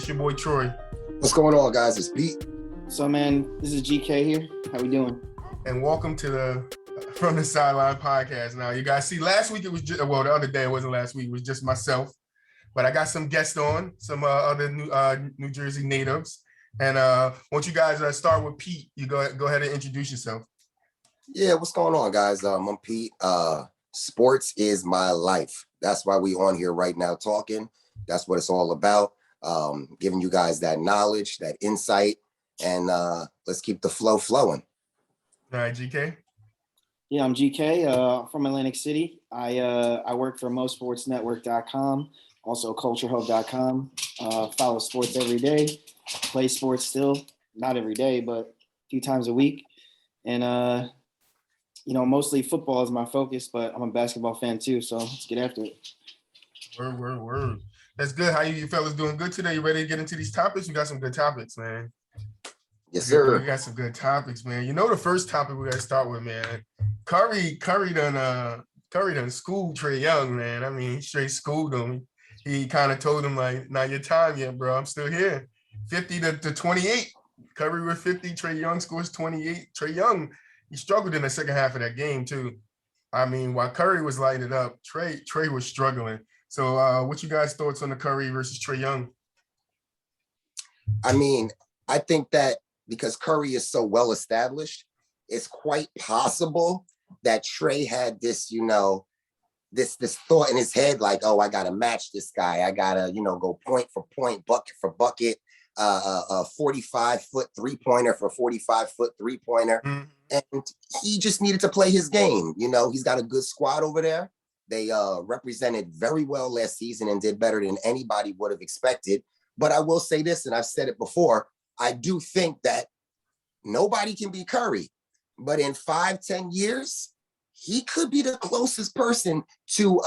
It's your boy Troy. What's going on, guys? It's Pete. So, man, this is GK here. How we doing? And welcome to the From the Sideline podcast. Now, you guys see, last week it was just, well, the other day, it wasn't last week, it was just myself. But I got some guests on, some other New Jersey natives. And once you guys start with Pete, you go ahead and introduce yourself. Yeah, what's going on, guys? I'm Pete. Sports is my life. That's why we on here right now talking. That's what it's all about. Giving you guys that knowledge, that insight, and let's keep the flow flowing. All right, GK. Yeah, I'm GK from Atlantic City. I work for mosportsnetwork.com, also culturehub.com. Follow sports every day. Play sports still, not every day, but a few times a week. And, mostly football is my focus, but I'm a basketball fan too, so let's get after it. Word. That's good. How you fellas doing good today? You ready to get into these topics? We got some good topics, man. Yes, sir. We got some good topics, man. You know the first topic we got to start with, man. Curry done schooled Trae Young, man. I mean, he straight schooled him. He kind of told him, like, not your time yet, bro. I'm still here. 50 to 28. Curry with 50. Trae Young scores 28. Trae Young, he struggled in the second half of that game, too. I mean, while Curry was lighting it up, Trae was struggling. So what you guys' thoughts on the Curry versus Trae Young? I mean, I think that because Curry is so well established, it's quite possible that Trae had this, this thought in his head, like, oh, I gotta match this guy. I gotta, go point for point, bucket for bucket, a 45-foot three-pointer for 45-foot three-pointer. Mm-hmm. And he just needed to play his game. He's got a good squad over there. They represented very well last season and did better than anybody would have expected. But I will say this, and I've said it before, I do think that nobody can be Curry. But in 5-10 years, he could be the closest person to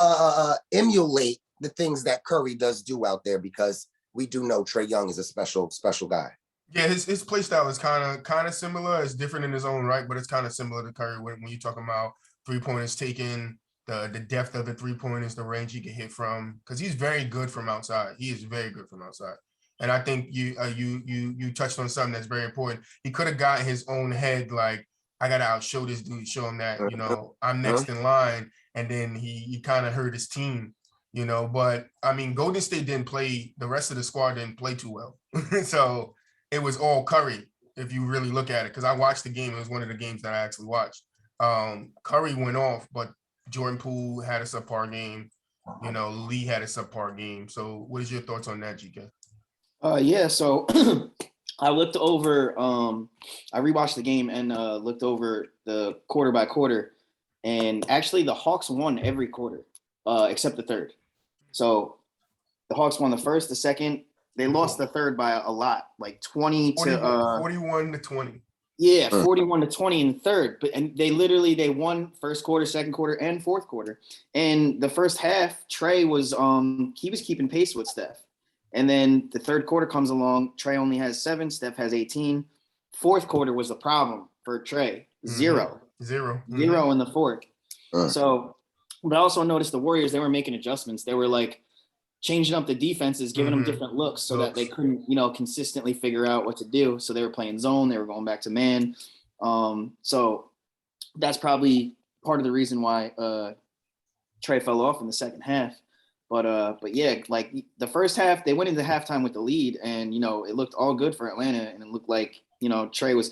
emulate the things that Curry does do out there, because we do know Trae Young is a special guy. Yeah, his play style is kind of similar. It's different in his own right, but it's kind of similar to Curry when you're talking about three-pointers taking the depth of the three-pointers, the range he can hit from, because he's very good from outside. He is very good from outside. And I think you touched on something that's very important. He could have got his own head, like, I got to outshow this dude, show him that, I'm next in line. And then he kind of hurt his team, But, I mean, Golden State didn't play, the rest of the squad didn't play too well. So it was all Curry, if you really look at it, because I watched the game. It was one of the games that I actually watched. Curry went off, but Jordan Poole had a subpar game. Lee had a subpar game. So what is your thoughts on that, GK? So I looked over, I rewatched the game and looked over the quarter by quarter. And actually the Hawks won every quarter except the third. So the Hawks won the first, the second. They lost the third by a lot, like 41 to 20. Yeah, 41 to 20 in the third. And they won first quarter, second quarter, and fourth quarter. And the first half, Trae was he was keeping pace with Steph. And then the third quarter comes along, Trae only has 7, Steph has 18. Fourth quarter was the problem for Trae. Zero in the fourth. So, but I also noticed the Warriors, they were making adjustments. They were like changing up the defenses, giving them different looks so that they couldn't, consistently figure out what to do. So they were playing zone, they were going back to man. So that's probably part of the reason why Trae fell off in the second half. But yeah, like the first half, they went into halftime with the lead, and it looked all good for Atlanta, and it looked like Trae was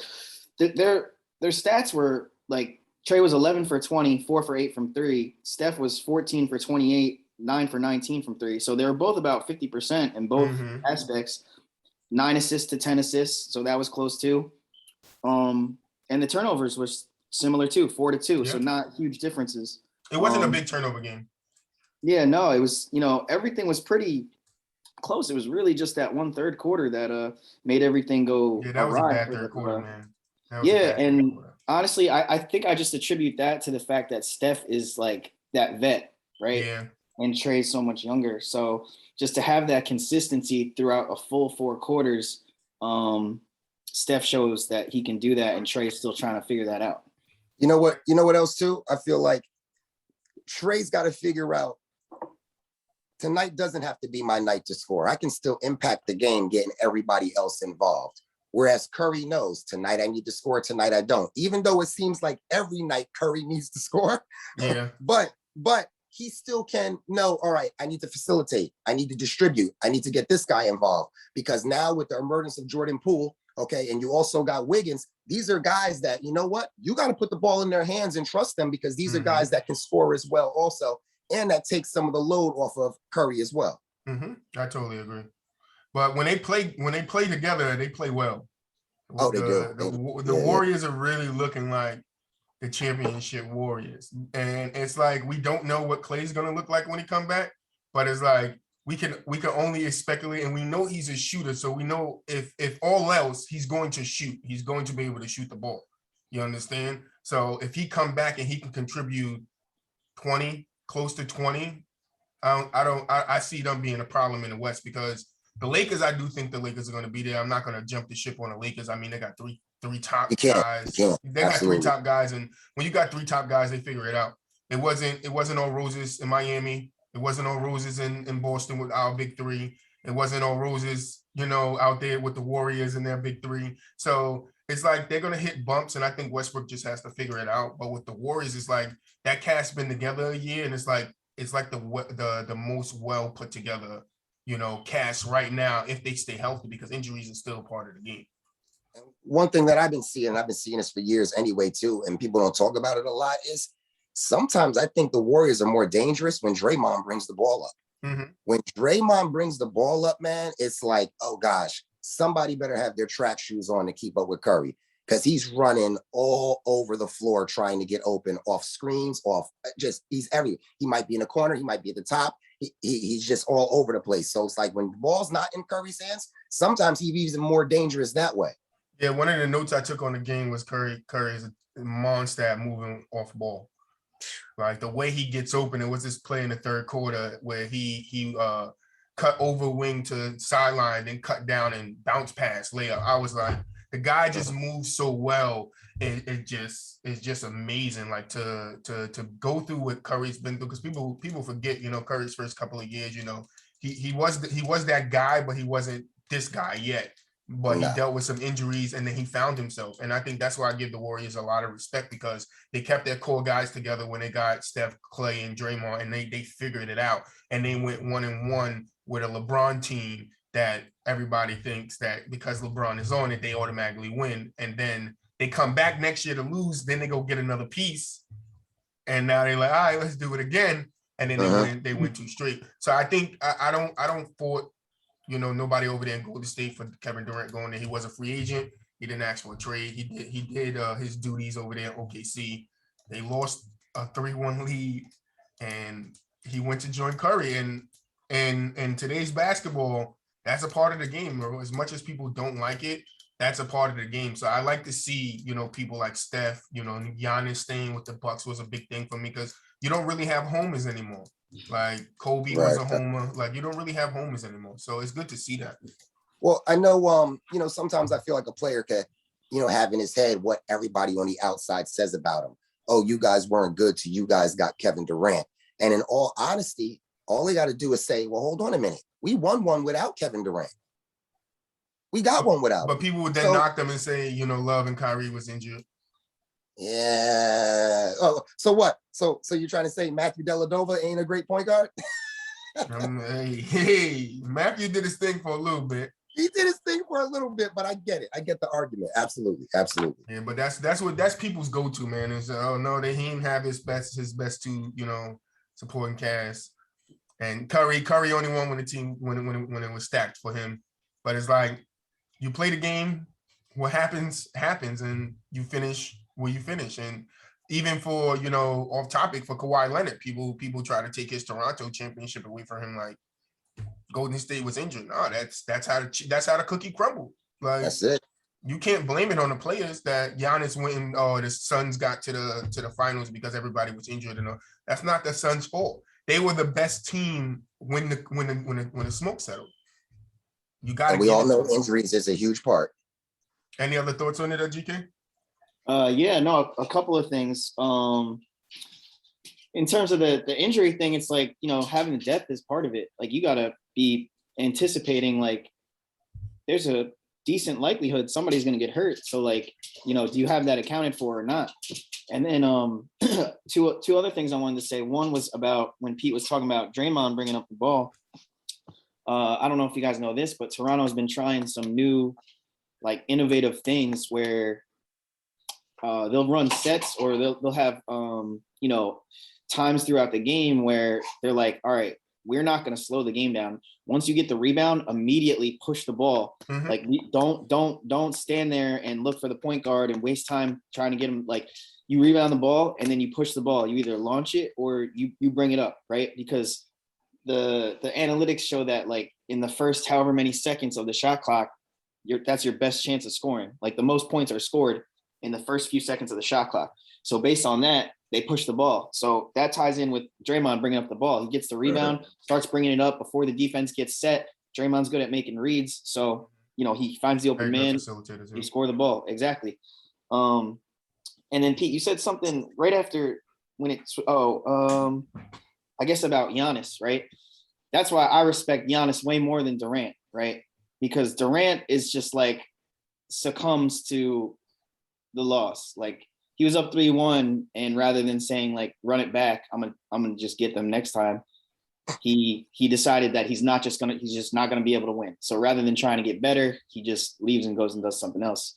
their stats were like Trae was 11 for 20, 4 for 8 from 3. Steph was 14 for 28, 9 for 19 from 3. So they were both about 50% in both aspects. 9 assists to 10 assists, so that was close too. And the turnovers was similar too, 4 to 2. Yeah. So not huge differences. It wasn't a big turnover game. Yeah, no, it was, everything was pretty close. It was really just that one third quarter that made everything go. Yeah, that was a bad third quarter, man. Yeah, and honestly, I think I just attribute that to the fact that Steph is like that vet, right? Yeah. And Trae's so much younger. So just to have that consistency throughout a full 4 quarters, Steph shows that he can do that, and Trae's still trying to figure that out. You know what else too? I feel like Trae's got to figure out tonight doesn't have to be my night to score. I can still impact the game, getting everybody else involved. Whereas Curry knows tonight I need to score, tonight I don't. Even though it seems like every night Curry needs to score, Yeah. but he still can know, all right, I need to facilitate, I need to distribute, I need to get this guy involved. Because now with the emergence of Jordan Poole, okay, and you also got Wiggins, these are guys that, you know what, you got to put the ball in their hands and trust them, because these are guys that can score as well also. And that takes some of the load off of Curry as well. I totally agree. But when they play together, they play well. Oh, they do. The Warriors are really looking like the championship Warriors. And it's like, we don't know what Klay's going to look like when he come back, but it's like, we can only speculate, and we know he's a shooter. So we know if all else, he's going to shoot. He's going to be able to shoot the ball. You understand? So if he come back and he can contribute 20, close to 20, I see them being a problem in the West, because the Lakers, I do think the Lakers are going to be there. I'm not going to jump the ship on the Lakers. I mean, they got three top guys. They got three top guys, and when you got three top guys, they figure it out. It wasn't all roses in Miami. It wasn't all roses in Boston with our big three. It wasn't all roses, out there with the Warriors and their big three. So it's like they're gonna hit bumps, and I think Westbrook just has to figure it out. But with the Warriors, it's like that cast's been together a year, and it's like the most well put together, cast right now, if they stay healthy, because injuries are still part of the game. One thing that I've been seeing this for years anyway too, and people don't talk about it a lot, is sometimes I think the Warriors are more dangerous when Draymond brings the ball up. When Draymond brings the ball up, man, it's like, oh gosh, somebody better have their track shoes on to keep up with Curry, because he's running all over the floor trying to get open, off screens, he's everywhere. He might be in the corner, he might be at the top. He's just all over the place. So it's like when the ball's not in Curry's hands, sometimes he's even more dangerous that way. Yeah, one of the notes I took on the game was Curry is a monster at moving off ball. Like the way he gets open. It was this play in the third quarter where he cut over wing to sideline, then cut down and bounce pass layup. I was like, the guy just moves so well. It's just amazing. Like to go through what Curry's been through, because people forget, Curry's first couple of years, he was that guy, but he wasn't this guy yet. But he dealt with some injuries, and then he found himself. And I think that's why I give the Warriors a lot of respect, because they kept their core guys together when they got Steph, Klay, and Draymond, and they figured it out. And they went 1-1 with a LeBron team that everybody thinks that because LeBron is on it, they automatically win. And then they come back next year to lose, then they go get another piece. And now they're like, all right, let's do it again. And then they win 2 straight. So I think I don't fault, nobody over there in Golden State for Kevin Durant going there. He was a free agent. He didn't ask for a trade. He did his duties over there in OKC. They lost a 3-1 lead, and he went to join Curry. And in today's basketball, that's a part of the game. As much as people don't like it, that's a part of the game. So I like to see, people like Steph, Giannis staying with the Bucks was a big thing for me, because you don't really have homers anymore. Like Kobe was a homer. Like you don't really have homers anymore. So it's good to see that. Well, I know, sometimes I feel like a player can, have in his head what everybody on the outside says about him. Oh, you guys weren't good till you guys got Kevin Durant. And in all honesty, all they got to do is say, well, hold on a minute. We won one without Kevin Durant. We got one without. But people would then knock them and say, Love and Kyrie was injured. Yeah. Oh, so what? So you're trying to say Matthew Dellavedova ain't a great point guard? Hey, Matthew did his thing for a little bit. He did his thing for a little bit, but I get it. I get the argument. Absolutely. Yeah, but that's people's go-to, man. Is oh no, he didn't have his best 2, supporting cast. And Curry only won when the team when it was stacked for him. But it's like you play the game, what happens, and you finish where you finish. And even for, off topic, for Kawhi Leonard, people try to take his Toronto championship away from him, like Golden State was injured. No, that's how the cookie crumbled. Like that's it. You can't blame it on the players that Giannis went and the Suns got to the finals because everybody was injured. And that's not the Suns' fault. They were the best team when the smoke settled. You got to. We all know injuries is a huge part. Any other thoughts on it, GK? Yeah, no, a couple of things. in terms of the injury thing, it's like, you know, having the depth is part of it. Like you got to be anticipating, like there's a decent likelihood somebody's going to get hurt. So like, you know, do you have that accounted for or not? And then two other things I wanted to say. One was about when Pete was talking about Draymond bringing up the ball. I don't know if you guys know this, but Toronto's been trying some new, like, innovative things where they'll run sets, or they'll have you know, times throughout the game where they're like, all right, we're not going to slow the game down. Once you get the rebound, immediately push the ball. Mhm. Like, don't stand there and look for the point guard and waste time trying to get him. Like, you rebound the ball and then you push the ball. You either launch it or you bring it up, right? Because the analytics show that, like, in the first however many seconds of the shot clock, that's your best chance of scoring. Like, the most points are scored in the first few seconds of the shot clock. So based on that, they push the ball. So that ties in with Draymond bringing up the ball. He gets the rebound, starts bringing it up before the defense gets set. Draymond's good at making reads. So, you know, he finds the open man, you score the ball. Exactly. And then Pete, you said something right after when it's, I guess about Giannis, right? That's why I respect Giannis way more than Durant, right? Because Durant is just like succumbs to the loss. Like, he was up 3-1, and rather than saying, like, run it back, I'm gonna just get them next time, he decided that he's just not gonna be able to win. So rather than trying to get better, he just leaves and goes and does something else.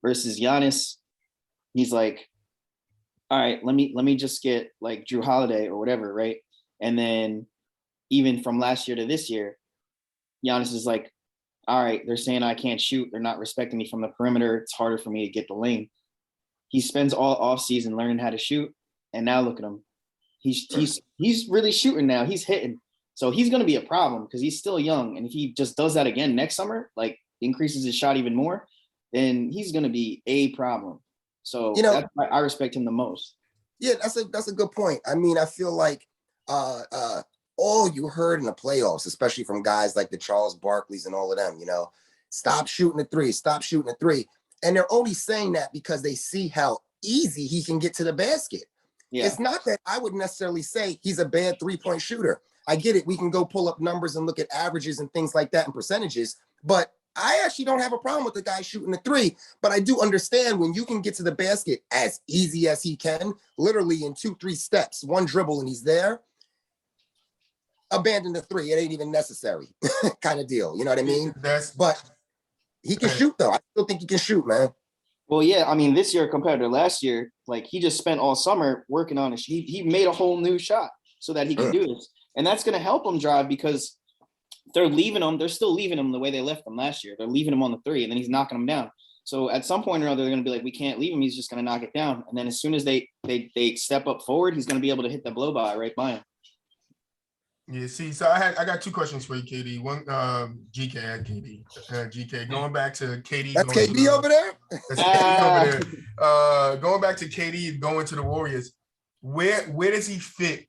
Versus Giannis, he's like, all right, let me just get, like, Drew Holiday or whatever, right? And then even from last year to this year, Giannis is like, all right, they're saying I can't shoot. They're not respecting me from the perimeter. It's harder for me to get the lane. He spends all off season learning how to shoot, and now look at him. He's really shooting now. He's hitting. So he's going to be a problem because he's still young. And if he just does that again next summer, like, increases his shot even more, then he's going to be a problem. So, you know, that's why I respect him the most. Yeah, that's a good point. I mean, I feel like all you heard in the playoffs, especially from guys like the Charles Barkleys and all of them, you know, stop shooting the three, stop shooting the three. And they're only saying that because they see how easy he can get to the basket. Yeah. It's not that I would necessarily say he's a bad three-point shooter. I get it. We can go pull up numbers and look at averages and things like that and percentages. But I actually don't have a problem with the guy shooting the three. But I do understand when you can get to the basket as easy as he can, literally in 2-3 steps, one dribble and he's there. Abandon the three. It ain't even necessary kind of deal. You know what I mean? But he can shoot, though. I still think he can shoot, man. Well, yeah. I mean, this year compared to last year, like, he just spent all summer working on it. He made a whole new shot so that he can do this. And that's going to help him drive because they're leaving him. They're still leaving him the way they left him last year. They're leaving him on the three, and then he's knocking him down. So at some point or other, they're going to be like, we can't leave him. He's just going to knock it down. And then as soon as they step up forward, he's going to be able to hit the blow by right by him. Yeah, see, so I got two questions for you, KD. One, GK at KD. GK, going back to KD. That's KD over there? That's KD over there. Going back to KD going to the Warriors, where does he fit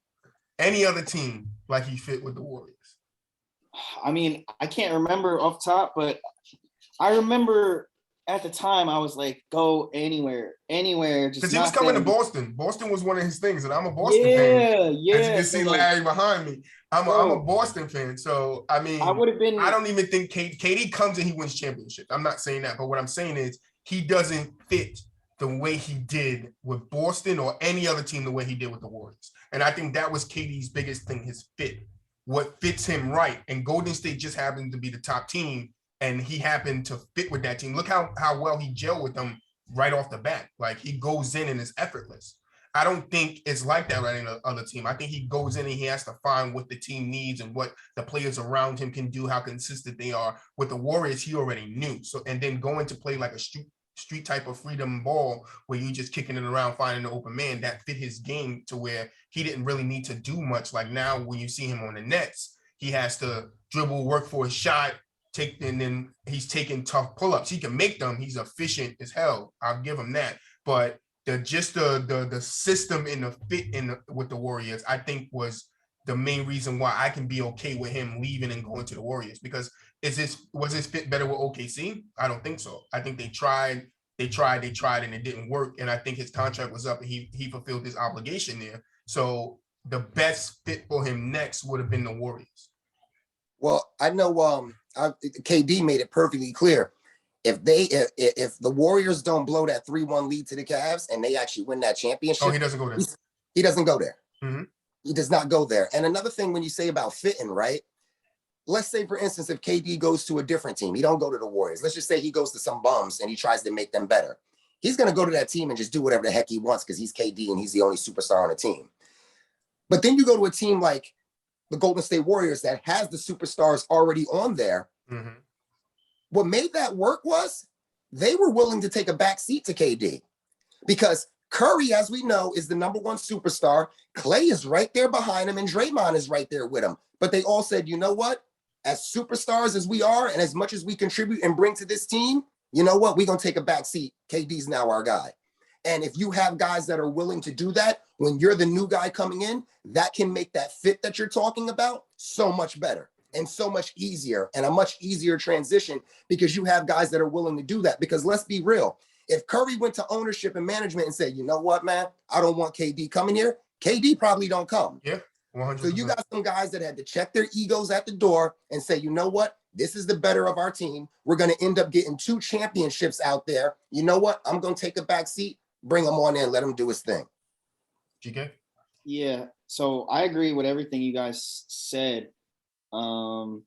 any other team like he fit with the Warriors? I mean, I can't remember off top, but I remember at the time I was like, go anywhere. Because he was coming to Boston. Boston was one of his things, and I'm a Boston fan. Yeah. As you can see, Larry behind me. I'm a Boston fan. So, I mean, I don't even think KD comes and he wins championships. I'm not saying that. But what I'm saying is he doesn't fit the way he did with Boston or any other team the way he did with the Warriors. And I think that was KD's biggest thing, his fit. What fits him right. And Golden State just happened to be the top team, and he happened to fit with that team. Look how well he gelled with them right off the bat. Like, he goes in and is effortless. I don't think it's like that right in the other team. I think he goes in and he has to find what the team needs and what the players around him can do, how consistent they are. With the Warriors, he already knew. So, and then going to play like a street type of freedom ball where you just kicking it around, finding the open man, that fit his game to where he didn't really need to do much. Like now when you see him on the Nets, he has to dribble, work for a shot, and then he's taking tough pull-ups. He can make them. He's efficient as hell. I'll give him that. But the system in the fit with the Warriors, I think, was the main reason why I can be okay with him leaving and going to the Warriors. Because was his fit better with OKC? I don't think so. I think they tried, and it didn't work. And I think his contract was up and he fulfilled his obligation there. So the best fit for him next would have been the Warriors. Well, I know KD made it perfectly clear. If the Warriors don't blow that 3-1 lead to the Cavs and they actually win that championship, Oh, he doesn't go there. He doesn't go there. Mm-hmm. He does not go there. And another thing when you say about fitting, right? Let's say, for instance, if KD goes to a different team, he don't go to the Warriors. Let's just say he goes to some bums and he tries to make them better. He's going to go to that team and just do whatever the heck he wants because he's KD and he's the only superstar on the team. But then you go to a team like the Golden State Warriors that has the superstars already on there. Mm-hmm. What made that work was they were willing to take a back seat to KD because Curry, as we know, is the number one superstar. Clay is right there behind him and Draymond is right there with him. But they all said, you know what? As superstars as we are and as much as we contribute and bring to this team, you know what? We're going to take a back seat. KD's now our guy. And if you have guys that are willing to do that, when you're the new guy coming in, that can make that fit that you're talking about so much better and so much easier and a much easier transition because you have guys that are willing to do that. Because let's be real. If Curry went to ownership and management and said, you know what, man, I don't want KD coming here, KD probably don't come. Yeah, 100%. So you got some guys that had to check their egos at the door and say, you know what, this is the better of our team. We're going to end up getting 2 championships out there. You know what? I'm going to take a back seat, bring him on in, let him do his thing. GK? Yeah, so I agree with everything you guys said. But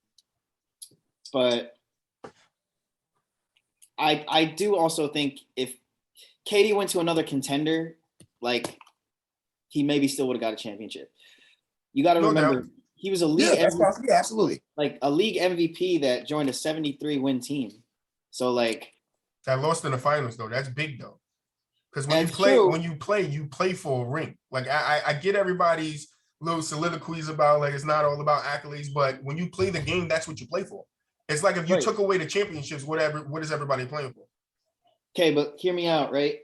I do also think if KD went to another contender, like he maybe still would have got a championship. You got to remember, he was a league MVP, yeah, absolutely. like a league MVP that joined a 73 win team. So like that lost in the finals though. That's big though. Because when you play for a ring. Like I get everybody's little soliloquies about like it's not all about accolades, but when you play the game, that's what you play for. It's like if you took away the championships, what is everybody playing for? Okay, but hear me out, right?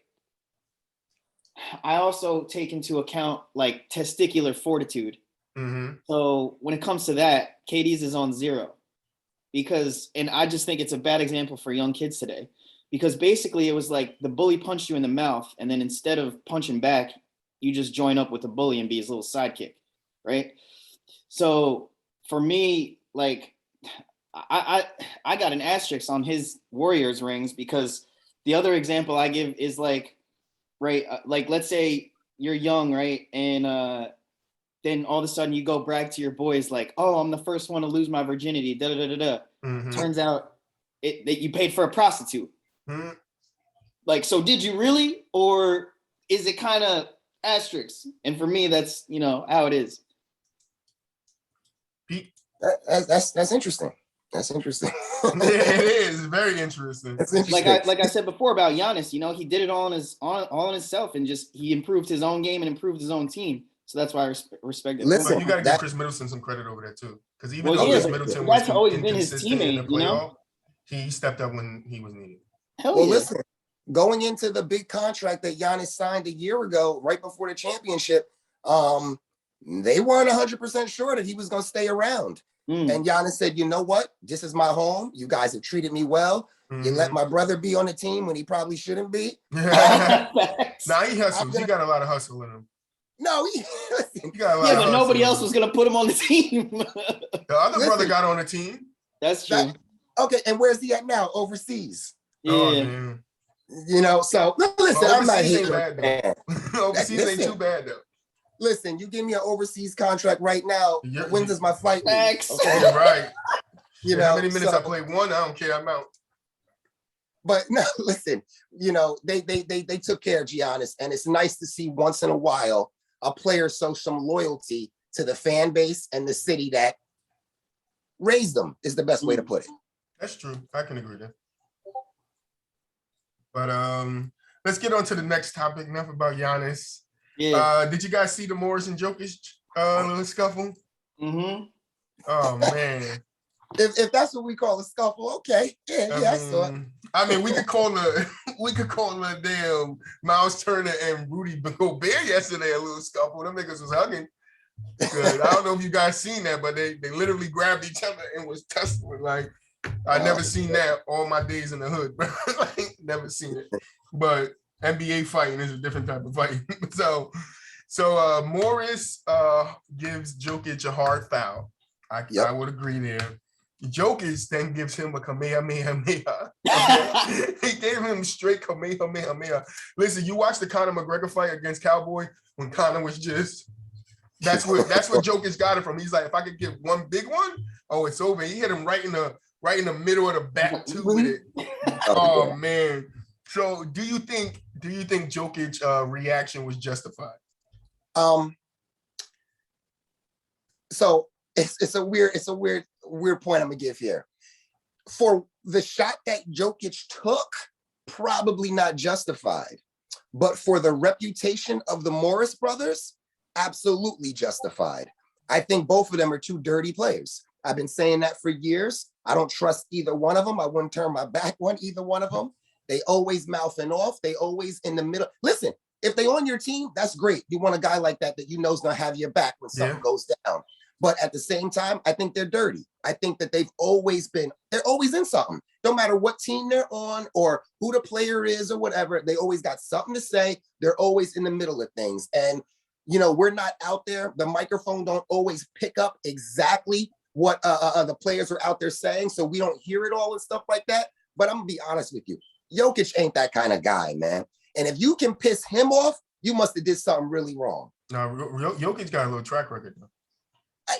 I also take into account like testicular fortitude. Mm-hmm. So when it comes to that, KD's is on 0 and I just think it's a bad example for young kids today because basically it was like the bully punched you in the mouth and then instead of punching back, you just join up with the bully and be his little sidekick, right? So for me, like I got an asterisk on his Warriors rings because the other example I give is like, right, like let's say you're young, right, and then all of a sudden you go brag to your boys like, oh, I'm the first one to lose my virginity, da da da da. Mm-hmm. Turns out that you paid for a prostitute. Mm-hmm. Like, so did you really, or is it kind of asterisk? And for me, that's how it is. That's interesting. That's interesting. Yeah, it is very interesting. That's interesting. Like I said before about Giannis, he did it all on himself and just he improved his own game and improved his own team. So that's why I respect it. Listen, you got to give Chris Middleton some credit over there too, because even though Chris Middleton that's was always been his inconsistent in the teammate, playoff, he stepped up when he was needed. Hell yeah. Listen, going into the big contract that Giannis signed a year ago, right before the championship, they weren't 100% sure that he was going to stay around. And Giannis said, you know what? This is my home. You guys have treated me well. Mm-hmm. You let my brother be on the team when he probably shouldn't be. Nah, he hustles. He got a lot of hustle in him. No, he got a lot of but nobody else was going to put him on the team. The other brother got on the team. That's true. Okay, and where's he at now? Overseas. Yeah. Oh, man. So listen, I'm not hating. Overseas ain't too bad though. Listen, you give me an overseas contract right now. When does my flight leave? Okay, right. How many minutes I play? 1, I don't care. I'm out. But no, listen. They took care of Giannis, and it's nice to see once in a while a player show some loyalty to the fan base and the city that raised them. Is the best way to put it. That's true. I can agree there. But let's get on to the next topic. Enough about Giannis. Yeah. Did you guys see the Morris and Jokic little scuffle? Mm-hmm. Oh man. If that's what we call a scuffle, okay. Yeah, I saw it. I mean, we could call the damn Miles Turner and Rudy Gobert yesterday a little scuffle. Them niggas was hugging. Because I don't know if you guys seen that, but they literally grabbed each other and was tussling. Like I never seen that all my days in the hood, bro. Like never seen it. But NBA fighting is a different type of fight. So So Morris gives Jokic a hard foul. I would agree there. Jokic then gives him a Kamehameha. He gave him straight Kamehameha. Listen, you watch the Conor McGregor fight against Cowboy when Conor was just. That's what Jokic got it from. He's like, if I could get one big one, oh, it's over. He hit him right in the middle of the back too with it. Oh man. So do you think Jokic reaction was justified? So it's a weird point I'm gonna give here. For the shot that Jokic took, probably not justified. But for the reputation of the Morris brothers, absolutely justified. I think both of them are two dirty players. I've been saying that for years. I don't trust either one of them. I wouldn't turn my back on either one of them. They always mouthing off. They always in the middle. Listen, if they on your team, that's great. You want a guy like that you know is gonna have your back when something goes down. But at the same time, I think they're dirty. I think that they're always in something. No matter what team they're on or who the player is or whatever, they always got something to say. They're always in the middle of things. And, we're not out there. The microphone don't always pick up exactly what the players are out there saying. So we don't hear it all and stuff like that. But I'm going to be honest with you. Jokic ain't that kind of guy, man. And if you can piss him off, you must have did something really wrong. No, Jokic got a little track record, though.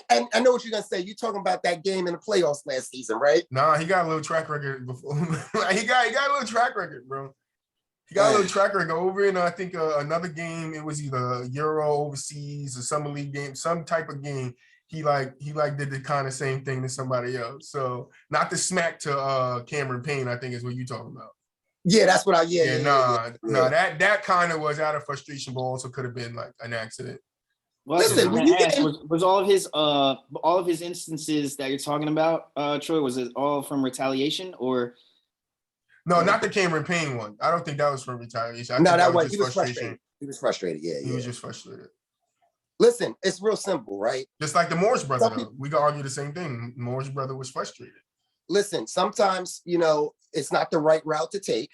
I know what you're gonna say. You're talking about that game in the playoffs last season, right? Nah, he got a little track record before. he got a little track record, bro. He got a little track record over in I think another game. It was either Euro overseas or summer league game, some type of game. He did the kind of same thing to somebody else. So not the smack to Cameron Payne, I think is what you talking about. Yeah, that's what that kind of was out of frustration, but also could have been like an accident. Well, listen, was all of his instances that you're talking about, Troy, was it all from retaliation or? No, not the Cameron Payne one. I don't think that was from retaliation. He was frustrated. He was frustrated. Yeah, he was just frustrated. Listen, it's real simple, right? Just like the Morris brother, we could argue the same thing. Morris brother was frustrated. Listen, sometimes it's not the right route to take,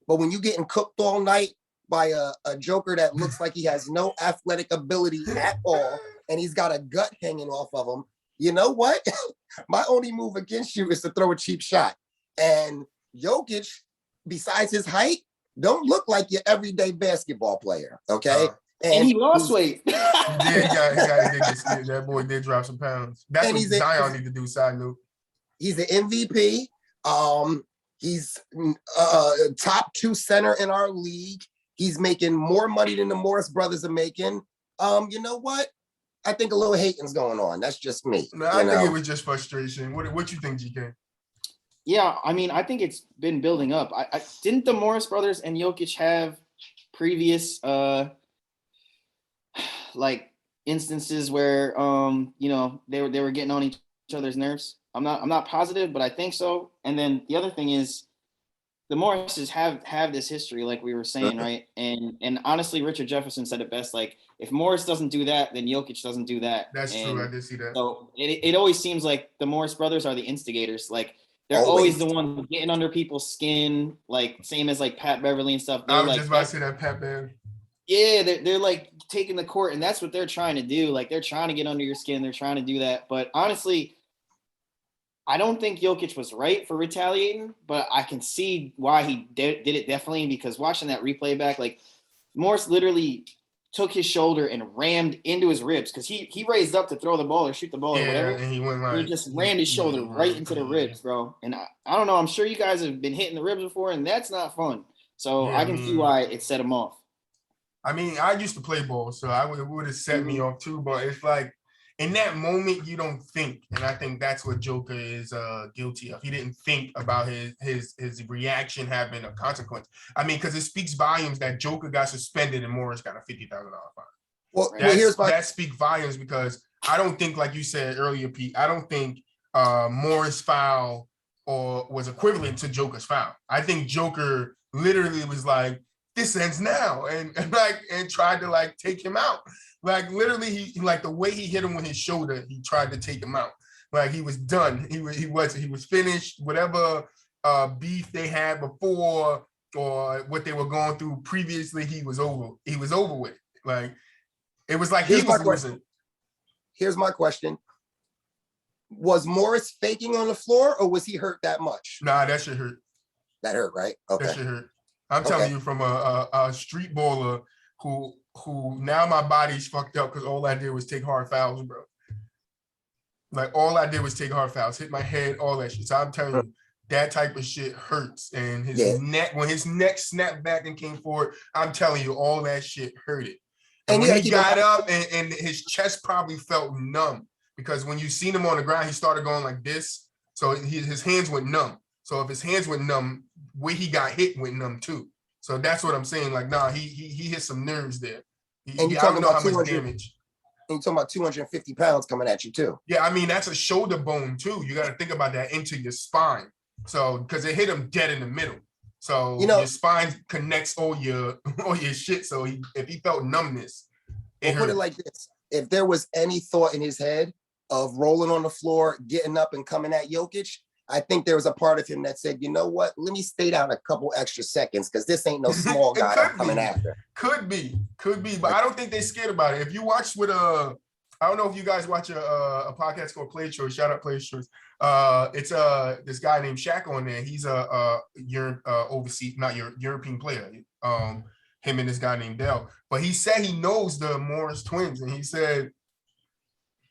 but when you getting cooked all night by a joker that looks like he has no athletic ability at all, and he's got a gut hanging off of him, you know what? My only move against you is to throw a cheap shot. And Jokic, besides his height, don't look like your everyday basketball player, okay? And he lost weight. That boy did drop some pounds. That's what Zion need to do, side note. He's an MVP. He's top 2 center in our league. He's making more money than the Morris brothers are making. You know what? I think a little hating's going on. That's just me. No, I think it was just frustration. What you think, GK? Yeah, I mean, I think it's been building up. I didn't the Morris brothers and Jokic have previous like instances where they were getting on each other's nerves. I'm not positive, but I think so. And then the other thing is the Morrises have this history, like we were saying, right? And honestly, Richard Jefferson said it best, like, if Morris doesn't do that, then Jokic doesn't do that. That's true. I did see that. So it always seems like the Morris brothers are the instigators. Like, they're always the one getting under people's skin, like, same as, like, Pat Beverly and stuff. I was just about to say that, Pat Beverly. Yeah, they're like taking the court, and that's what they're trying to do. Like, they're trying to get under your skin. They're trying to do that. But honestly, I don't think Jokic was right for retaliating, but I can see why he did it definitely, because watching that replay back, like, Morris literally took his shoulder and rammed into his ribs because he raised up to throw the ball or shoot the ball or whatever. And he went like, he just rammed his shoulder right into the ribs, bro. And I don't know. I'm sure you guys have been hitting the ribs before, and that's not fun. So I can see why it set him off. I mean, I used to play ball, so it would have set me off too. But it's like, in that moment, you don't think, and I think that's what Joker is guilty of. He didn't think about his reaction having a consequence. I mean, because it speaks volumes that Joker got suspended and Morris got a $50,000 fine. Well, that speaks volumes, because I don't think, like you said earlier, Pete, I don't think Morris' foul was equivalent to Joker's foul. I think Joker literally was like, this ends now, and tried to like take him out. Like, literally, he like the way he hit him with his shoulder, he tried to take him out. Like, he was done. He was finished. Whatever beef they had before or what they were going through previously, he was over. He was over with. Like, It was like he was losing. Here's my question. Was Morris faking on the floor, or was he hurt that much? Nah, that shit hurt. That hurt, right? Okay. That shit hurt. I'm telling you, from a street baller who now my body's fucked up because all I did was take hard fouls, bro. Like all I did was take hard fouls, hit my head, all that shit. So I'm telling you, that type of shit hurts. And his neck, when his neck snapped back and came forward, I'm telling you, all that shit hurt it. And when he got up and his chest probably felt numb, because when you seen him on the ground, he started going like this. So his hands went numb. So if his hands went numb, where he got hit went numb too. So that's what I'm saying. Like, nah, he hit some nerves there. And you're talking about how much damage. And you're talking about 250 pounds coming at you too. Yeah, I mean, that's a shoulder bone too. You got to think about that into your spine. So, because it hit him dead in the middle. So your spine connects all your shit. So if he felt numbness, put it like this: if there was any thought in his head of rolling on the floor, getting up and coming at Jokic, I think there was a part of him that said, you know what, let me stay down a couple extra seconds because this ain't no small guy I'm coming after. Could be, but I don't think they're scared about it. If you watch with I don't know if you guys watch a podcast called Play Choice. Shout out Play Choice. It's this guy named Shaq on there. He's a overseas, not your European player. Him and this guy named Dell. But he said he knows the Morris twins, and he said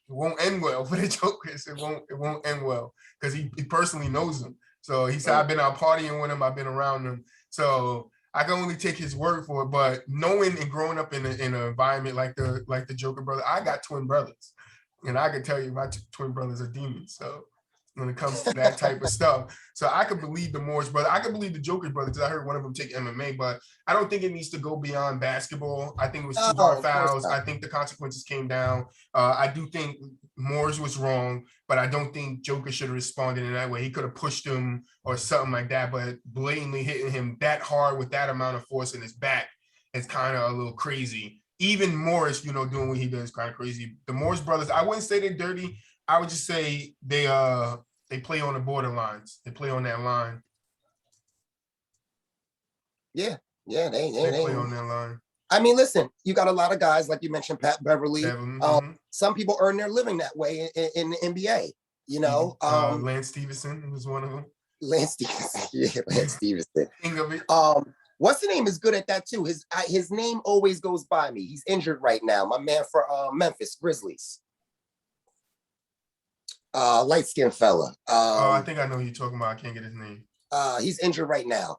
it won't end well for the Jokers. It won't end well because he personally knows them. So he said, I've been out partying with him. I've been around them. So I can only take his word for it. But knowing and growing up in an environment like the Joker brother, I got twin brothers, and I can tell you my twin brothers are demons. So when it comes to that type of stuff, so I could believe the Morris brother. I could believe the Joker brother because I heard one of them take MMA, but I don't think it needs to go beyond basketball. I think it was 2 hard fouls. I think the consequences came down. I do think Morris was wrong, but I don't think Joker should have responded in that way. He could have pushed him or something like that, but blatantly hitting him that hard with that amount of force in his back is kind of a little crazy. Even Morris, doing what he does is kind of crazy. The Morris brothers, I wouldn't say they're dirty. I would just say they play on the borderlines. They play on that line. Yeah, they play on that line. I mean, listen, you got a lot of guys, like you mentioned, Pat Beverly. Some people earn their living that way in the NBA, Lance Stevenson was one of them. Lance Stevenson, yeah, Lance Stevenson. King of it. What's the name is good at that too. His name always goes by me. He's injured right now. My man for Memphis Grizzlies. Light-skinned fella. I think I know who you're talking about. I can't get his name. He's injured right now.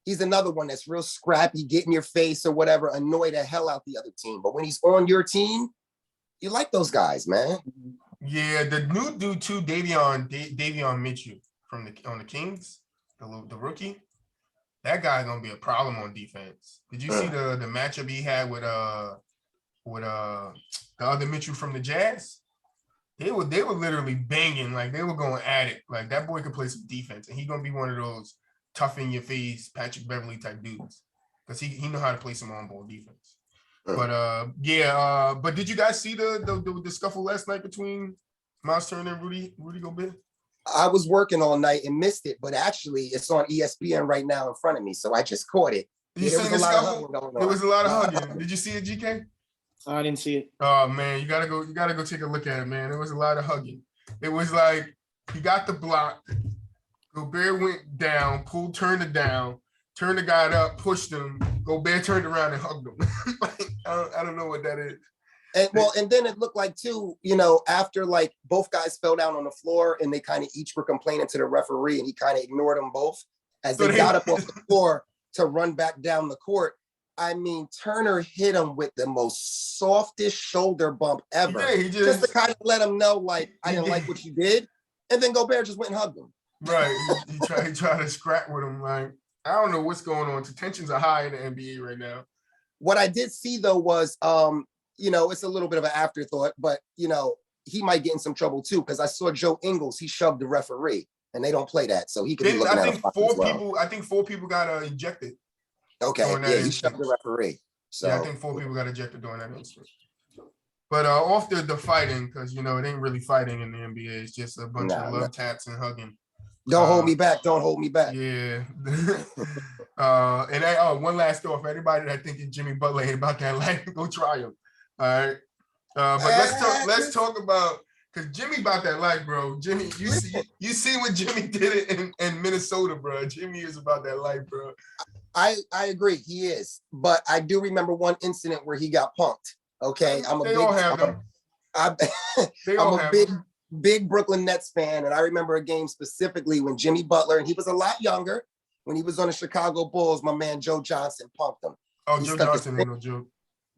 He's another one that's real scrappy, get in your face or whatever, annoy the hell out the other team. But when he's on your team, you like those guys, man. Yeah, the new dude too, Davion Mitchell on the Kings, the rookie. That guy's gonna be a problem on defense. Did you see the matchup he had with the other Mitchell from the Jazz? They were literally banging, like they were going at it. Like that boy could play some defense, and he's gonna be one of those tough in your face Patrick Beverly type dudes because he know how to play some on ball defense. But but did you guys see the scuffle last night between Miles Turner and Rudy Gobert? I was working all night and missed it, but actually it's on ESPN right now in front of me, so I just caught it. Did you see the scuffle? There was a lot of hugging. Did you see it, GK? I didn't see it. Oh man, you gotta go take a look at it, man. There was a lot of hugging. It was like he got the block. Gobert went down, turned it down, turned the guy up, pushed him. Gobert turned around and hugged him. Like, I don't know what that is. And then it looked like too, after like both guys fell down on the floor and they kind of each were complaining to the referee and he kind of ignored them both as they got up off the floor to run back down the court. I mean, Turner hit him with the most softest shoulder bump ever. Yeah, just to kind of let him know, like, I didn't like what you did. And then Gobert just went and hugged him. Right. He tried to scrap with him. Like, I don't know what's going on. The tensions are high in the NBA right now. What I did see, though, was, it's a little bit of an afterthought, but, he might get in some trouble, too, because I saw Joe Ingles. He shoved the referee, and they don't play that. So he could be looking at I think 4 people got ejected. Okay, yeah, he shoved the referee. So yeah, I think 4 people got ejected during that instance. But off the fighting, because it ain't really fighting in the NBA. It's just a bunch of love taps and hugging. Don't hold me back. Don't hold me back. Yeah. And one last thought for anybody that thinking Jimmy Butler ain't about that life, go try him. All right. But let's talk about, because Jimmy about that life, bro. Jimmy, you see what Jimmy did in Minnesota, bro. Jimmy is about that life, bro. I agree, he is. But I do remember one incident where he got punked. Okay. I'm a big Brooklyn Nets fan. And I remember a game specifically when Jimmy Butler, and he was a lot younger, when he was on the Chicago Bulls, my man Joe Johnson punked him. Oh, Joe Johnson ain't no joke.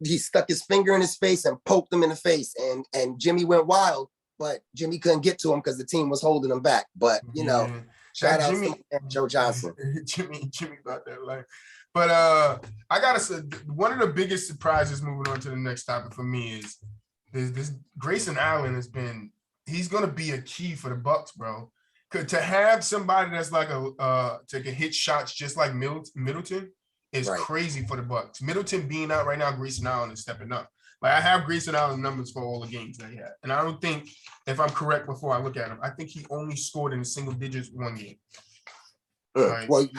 He stuck his finger in his face and poked him in the face. And Jimmy went wild, but Jimmy couldn't get to him because the team was holding him back. But, you know, shout out to Joe Johnson. Jimmy about that life. But I gotta say, one of the biggest surprises moving on to the next topic for me is this Grayson Allen he's gonna be a key for the Bucks, bro. To have somebody that's like to can hit shots just like Middleton is crazy for the Bucks. Middleton being out right now, Grayson Allen is stepping up. Like, I have Grayson Allen numbers for all the games that he had, and I don't think, if I'm correct before I look at him, I think he only scored in single digits one game. Right. Well,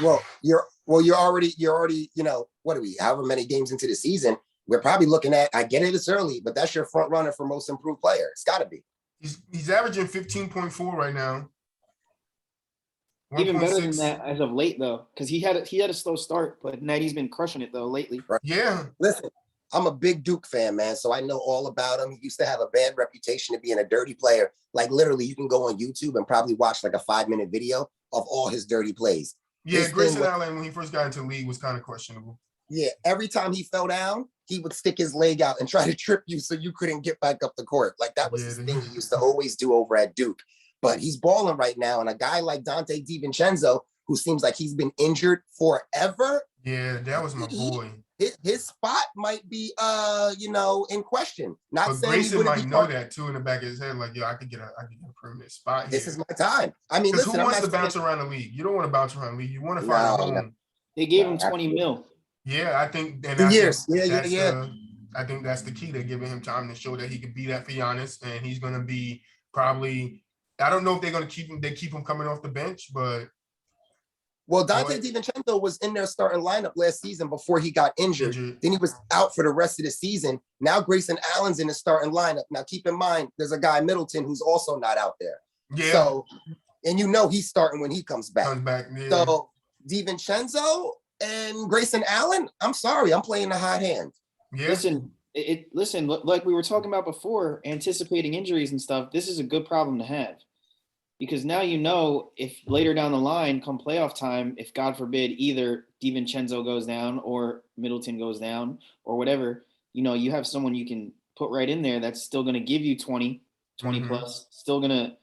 you're already, you know, what are we? However many games into the season, we're probably looking at. I get it, it's early, but that's your front runner for most improved player. It's got to be. He's averaging 15.4 right now. Even better than that as of late, though, because he had a slow start, but now he's been crushing it though lately. Right. Yeah. Listen, I'm a big Duke fan, man, so I know all about him. He used to have a bad reputation of being a dirty player. Like, literally, you can go on YouTube and probably watch like a 5-minute video of all his dirty plays. Yeah, Grayson Allen, when he first got into the league, was kind of questionable. Yeah, every time he fell down, he would stick his leg out and try to trip you so you couldn't get back up the court. Like, that was his thing he used to always do over at Duke. But he's balling right now, and a guy like Dante DiVincenzo, who seems like he's been injured forever. Yeah, that was my boy. His spot might be, in question. Not but saying Grayson might know that too in the back of his head. Like, yo, I could get a permanent spot here. This is my time. I mean, listen, who wants to bounce around the league? You don't want to bounce around the league. You want to find a home. They gave him 20 mil. Yeah, I think. And 2 years. I think that's the key. They're giving him time to show that he could be that for Giannis, and he's going to be probably. I don't know if they're going to keep him. They keep him coming off the bench, but. Well, Dante DiVincenzo was in their starting lineup last season before he got injured. Then he was out for the rest of the season. Now Grayson Allen's in the starting lineup. Now keep in mind, there's a guy Middleton who's also not out there. Yeah. So, and you know he's starting when he comes back. Yeah. So DiVincenzo and Grayson Allen, I'm sorry, I'm playing the hot hand. Yeah. Listen, like we were talking about before, anticipating injuries and stuff. This is a good problem to have. Because now you know if later down the line, come playoff time, if God forbid either DiVincenzo goes down or Middleton goes down or whatever, you know, you have someone you can put right in there that's still going to give you 20 plus, still going to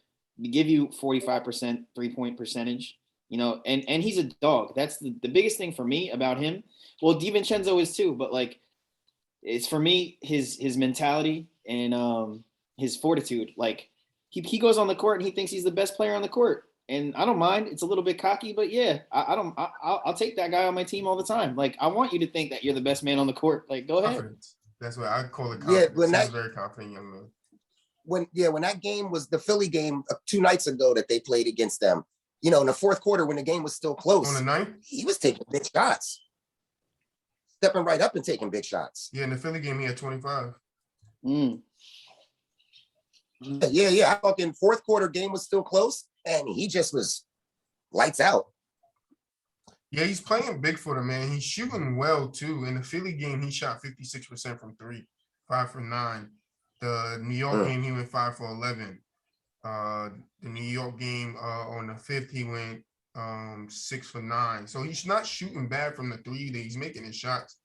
give you 45% 3-point percentage, you know, and he's a dog. That's the biggest thing for me about him. Well, DiVincenzo is too, but like, it's for me, his mentality and his fortitude, like, He goes on the court and he thinks he's the best player on the court. And I don't mind. It's a little bit cocky, but yeah, I'll take that guy on my team all the time. Like, I want you to think that you're the best man on the court. Like, go ahead. Confidence. That's what I call it. Confidence. Yeah, he's very confident young man. When that game was the Philly game 2 nights ago that they played against them, you know, in the fourth quarter when the game was still close. On the ninth? He was taking big shots. Stepping right up and taking big shots. Yeah, in the Philly game, he had 25. Yeah. I fucking fourth quarter game was still close, and he just was lights out. Yeah, he's playing big for them, man. He's shooting well too. In the Philly game, he shot 56% from 3, 5 for 9. The New York game, he went 5 for 11. The New York game on the 5th, he went 6 for 9. So he's not shooting bad from the 3. That he's making his shots.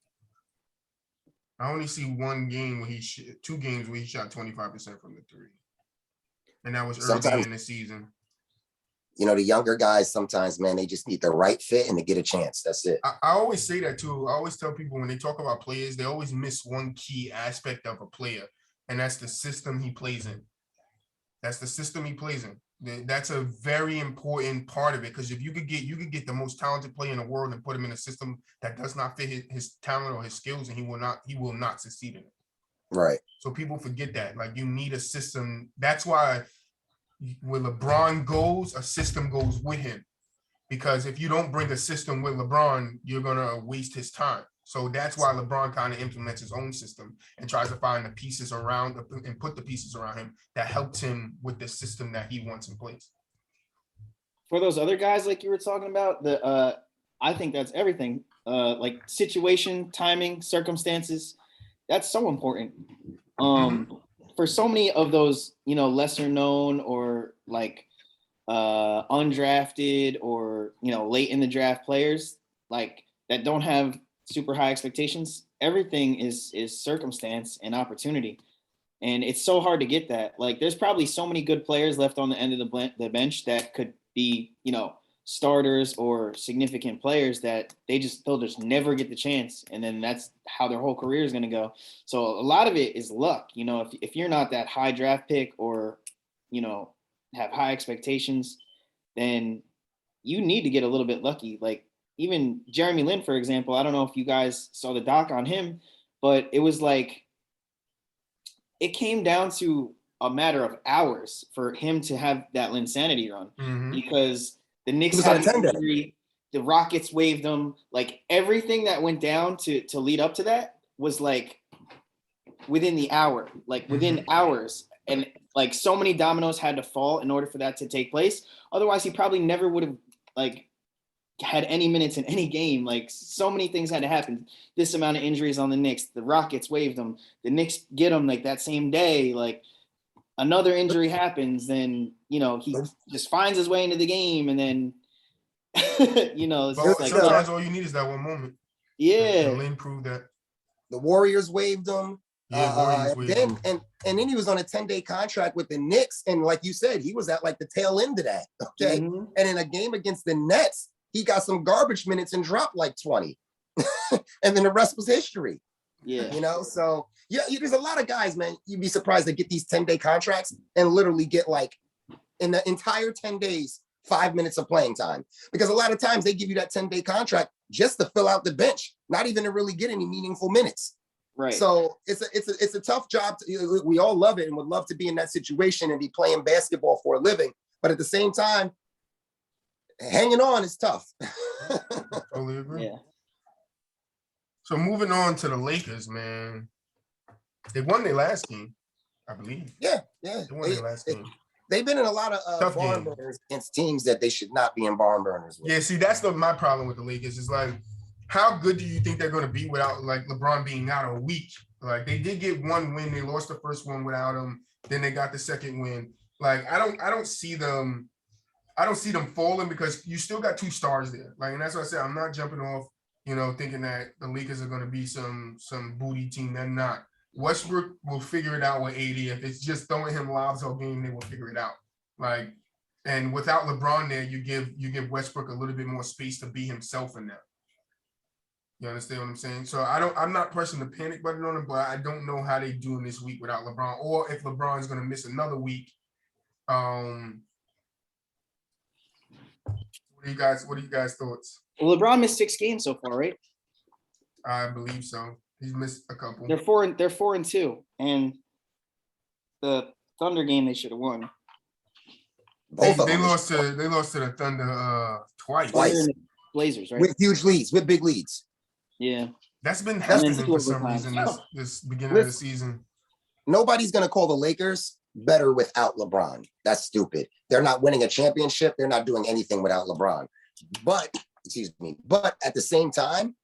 I only see 2 games where he shot 25% from the 3. And that was early in the season. You know, the younger guys sometimes, man, they just need the right fit and to get a chance. That's it. I always say that too. I always tell people when they talk about players, they always miss one key aspect of a player, and that's the system he plays in. That's the system he plays in. That's a very important part of it, because if you could get the most talented player in the world and put him in a system that does not fit his talent or his skills, and he will not succeed in it. Right. So people forget that. Like, you need a system. That's why when LeBron goes, a system goes with him. Because if you don't bring a system with LeBron, you're gonna waste his time. So that's why LeBron kind of implements his own system and tries to find the pieces around and put the pieces around him that helps him with the system that he wants in place. For those other guys, like you were talking about, I think that's everything. Like situation, timing, circumstances. That's so important. For so many of those, lesser known or like undrafted or late in the draft players, like that don't have super high expectations, everything is circumstance and opportunity, and it's so hard to get that. Like there's probably so many good players left on the end of the bench that could be starters or significant players that they'll just never get the chance, and then that's how their whole career is going to go. So a lot of it is luck. If you're not that high draft pick or have high expectations, then you need to get a little bit lucky. Like even Jeremy Lin, for example, I don't know if you guys saw the doc on him, but it was like it came down to a matter of hours for him to have that Linsanity run, because the Knicks had an injury, the Rockets waived him, like everything that went down to lead up to that was like within the hour, like within hours. And like so many dominoes had to fall in order for that to take place. Otherwise, he probably never would have like had any minutes in any game. Like so many things had to happen. This amount of injuries on the Knicks, the Rockets waived him, the Knicks get him like that same day. Like another injury happens, then he just finds his way into the game, and then it's But like sometimes all you need is that one moment. Yeah, and Lin proved that. The Warriors waived him. Yeah, Warriors waived him. And then he was on a 10-day contract with the Knicks, and like you said, he was at like the tail end of that. Okay, and in a game against the Nets, he got some garbage minutes and dropped like 20, and then the rest was history. Yeah, so there's a lot of guys, man. You'd be surprised to get these 10-day contracts and literally get like in the entire 10 days 5 minutes of playing time, because a lot of times they give you that 10-day contract just to fill out the bench, not even to really get any meaningful minutes. right. So it's a tough job. We all love it and would love to be in that situation and be playing basketball for a living, but at the same time, hanging on is tough. Totally agree. Yeah. So moving on to the Lakers, man. They won their last game, I believe. Yeah. They won their last game. They've been in a lot of barn burners against teams that they should not be in barn burners with. Yeah, see, that's my problem with the Lakers is like, how good do you think they're going to be without like LeBron being out a week? Like they did get one win. They lost the first one without him. Then they got the second win. Like I don't see them falling, because you still got two stars there. Like, and that's what I said. I'm not jumping off, thinking that the Lakers are going to be some booty team. They're not. Westbrook will figure it out with AD. If it's just throwing him lobs all game, they will figure it out. Like, and without LeBron there, you give Westbrook a little bit more space to be himself in that. You understand what I'm saying? So I'm not pressing the panic button on them, but I don't know how they doing this week without LeBron, or if LeBron is going to miss another week. What do you guys thoughts? Well, LeBron missed 6 games so far, right? I believe so. He's missed a couple. They're 4-2, and the Thunder game they should have won. They lost to the Thunder twice. Blazers, right? With huge leads, with big leads. Yeah, that's been happening for some reason this beginning of the season. Nobody's gonna call the Lakers better without LeBron. That's stupid. They're not winning a championship. They're not doing anything without LeBron. But at the same time,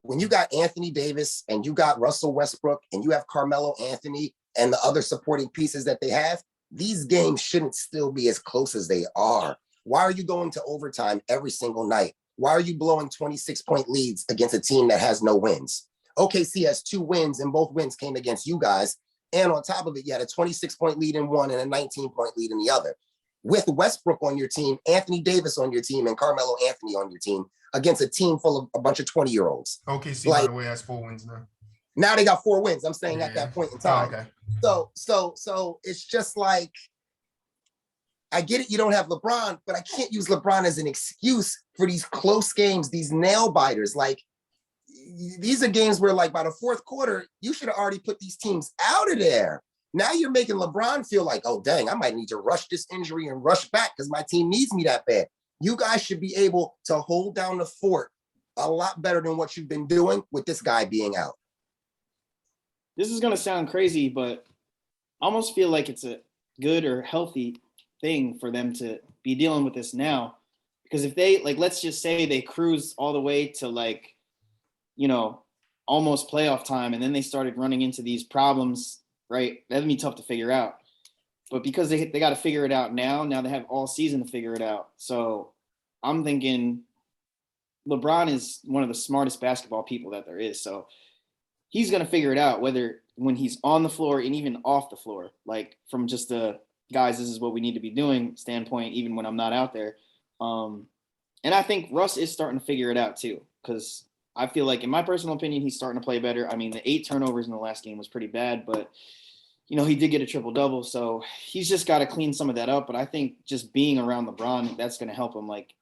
when you got Anthony Davis and you got Russell Westbrook and you have Carmelo Anthony and the other supporting pieces that they have, these games shouldn't still be as close as they are. Why are you going to overtime every single night? Why are you blowing 26-point leads against a team that has no wins? OKC has 2 wins, and both wins came against you guys. And on top of it, you had a 26-point lead in one and a 19-point lead in the other. With Westbrook on your team, Anthony Davis on your team, and Carmelo Anthony on your team against a team full of a bunch of 20-year-olds. OKC, by the way, has 4 wins now. Now they got 4 wins. I'm saying at that point in time. Oh, okay. So it's just like, I get it, you don't have LeBron, but I can't use LeBron as an excuse for these close games, these nail biters. Like, these are games where, like, by the 4th quarter, you should have already put these teams out of there. Now you're making LeBron feel like, oh, dang, I might need to rush this injury and rush back because my team needs me that bad. You guys should be able to hold down the fort a lot better than what you've been doing with this guy being out. This is gonna sound crazy, but I almost feel like it's a good or healthy thing for them to be dealing with this now. Because if they, like, let's just say they cruise all the way to, like, you know, almost playoff time, and then they started running into these problems, right? That'd be tough to figure out. But because they got to figure it out now they have all season to figure it out. So I'm thinking LeBron is one of the smartest basketball people that there is. So he's going to figure it out, whether when he's on the floor and even off the floor, like from just the guys, this is what we need to be doing standpoint, even when I'm not out there. And I think Russ is starting to figure it out too, because I feel like, in my personal opinion, he's starting to play better. I mean, the 8 turnovers in the last game was pretty bad, but he did get a triple-double, so he's just got to clean some of that up. But I think just being around LeBron, that's going to help him. Like,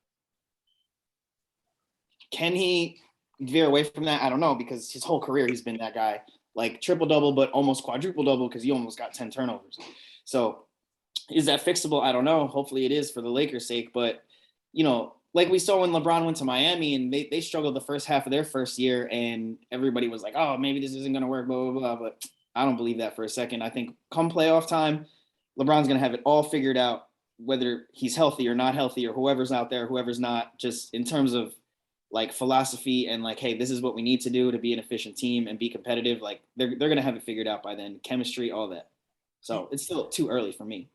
can he veer away from that? I don't know, because his whole career he's been that guy, like triple-double, but almost quadruple-double because he almost got 10 turnovers. So is that fixable? I don't know. Hopefully it is for the Lakers' sake. But, like we saw when LeBron went to Miami and they struggled the first half of their first year, and everybody was like, oh, maybe this isn't going to work, blah, blah, blah. But I don't believe that for a second. I think come playoff time, LeBron's going to have it all figured out, whether he's healthy or not healthy, or whoever's out there, whoever's not, just in terms of like philosophy and like, hey, this is what we need to do to be an efficient team and be competitive. Like they're going to have it figured out by then, chemistry, all that. So it's still too early for me.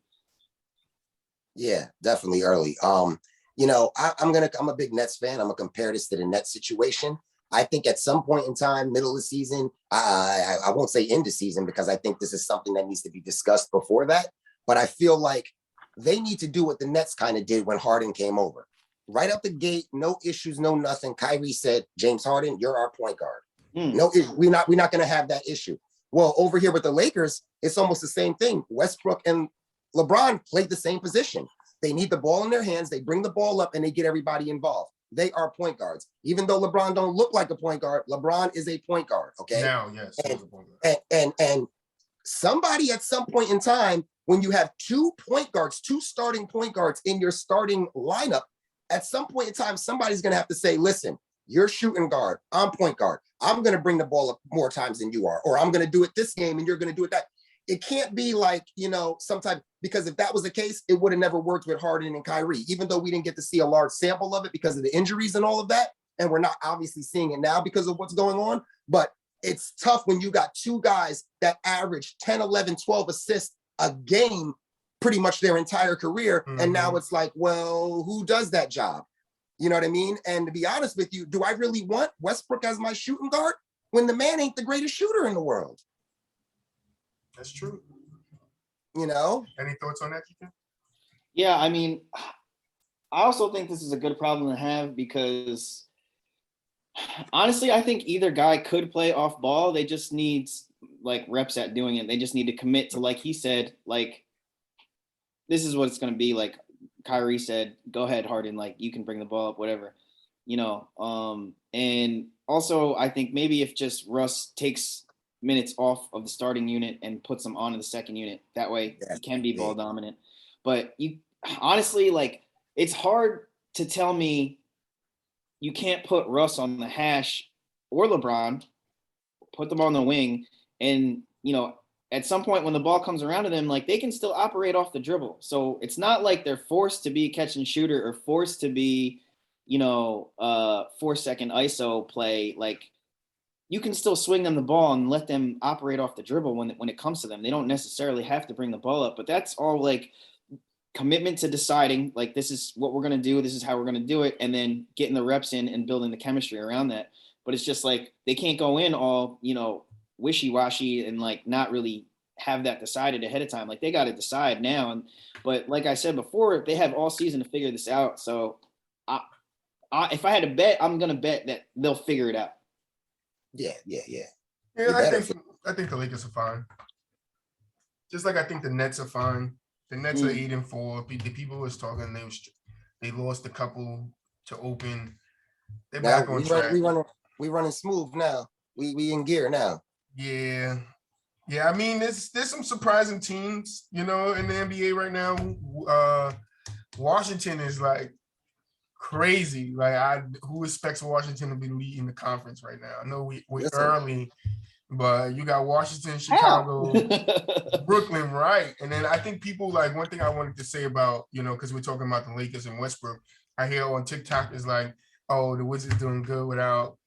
Yeah, definitely early. I'm a big Nets fan. I'm gonna compare this to the Nets situation. I think at some point in time, middle of the season, I won't say end of season, because I think this is something that needs to be discussed before that. But I feel like they need to do what the Nets kind of did when Harden came over. Right out the gate, no issues, no nothing. Kyrie said, James Harden, you're our point guard. No, we're not going to have that issue. Well, over here with the Lakers, it's almost the same thing. Westbrook and LeBron played the same position. They need the ball in their hands. They bring the ball up and they get everybody involved. They are point guards. Even though LeBron don't look like a point guard, LeBron is a point guard. Okay. Now, yes. And somebody at some point in time, when you have 2 point guards, 2 starting point guards in your starting lineup, at some point in time, somebody's going to have to say, listen, you're shooting guard, I'm point guard. I'm going to bring the ball up more times than you are, or I'm going to do it this game and you're going to do it that. It can't be like, sometimes, because if that was the case, it would have never worked with Harden and Kyrie, even though we didn't get to see a large sample of it because of the injuries and all of that. And we're not obviously seeing it now because of what's going on. But it's tough when you got 2 guys that average 10, 11, 12 assists a game pretty much their entire career. Mm-hmm. And now it's like, well, who does that job? You know what I mean? And to be honest with you, do I really want Westbrook as my shooting guard when the man ain't the greatest shooter in the world? That's true. Any thoughts on that, Keegan? Yeah, I mean, I also think this is a good problem to have, because honestly, I think either guy could play off ball. They just need like reps at doing it. They just need to commit to, like he said, like, this is what it's going to be. Like Kyrie said, go ahead, Harden, like you can bring the ball up, whatever, and also I think maybe if just Russ takes minutes off of the starting unit and puts them onto the second unit, that way he can be ball dominant. But you honestly, like, it's hard to tell me you can't put Russ on the hash or LeBron, put them on the wing, and at some point when the ball comes around to them, like, they can still operate off the dribble. So it's not like they're forced to be catch and shooter or forced to be 4-second ISO play. Like, you can still swing them the ball and let them operate off the dribble when it comes to them. They don't necessarily have to bring the ball up, but that's all like commitment to deciding, like, this is what we're going to do. This is how we're going to do it. And then getting the reps in and building the chemistry around that. But it's just like, they can't go in all, wishy-washy and like not really have that decided ahead of time. Like, they got to decide now. But like I said before, they have all season to figure this out. So if I had to bet, I'm going to bet that they'll figure it out. Yeah. I think the Lakers are fine. Just like I think the Nets are fine. The Nets are 8-4. The people was talking, they lost a couple to open. They're back on track. We running smooth now. We in gear now. Yeah. I mean, there's some surprising teams, in the NBA right now. Washington is like crazy. Like who expects Washington to be leading the conference right now? I know we're Listen. early, but you got Washington, How? Chicago, Brooklyn, right? And then I think people like one thing I wanted to say about, because we're talking about the Lakers and Westbrook. I hear on TikTok is like, oh, the Wizards doing good without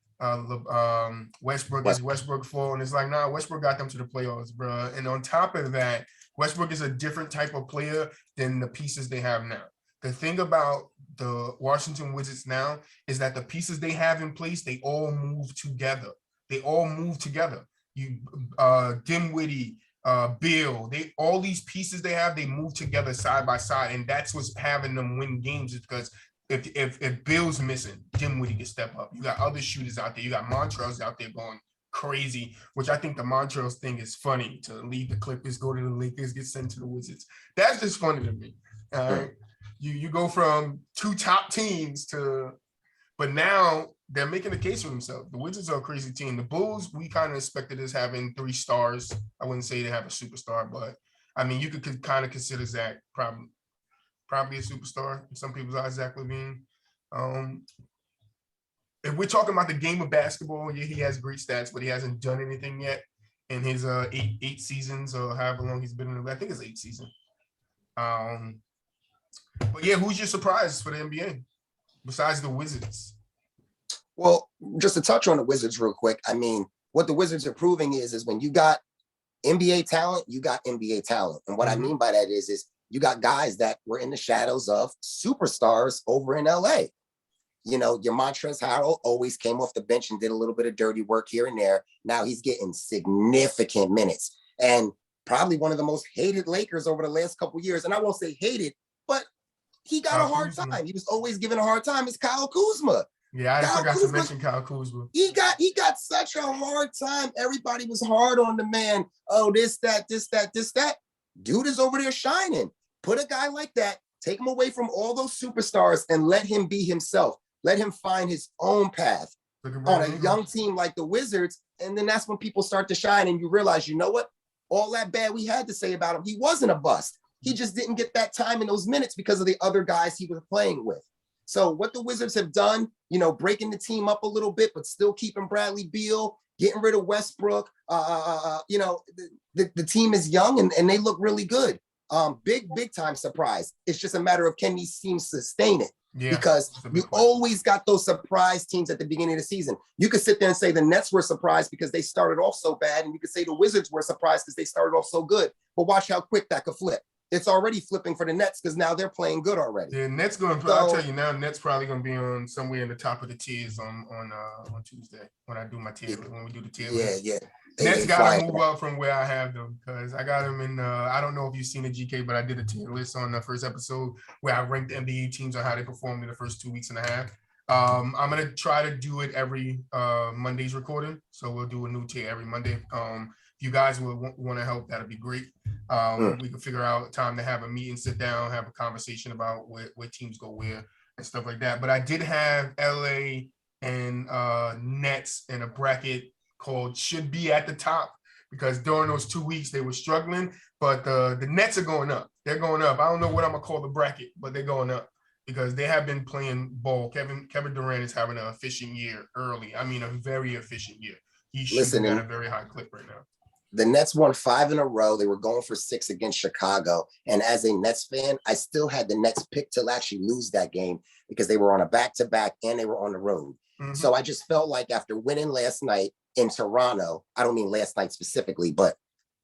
Westbrook. Is Westbrook full? And it's like, nah, Westbrook got them to the playoffs, bro. And on top of that, Westbrook is a different type of player than the pieces they have now. The thing about the Washington Wizards now is that the pieces they have in place, they all move together. They all move together. You Dimwitty, Bill, all these pieces they have, they move together side by side, and that's what's having them win games. Is because if Bill's missing, Dimwitty can step up. You got other shooters out there. You got Montrezl out there going crazy, which I think the Montrezl thing is funny. To leave the Clippers, go to the Lakers, get sent to the Wizards. That's just funny to me. All right. You go from two top teams but now they're making a case for themselves. The Wizards are a crazy team. The Bulls, we kind of expected as having 3 stars. I wouldn't say they have a superstar, but I mean, you could kind of consider Zach probably a superstar in some people's eyes, Zach LaVine. If we're talking about the game of basketball, yeah, he has great stats, but he hasn't done anything yet in his eight seasons or however long he's been in the, I think it's 8 seasons. But yeah, who's your surprise for the NBA besides the Wizards? Well, just to touch on the Wizards real quick, I mean, what the Wizards are proving is when you got NBA talent, you got NBA talent. And what I mean by that is you got guys that were in the shadows of superstars over in LA. Your Montrezl Harrell always came off the bench and did a little bit of dirty work here and there. Now he's getting significant minutes and probably one of the most hated Lakers over the last couple of years. And I won't say hated, but he got a hard time. He was always given a hard time. It's Kyle Kuzma. Yeah, I forgot to mention Kyle Kuzma. He got such a hard time. Everybody was hard on the man. Oh, this, that. Dude is over there shining. Put a guy like that, take him away from all those superstars and let him be himself. Let him find his own path on a young team like the Wizards. And then that's when people start to shine and you realize, you know what? All that bad we had to say about him, he wasn't a bust. He just didn't get that time in those minutes because of the other guys he was playing with. So what the Wizards have done, breaking the team up a little bit, but still keeping Bradley Beal, getting rid of Westbrook. The team is young and they look really good. Big time surprise. It's just a matter of can these teams sustain it? Yeah, because you always got those surprise teams at the beginning of the season. You could sit there and say the Nets were surprised because they started off so bad, and you could say the Wizards were surprised because they started off so good. But watch how quick that could flip. It's already flipping for the Nets because now they're playing good already. Yeah, Nets going. I'll tell you now, Nets probably going to be on somewhere in the top of the tiers on Tuesday when I do my tier. When we do the tier. Yeah. Nets got to move up from where I have them because I got them in. I don't know if you've seen the GK, but I did a tier list on the first episode where I ranked the NBA teams on how they performed in the first 2 weeks and a half. I'm gonna try to do it every Monday's recording, so we'll do a new tier every Monday. If you guys would want to help, that'd be great. We can figure out time to have a meeting, sit down, have a conversation about where teams go where and stuff like that. But I did have LA and Nets in a bracket called should be at the top because during those 2 weeks they were struggling, but the Nets are going up. They're going up. I don't know what I'm gonna call the bracket, but they're going up because they have been playing ball. Kevin Durant is having an efficient year early. I mean, a very efficient year. He's shooting at a very high clip right now. The Nets won 5 in a row. They were going for 6 against Chicago. And as a Nets fan, I still had the Nets picked to actually lose that game because they were on a back-to-back and they were on the road. Mm-hmm. So I just felt like after winning last night in Toronto, I don't mean last night specifically, but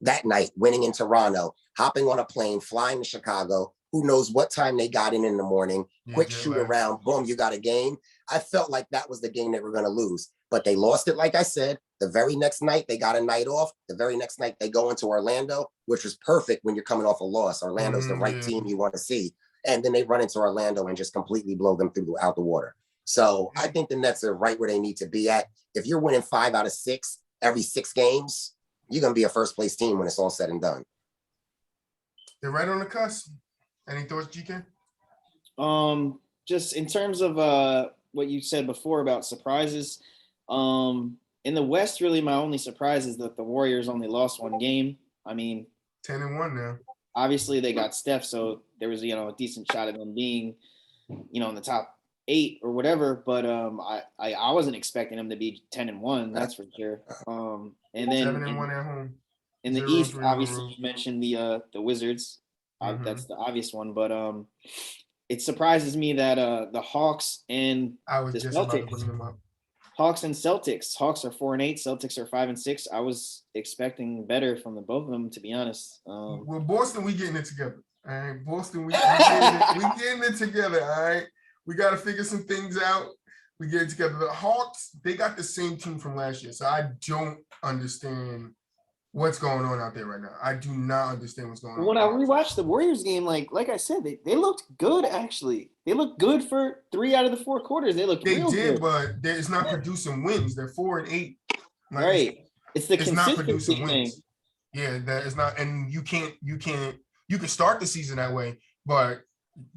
that night, winning in Toronto, hopping on a plane, flying to Chicago, who knows what time they got in the morning, quick shoot around, boom, you got a game. I felt like that was the game they were going to lose. But they lost it, like I said. The very next night, they got a night off. The very next night, they go into Orlando, which was perfect when you're coming off a loss. Orlando's the right team you want to see. And then they run into Orlando and just completely blow them out the water. So I think the Nets are right where they need to be at. If you're winning 5 out of 6 every 6 games, you're going to be a first-place team when it's all said and done. They're right on the cusp. Any thoughts, GK? Just in terms of what you said before about surprises, in the West, really my only surprise is that the Warriors only lost 1 game. I mean, 10-1 now. Obviously, they got Steph, so there was a decent shot at them being, in the top 8 or whatever, but I wasn't expecting them to be 10-1. That's for sure. And then 7-1 at home. in the 0-3 East, on the obviously road. you mentioned the Wizards. Mhm. That's the obvious one, but it surprises me that the Hawks and I was the just about to Celtics. bring them up. Hawks and Celtics. Hawks are 4-8. Celtics are 5-6. I was expecting better from the both of them, to be honest. Well, Boston, we getting it together. All right, Boston, we getting it together. All right, we got to figure some things out. We get it together. The Hawks, they got the same team from last year, so I don't understand what's going on out there right now. I do not understand what's going on. When I rewatched the Warriors game, like I said, they looked good. Actually, they looked good for 3 out of the 4 quarters. They looked real good. But it's not producing wins. They're 4-8. Like, right. It's the it's not consistency producing thing. wins. Yeah, that is not, and you can start the season that way, but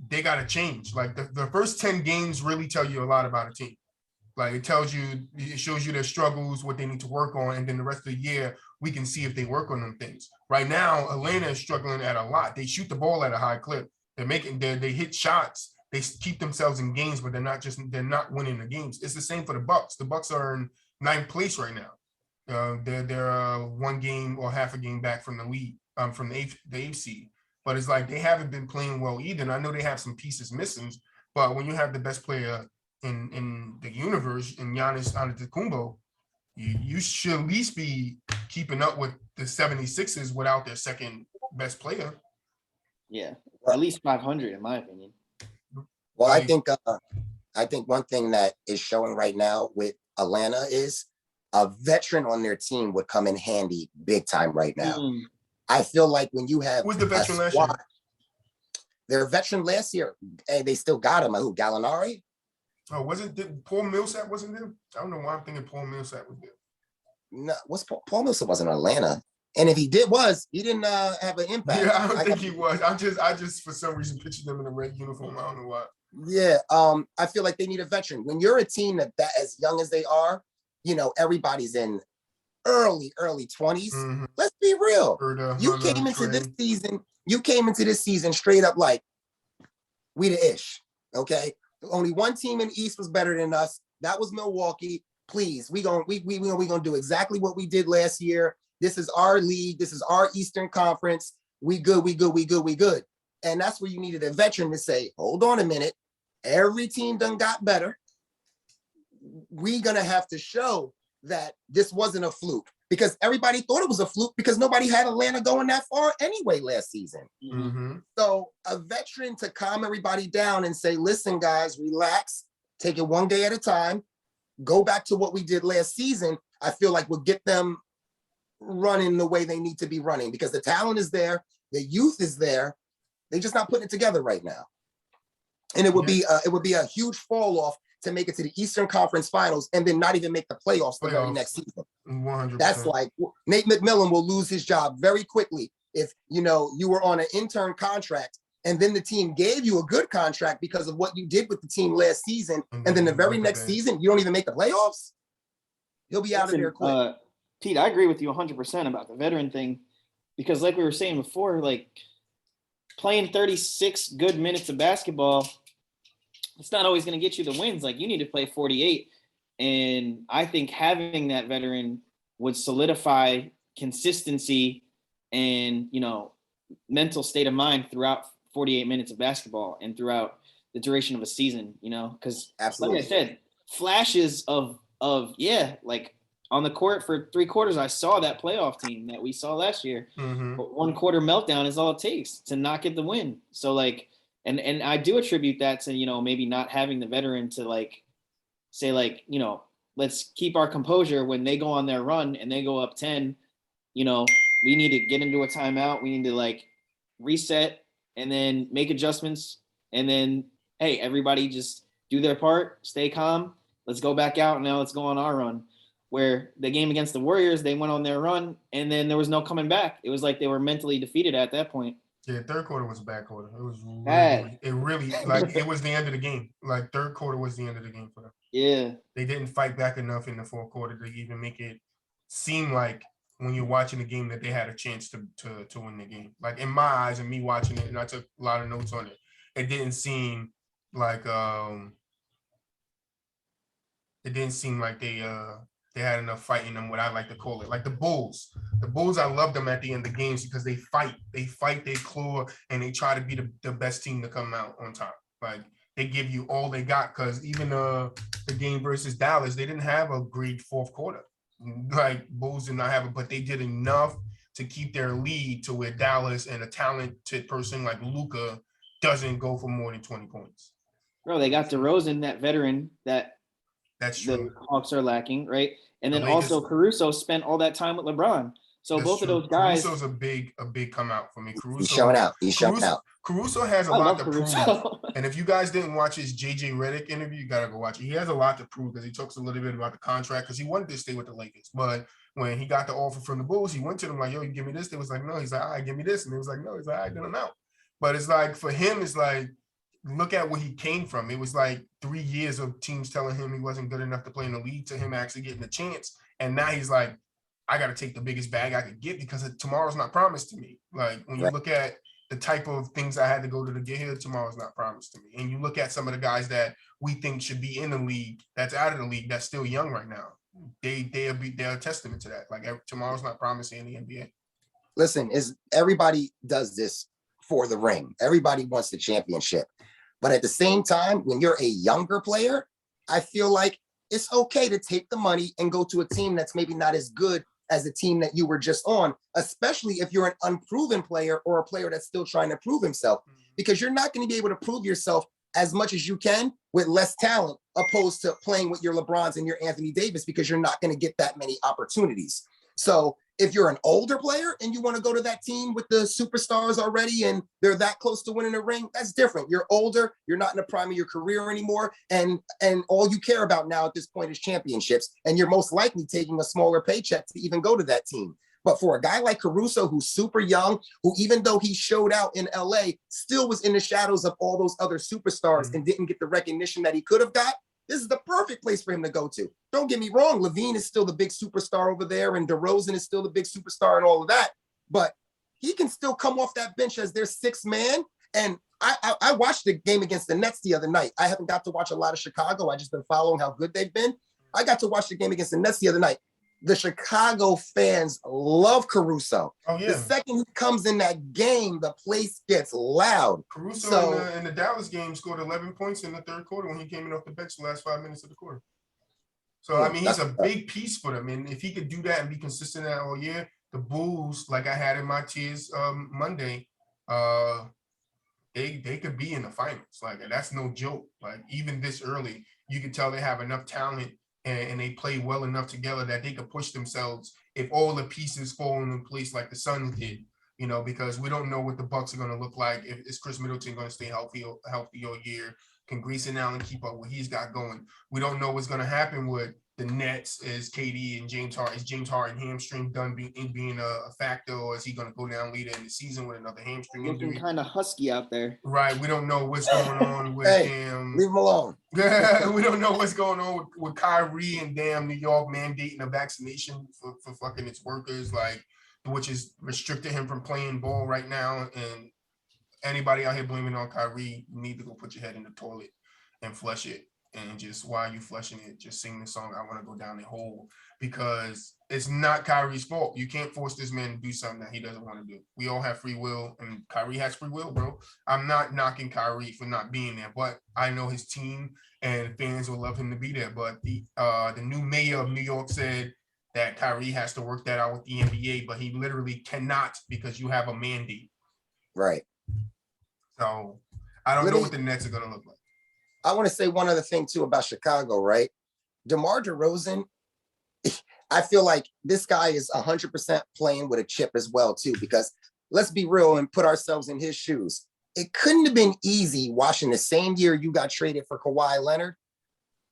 they got to change. Like the first 10 games really tell you a lot about a team. Like it shows you their struggles, what they need to work on, and then the rest of the year we can see if they work on them things. Right now, Atlanta is struggling at a lot. They shoot the ball at a high clip. They hit shots. They keep themselves in games, but they're not winning the games. It's the same for the Bucks. The Bucks are in 9th place right now. They're 1 game or half a game back from the lead, from the eighth seed. But it's like they haven't been playing well either. And I know they have some pieces missing, but when you have the best player in the universe, in Giannis Antetokounmpo, you should at least be keeping up with the 76ers without their second best player. Yeah, at least 500 in my opinion. Well, I think one thing that is showing right now with Atlanta is a veteran on their team would come in handy big time right now. I feel like when you have who's the veteran last year? They're a veteran last year, and they still got him. Who, Gallinari? Oh, Paul Millsap wasn't there? I don't know why I'm thinking Paul Millsap was there. No, Paul Millsap wasn't in Atlanta, and if he didn't have an impact. Yeah, I don't think he was. I just for some reason pictured them in a red uniform. I don't know why. Yeah, I feel like they need a veteran. When you're a team that as young as they are, everybody's in early 20s. Mm-hmm. Let's be real. You came into this season straight up like we the ish. Okay. Only one team in the East was better than us. That was Milwaukee. Please, we gonna do exactly what we did last year. This is our league. This is our Eastern Conference. We good. And that's where you needed a veteran to say, hold on a minute. Every team done got better. We gonna have to show that this wasn't a fluke, because everybody thought it was a fluke because nobody had Atlanta going that far anyway last season. Mm-hmm. So a veteran to calm everybody down and say, listen, guys, relax, take it one day at a time, go back to what we did last season, I feel like will get them running the way they need to be running, because the talent is there, the youth is there, they're just not putting it together right now. And it would be a huge fall off to make it to the Eastern Conference Finals and then not even make the playoffs the very next season. 100%. That's like Nate McMillan will lose his job very quickly if you were on an intern contract and then the team gave you a good contract because of what you did with the team last season, and then the very next season you don't even make the playoffs. He'll be out of there quick. Pete, I agree with you 100% about the veteran thing, because like we were saying before, like playing 36 good minutes of basketball, it's not always going to get you the wins. Like you need to play 48. And I think having that veteran would solidify consistency and, mental state of mind throughout 48 minutes of basketball and throughout the duration of a season, because like I said, flashes of like on the court for 3 quarters, I saw that playoff team that we saw last year. Mm-hmm. But 1 quarter meltdown is all it takes to not get the win. So like, and I do attribute that to, maybe not having the veteran to like say like, let's keep our composure when they go on their run and they go up 10, we need to get into a timeout. We need to like reset and then make adjustments. And then, hey, everybody just do their part, stay calm. Let's go back out. And now let's go on our run. Where the game against the Warriors, they went on their run and then there was no coming back. It was like they were mentally defeated at that point. Yeah, third quarter was a bad quarter. It was bad. It was the end of the game. Like third quarter was the end of the game for them. Yeah. They didn't fight back enough in the fourth quarter to even make it seem like when you're watching the game that they had a chance to win the game. Like in my eyes and me watching it, and I took a lot of notes on it, it didn't seem like it didn't seem like they had enough fight in them, what I like to call it. Like the Bulls. The Bulls, I love them at the end of the games because they fight, they claw, and they try to be the best team to come out on top. Like they give you all they got, because even the game versus Dallas, they didn't have a great fourth quarter. Like Bulls did not have it, but they did enough to keep their lead to where Dallas and a talented person like Luka doesn't go for more than 20 points. Bro, they got DeRozan, that veteran that That's true. the Hawks are lacking, right? And then Lakers, also Caruso spent all that time with LeBron. So both true. of those guys. Caruso's a big come out for me. Caruso, he's showing out. He's showing out. Caruso has a I lot love to Caruso. prove. And if you guys didn't watch his JJ Redick interview, you gotta go watch it. He has a lot to prove because he talks a little bit about the contract, because he wanted to stay with the Lakers. But when he got the offer from the Bulls, he went to them like, yo, you give me this. They was like, no. He's like, all right, give me this. And he was like, no. He's like, all right, then I'm out. But it's like, for him, it's like, look at where he came from. It was like 3 years of teams telling him he wasn't good enough to play in the league, to him actually getting a chance. And now he's like, I got to take the biggest bag I could get because tomorrow's not promised to me. Like when you look at the type of things I had to go to get here, tomorrow's not promised to me. And you look at some of the guys that we think should be in the league, that's out of the league, that's still young right now. They're a testament to that. Like tomorrow's not promising in the NBA. Listen, everybody does this for the ring. Everybody wants the championship. But at the same time, when you're a younger player, I feel like it's okay to take the money and go to a team that's maybe not as good as the team that you were just on, especially if you're an unproven player or a player that's still trying to prove himself, because you're not going to be able to prove yourself as much as you can with less talent, opposed to playing with your LeBrons and your Anthony Davis, because you're not going to get that many opportunities. So if you're an older player and you want to go to that team with the superstars already and they're that close to winning a ring, that's different. You're older, you're not in the prime of your career anymore, and all you care about now at this point is championships, and you're most likely taking a smaller paycheck to even go to that team. But for a guy like Caruso, who's super young, who even though he showed out in LA, still was in the shadows of all those other superstars and didn't get the recognition that he could have got, this is the perfect place for him to go to. Don't get me wrong, Levine is still the big superstar over there, and DeRozan is still the big superstar and all of that, but he can still come off that bench as their sixth man. And I watched the game against the Nets the other night. I haven't got to watch a lot of Chicago. I just been following how good they've been. I got to watch the game against the Nets the other night. The Chicago fans love Caruso. Oh, yeah. The second he comes in that game, the place gets loud. Caruso in the Dallas game scored 11 points in the third quarter when he came in off the bench the last 5 minutes of the quarter. So, I mean, he's a big piece for them. And if he could do that and be consistent that all year, the Bulls, like I had in my tiers Monday, they could be in the finals. Like, that's no joke. Like, even this early, you can tell they have enough talent and they play well enough together that they could push themselves if all the pieces fall in place like the Suns did, you know, because we don't know what the Bucks are going to look like. Is Chris Middleton going to stay healthy all year? Can Grayson Allen keep up what he's got going? We don't know what's going to happen with the Nets. Is KD and James Harden, is James Harden hamstring done being a factor, or is he going to go down later in the season with another hamstring injury? Looking kind of husky out there. Right. We don't know what's going on with him. Leave him alone. We don't know what's going on with Kyrie and New York mandating a vaccination for fucking its workers, like, which is restricting him from playing ball right now. And anybody out here blaming on Kyrie, you need to go put your head in the toilet and flush it. And just while you flushing it, just sing the song, I Want to Go Down the Hole, because it's not Kyrie's fault. You can't force this man to do something that he doesn't want to do. We all have free will, and Kyrie has free will, bro. I'm not knocking Kyrie for not being there, but I know his team and fans will love him to be there. But the new mayor of New York said that Kyrie has to work that out with the NBA, but he literally cannot because you have a mandate. Right. So I don't know what the Nets are going to look like. I want to say one other thing too about Chicago, right? DeMar DeRozan, I feel like this guy is 100% playing with a chip as well too, because let's be real and put ourselves in his shoes. It couldn't have been easy watching the same year you got traded for Kawhi Leonard,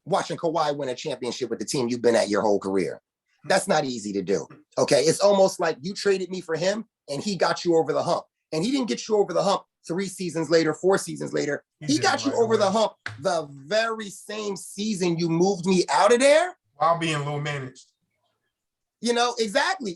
watching Kawhi win a championship with the team you've been at your whole career. That's not easy to do, okay? It's almost like you traded me for him and he got you over the hump. And he didn't get you over the hump 3 seasons later, 4 seasons later. He got you over the hump the very same season you moved me out of there. While being low managed. You know, exactly.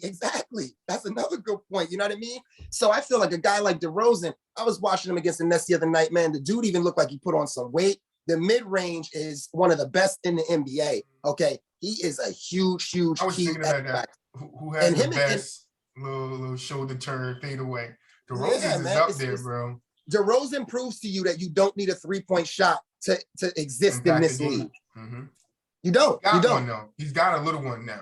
That's another good point. You know what I mean? So I feel like a guy like DeRozan, I was watching him against the Nets the other night, man. The dude even looked like he put on some weight. The mid-range is one of the best in the NBA. Okay. He is a huge I was key thinking about that. Who has And the him best little shoulder turn fade away? DeRozan's Yeah, is man, up there, bro. DeRozan proves to you that you don't need a 3-point shot to exist in Impact this the game. league. Mm-hmm. You don't. Got You don't. one though. He's got a little one now.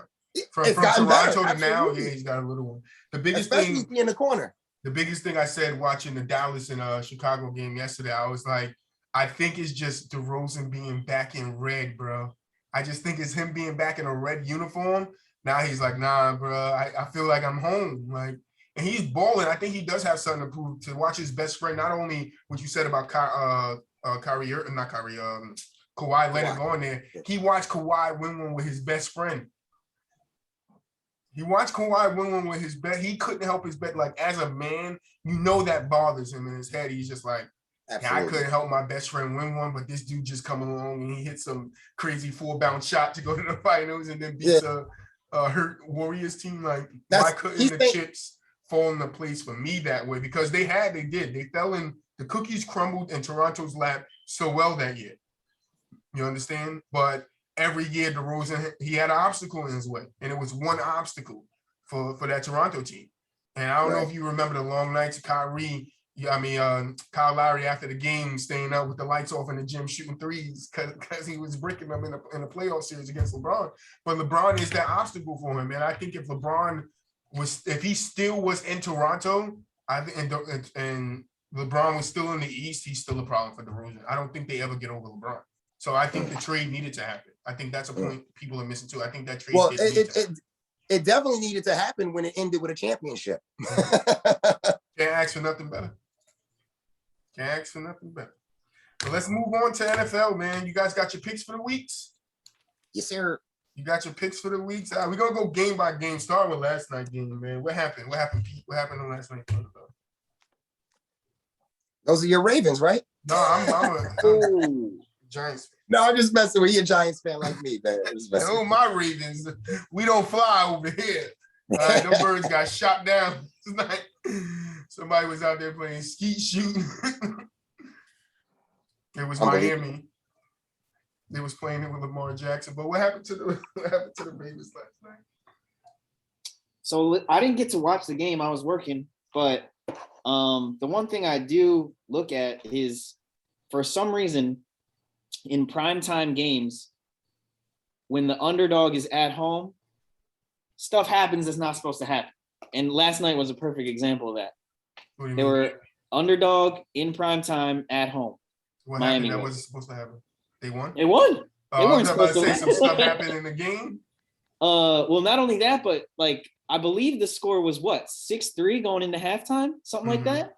From It's gotten Toronto better, to now, absolutely. yeah, he's got a little one. The biggest Especially thing in the corner. The biggest thing I said watching the Dallas and Chicago game yesterday, I was like, I think it's just DeRozan being back in red, bro. I just think it's him being back in a red uniform. Now he's like, nah, bro. I feel like I'm home. Like, and he's balling. I think he does have something to prove. To watch his best friend, not only what you said about Kawhi Leonard going there. He watched Kawhi win one with his best friend. He watched Kawhi win one with his bet. He couldn't help his bet. Like, as a man, you know that bothers him in his head. He's just like, yeah, I couldn't help my best friend win one, but this dude just come along and he hits some crazy 4-bounce shot to go to the finals and then beats a hurt Warriors team. Like, why couldn't the chips fall into place for me that way? Because they did. They fell in, the cookies crumbled in Toronto's lap so well that year. You understand? But every year, DeRozan, he had an obstacle in his way, and it was one obstacle for that Toronto team. And I don't know if you remember the long nights of Kyle Lowry after the game, staying up with the lights off in the gym shooting threes because he was breaking them in a playoff series against LeBron. But LeBron is that obstacle for him, and I think if he still was in Toronto, and LeBron was still in the East, he's still a problem for DeRozan. I don't think they ever get over LeBron. So I think the trade needed to happen. I think that's a point people are missing too. I think that trade. Well, it definitely needed to happen when it ended with a championship. Can't ask for nothing better. But let's move on to NFL, man. You guys got your picks for the weeks? Yes, sir. You got your picks for the weeks? We're going to go game by game. Start with last night's game, man. What happened, Pete? What happened on last night's game? Those are your Ravens, right? No, I'm a Giants fan. No, I'm just messing with you. A Giants fan like me, man. Oh, my Ravens. We don't fly over here. Those birds got shot down tonight. Somebody was out there playing skeet shooting. It was Miami. They was playing it with Lamar Jackson. But what happened to the Ravens last night? So I didn't get to watch the game. I was working, but the one thing I do look at is, for some reason, in primetime games, when the underdog is at home, stuff happens that's not supposed to happen. And last night was a perfect example of that. They were underdog in primetime at home. What happened that wasn't supposed to happen? They won? They won. They weren't supposed to say some stuff happened in the game? Well, not only that, but like, I believe the score was what, 6-3 going into halftime? Something like that?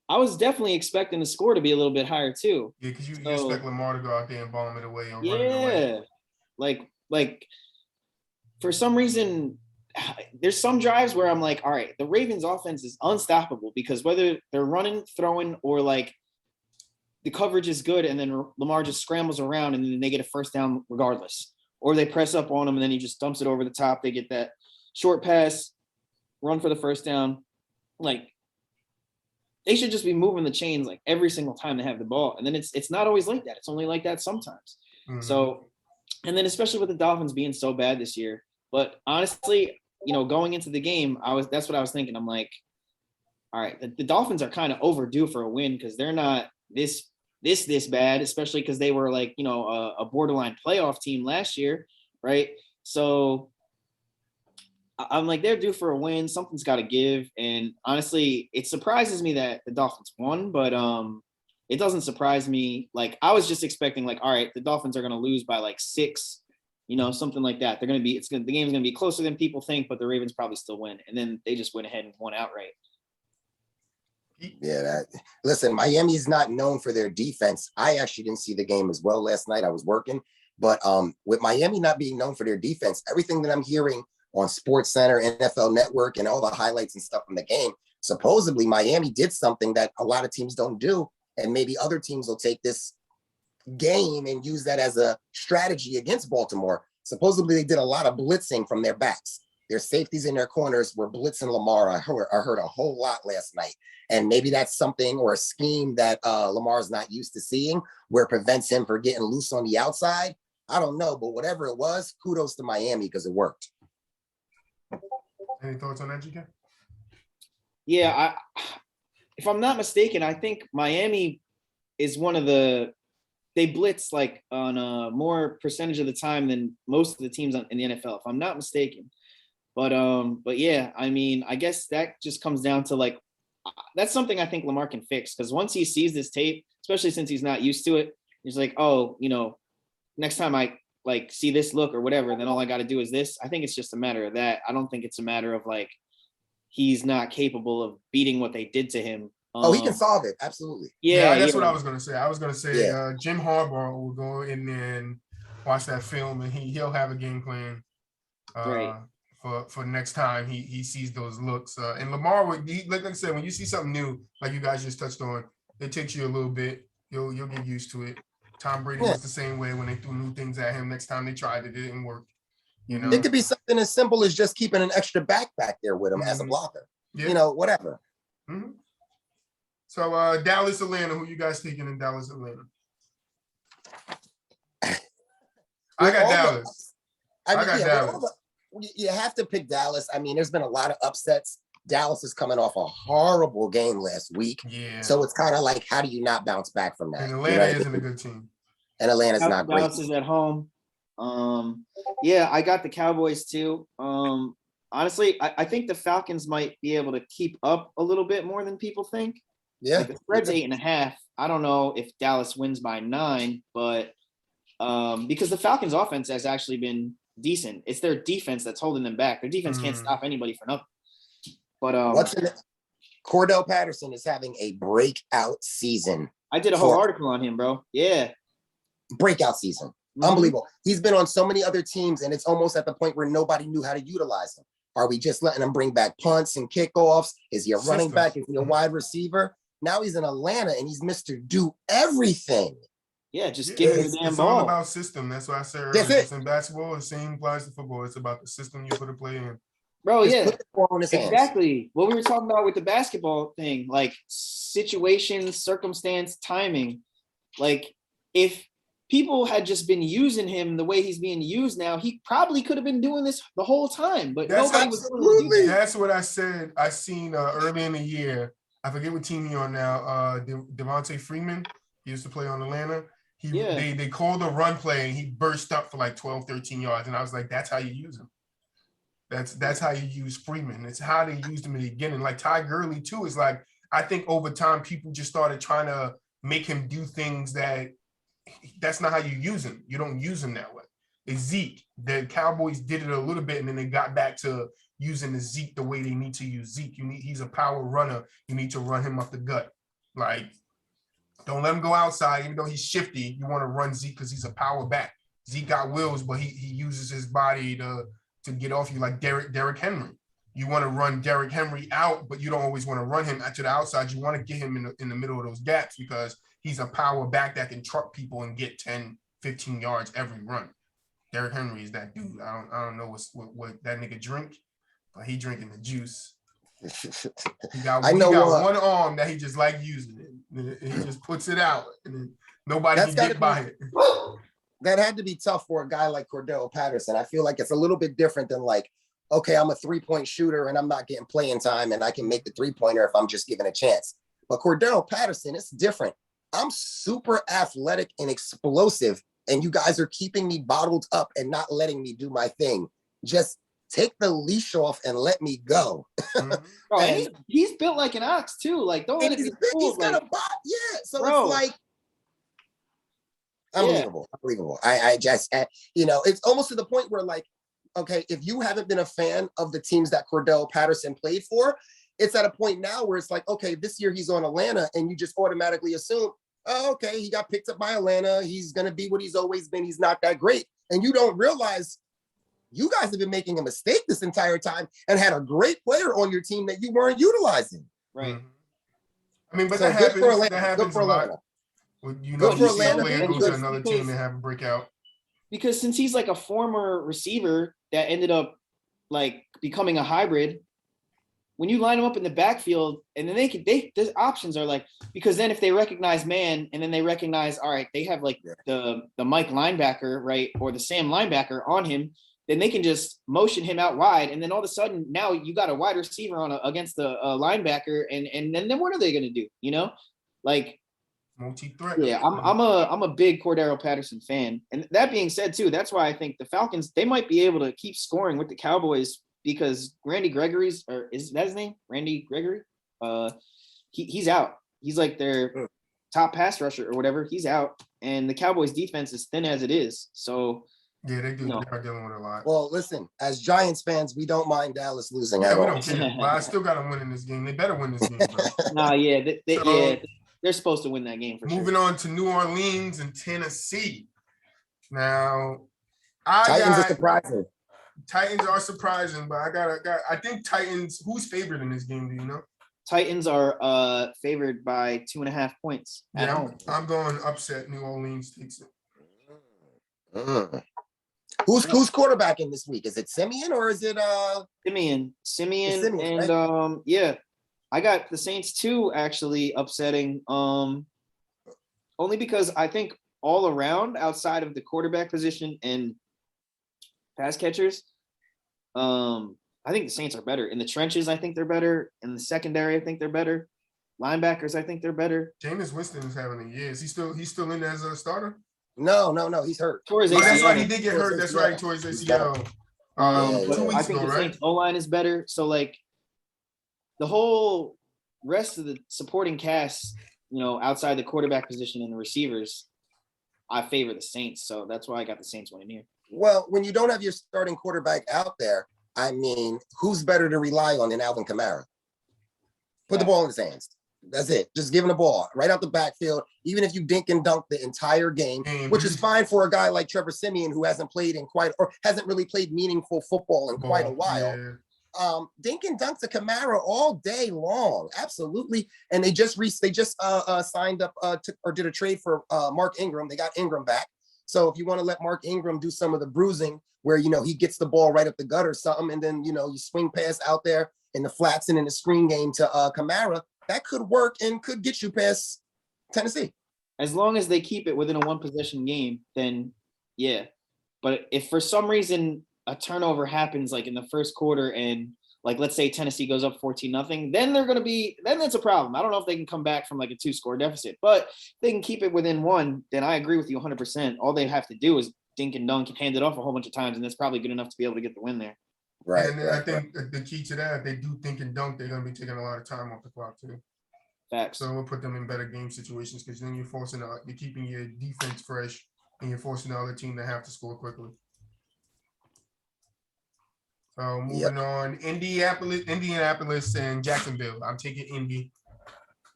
I was definitely expecting the score to be a little bit higher too. Yeah, because you expect Lamar to go out there and bomb it away and run it away. Like for some reason, there's some drives where I'm like, all right, the Ravens offense is unstoppable, because whether they're running, throwing, or like the coverage is good and then Lamar just scrambles around and then they get a first down regardless. Or they press up on him and then he just dumps it over the top. They get that short pass, run for the first down. Like, they should just be moving the chains like every single time they have the ball. And then it's not always like that. It's only like that sometimes. So, and then especially with the Dolphins being so bad this year. But honestly, going into the game, that's what I was thinking. I'm like, all right, the Dolphins are kind of overdue for a win, because they're not this bad, especially because they were like, a borderline playoff team last year, right? So I'm like, they're due for a win. Something's got to give. And honestly, it surprises me that the Dolphins won, but it doesn't surprise me. Like, I was just expecting, like, all right, the Dolphins are going to lose by like 6, something like that. The game's going to be closer than people think, but the Ravens probably still win. And then they just went ahead and won outright. Yeah, listen, Miami's not known for their defense. I actually didn't see the game as well last night. I was working, but with Miami not being known for their defense, everything that I'm hearing on SportsCenter, NFL Network, and all the highlights and stuff from the game, supposedly Miami did something that a lot of teams don't do, and maybe other teams will take this game and use that as a strategy against Baltimore. Supposedly they did a lot of blitzing from their backs. their safeties in their corners were blitzing Lamar. I heard a whole lot last night. And maybe that's something or a scheme that Lamar's not used to seeing where it prevents him from getting loose on the outside. I don't know, but whatever it was, kudos to Miami because it worked. Any thoughts on that, GK? Yeah, if I'm not mistaken, I think Miami is one of they blitz like on a more percentage of the time than most of the teams in the NFL, if I'm not mistaken. But yeah, I mean, I guess that just comes down to like, that's something I think Lamar can fix, because once he sees this tape, especially since he's not used to it, he's like, oh, next time I like see this look or whatever, then all I got to do is this. I think it's just a matter of that. I don't think it's a matter of like he's not capable of beating what they did to him. He can solve it. Absolutely. Yeah, that's what I was going to say. I was going to say Jim Harbaugh will go in there and watch that film, and he'll have a game plan right. for next time he sees those looks. And Lamar, like I said, when you see something new, like you guys just touched on, it takes you a little bit. You'll get used to it. Tom Brady was the same way when they threw new things at him. Next time they tried it, it didn't work. It could be something as simple as just keeping an extra back there with him as a blocker. Yeah. Whatever. Mm-hmm. So Dallas, Atlanta, who you guys taking in Dallas, Atlanta? I got Dallas. I got Dallas. You have to pick Dallas. I mean, there's been a lot of upsets. Dallas is coming off a horrible game last week. Yeah. So it's kind of like, how do you not bounce back from that? And Atlanta isn't a good team. And Atlanta's not great. Dallas is at home. Yeah, I got the Cowboys too. Honestly, I think the Falcons might be able to keep up a little bit more than people think. Yeah. Like the spread's 8.5. I don't know if Dallas wins by 9, but because the Falcons offense has actually been decent. It's their defense that's holding them back. Their defense can't stop anybody for nothing. But Cordell Patterson is having a breakout season. I did a whole article on him, bro. Yeah. Breakout season. Unbelievable. He's been on so many other teams, and it's almost at the point where nobody knew how to utilize him. Are we just letting him bring back punts and kickoffs? Is he a running back? Is he a wide receiver? Now he's in Atlanta, and he's Mr. Do Everything. Yeah, just give him the damn ball. It's all about system. That's why I said earlier. It's in basketball, the same applies to football. It's about the system you put a play in. Bro, exactly. What we were talking about with the basketball thing, like situation, circumstance, timing. Like if people had just been using him the way he's being used now, he probably could have been doing this the whole time. But nobody was. That's what I said. I seen early in the year. I forget what team he's on now. Devontae Freeman. He used to play on Atlanta. They called a run play and he burst up for like 12, 13 yards. And I was like, that's how you use him. That's how you use Freeman. It's how they used him in the beginning. Like Ty Gurley too is like, I think over time people just started trying to make him do things that's not how you use him. You don't use him that way. It's Zeke. The Cowboys did it a little bit and then they got back to using the Zeke the way they need to use Zeke. He's a power runner. You need to run him up the gut. Like, don't let him go outside, even though he's shifty. You want to run Zeke because he's a power back. Zeke got wheels, but he uses his body to get off you like Derrick Henry. You want to run Derrick Henry out, but you don't always want to run him to the outside. You want to get him in the middle of those gaps because he's a power back that can truck people and get 10, 15 yards every run. Derrick Henry is that dude. I don't know what that nigga drink, but he drinking the juice. He got one arm that he just like using it. He just puts it out, and then nobody can get by it. That had to be tough for a guy like Cordell Patterson. I feel like it's a little bit different than like, okay, I'm a 3-point shooter and I'm not getting playing time and I can make the 3-pointer if I'm just given a chance. But Cordell Patterson, it's different. I'm super athletic and explosive, and you guys are keeping me bottled up and not letting me do my thing. Just take the leash off and let me go. Bro, and he's built like an ox too. Like, don't let it be cool. He's got a bot. Yeah. So it's like unbelievable. Unbelievable. I just, it's almost to the point where like, okay, if you haven't been a fan of the teams that Cordell Patterson played for, it's at a point now where it's like, okay, this year he's on Atlanta, and you just automatically assume, oh, okay, he got picked up by Atlanta. He's going to be what he's always been. He's not that great. And you don't realize you guys have been making a mistake this entire time and had a great player on your team that you weren't utilizing. Right. I mean, but so that happens a lot. You see a player go to another team and have a breakout. Because since he's like a former receiver that ended up like becoming a hybrid. When you line them up in the backfield, and then the options are like, because then if they recognize man, and then they recognize, all right, they have like the Mike linebacker, right, or the Sam linebacker on him, then they can just motion him out wide, and then all of a sudden now you got a wide receiver against the linebacker, and then what are they gonna do? You know, like multi-threat. Yeah, I'm a big Cordero Patterson fan, and that being said too, that's why I think the Falcons, they might be able to keep scoring with the Cowboys. Because Randy Gregory's, or is that his name? Randy Gregory? He's out. He's like their top pass rusher or whatever. He's out. And the Cowboys defense is thin as it is. So yeah, they do. They're dealing with a lot. Well, listen, as Giants fans, we don't mind Dallas losing Yeah, at we all. don't care. But I still got them winning this game. They better win this game, bro. Nah, yeah, they're supposed to win that game for moving sure. on to New Orleans and Tennessee. Now, Titans are surprising. Titans are surprising, but I think Titans, who's favored in this game, do you know? Titans are favored by 2.5 points. Yeah, I'm going upset. New Orleans takes it. Who's quarterbacking this week? Is it Simeon or is it Simeon, and right? yeah. I got the Saints too, actually upsetting. Only because I think all around, outside of the quarterback position and pass catchers, I think the Saints are better. In the trenches, I think they're better. In the secondary, I think they're better. Linebackers, I think they're better. Jameis Winston is having a year. Is he still in as a starter? No, he's hurt. That's right. He did get hurt. That's right. Towards ACL. 2 I weeks think ago, the right? Saints O-line is better. So like the whole rest of the supporting cast, outside the quarterback position and the receivers, I favor the Saints. So that's why I got the Saints winning here. Well, when you don't have your starting quarterback out there, I mean, who's better to rely on than Alvin Kamara? Put the ball in his hands. That's it. Just give him the ball right out the backfield. Even if you dink and dunk the entire game, which is fine for a guy like Trevor Simeon, who hasn't really played meaningful football in quite a while. Yeah. Dink and dunk to Kamara all day long. Absolutely. And they just signed up or did a trade for Mark Ingram. They got Ingram back. So if you want to let Mark Ingram do some of the bruising where, he gets the ball right up the gut or something, and then, you swing pass out there in the flats and in the screen game to Kamara, that could work and could get you past Tennessee. As long as they keep it within a one-possession game, then yeah. But if for some reason a turnover happens like in the first quarter and like, let's say Tennessee goes up 14-0, then then it's a problem. I don't know if they can come back from like a 2-score deficit, but if they can keep it within one, then I agree with you 100%. All they have to do is dink and dunk and hand it off a whole bunch of times, and that's probably good enough to be able to get the win there. Right. And I think the key to that, if they do think and dunk, they're going to be taking a lot of time off the clock too. Facts. So we'll put them in better game situations because then you're keeping your defense fresh and you're forcing the other team to have to score quickly. So moving on, Indianapolis and Jacksonville. I'm taking Indy.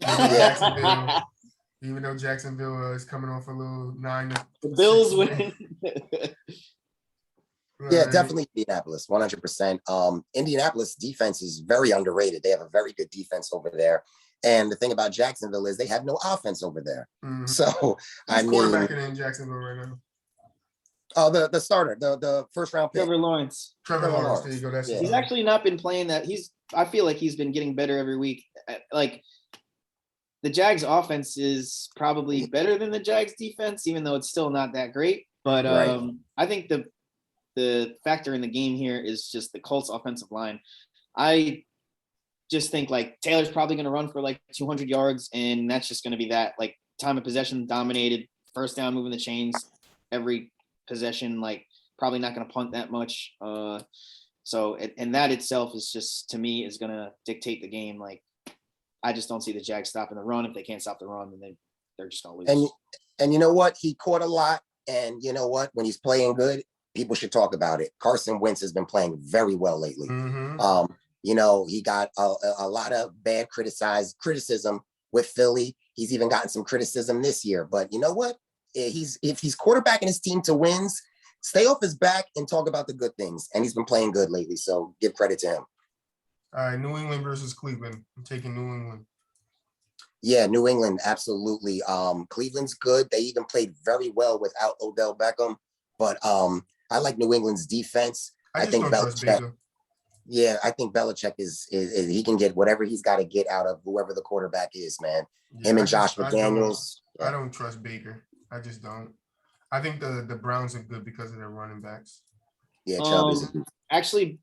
Jacksonville, even though Jacksonville is coming off a little 9. The Bills win. Yeah, definitely Indianapolis, 100%. Indianapolis defense is very underrated. They have a very good defense over there. And the thing about Jacksonville is they have no offense over there. Mm-hmm. So, Who's quarterbacking in Jacksonville right now? The starter, the first round pick. Trevor Lawrence. There you go. He's actually not been playing that. I feel like he's been getting better every week. Like the Jags offense is probably better than the Jags defense, even though it's still not that great. But I think the factor in the game here is just the Colts offensive line. I just think like Taylor's probably going to run for like 200 yards, and that's just going to be that, like, time of possession dominated, first down, moving the chains every possession, like probably not going to punt that much. So that itself is just, to me, is going to dictate the game. Like, I just don't see the Jags stopping the run. If they can't stop the run, then they're just going to lose. And you know what? He caught a lot. And you know what? When he's playing good, people should talk about it. Carson Wentz has been playing very well lately. Mm-hmm. He got a lot of bad criticism with Philly. He's even gotten some criticism this year. But you know what? If he's quarterbacking his team to wins, stay off his back and talk about the good things. And he's been playing good lately. So give credit to him. All right, New England versus Cleveland. I'm taking New England. Yeah, New England, absolutely. Cleveland's good. They even played very well without Odell Beckham. But I like New England's defense. I think Belichick. Yeah, I think Belichick is he can get whatever he's got to get out of whoever the quarterback is, man. Yeah, Him and Josh McDaniels. I don't trust Baker. I just don't. I think the Browns are good because of their running backs. Yeah, Chubb is. Actually,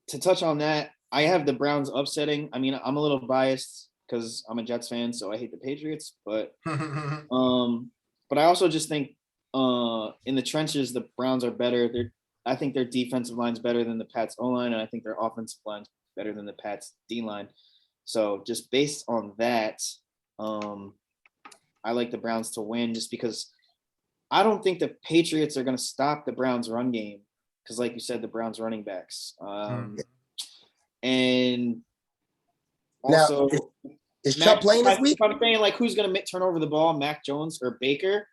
to touch on that, I have the Browns upsetting. I mean, I'm a little biased because I'm a Jets fan, so I hate the Patriots. But I also just think in the trenches, the Browns are better. I think their defensive line's better than the Pats O-line, and I think their offensive line's better than the Pats D-line. So just based on that, I like the Browns to win just because I don't think the Patriots are going to stop the Browns run game because, like you said, the Browns running backs. And also, now, is Chubb playing this week? If I'm saying like who's going to turn over the ball, Mac Jones or Baker?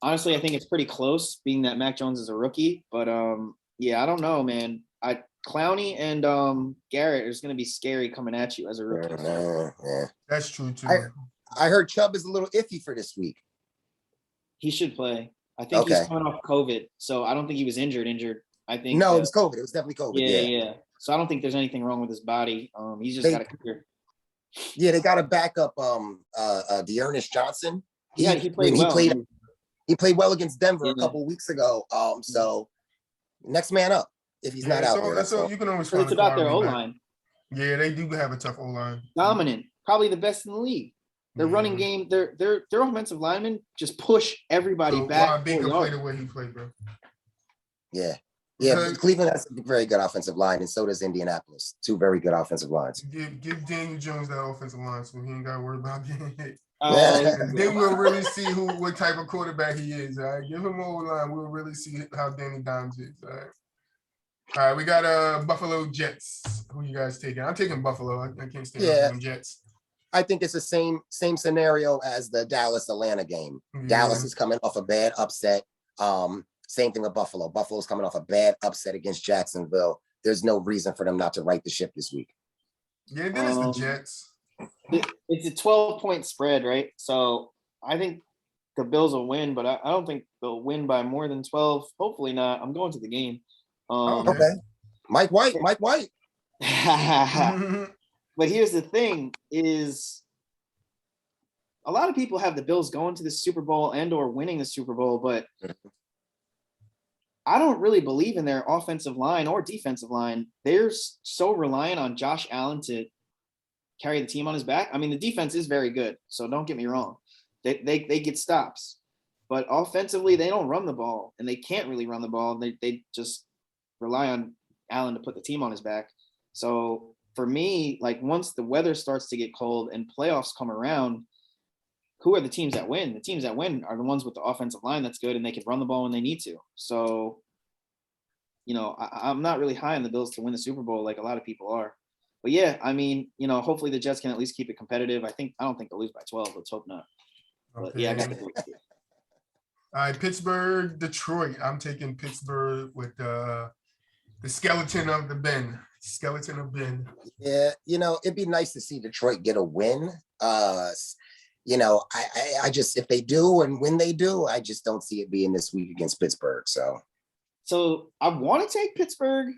Honestly, I think it's pretty close, being that Mac Jones is a rookie. But yeah, I don't know, man. Clowney and Garrett is going to be scary coming at you as a rookie. Yeah. That's true too. I heard Chubb is a little iffy for this week. He should play. I think he's coming off COVID, so I don't think he was injured. I think it was COVID. It was definitely COVID. Yeah. So I don't think there's anything wrong with his body. He's just got to clear. Yeah, they got to back up Dearness Johnson. He played well. He played well against Denver a couple of weeks ago. So next man up if he's not out there. So you can always find it's about their O-line. Yeah, they do have a tough O-line. Dominant, probably the best in the league. Their running game, their offensive linemen just push everybody back. Why Baker played the way he played, bro? Yeah. Cleveland has a very good offensive line, and so does Indianapolis. Two very good offensive lines. Give Daniel Jones that offensive line so he ain't got to worry about getting hit. Then we'll really see what type of quarterback he is. All right, give him an O-line. We'll really see how Danny Dimes is. All right, we got Buffalo Jets. Who you guys taking? I'm taking Buffalo. I can't stand them Jets. I think it's the same scenario as the Dallas-Atlanta game. Yeah. Dallas is coming off a bad upset. Same thing with Buffalo. Buffalo's coming off a bad upset against Jacksonville. There's no reason for them not to right the ship this week. Yeah, then it's the Jets. It's a 12-point spread, right? So I think the Bills will win, but I don't think they'll win by more than 12. Hopefully not. I'm going to the game. Okay. Mike White. But here's the thing is a lot of people have the Bills going to the Super Bowl and or winning the Super Bowl, but I don't really believe in their offensive line or defensive line. They're so reliant on Josh Allen to carry the team on his back. I mean, the defense is very good, so don't get me wrong. They get stops. But offensively, they don't run the ball, and they can't really run the ball. They just rely on Allen to put the team on his back. So for me, like once the weather starts to get cold and playoffs come around, who are the teams that win? The teams that win are the ones with the offensive line that's good and they can run the ball when they need to. So, I'm not really high on the Bills to win the Super Bowl like a lot of people are. But yeah, I mean, hopefully the Jets can at least keep it competitive. I don't think they'll lose by 12. Let's hope not. But yeah, I got the Bills. All right, Pittsburgh, Detroit. I'm taking Pittsburgh with the skeleton of the Ben. Skeleton of Ben. Yeah, it'd be nice to see Detroit get a win. I just, if they do and when they do, I just don't see it being this week against Pittsburgh. So I want to take Pittsburgh,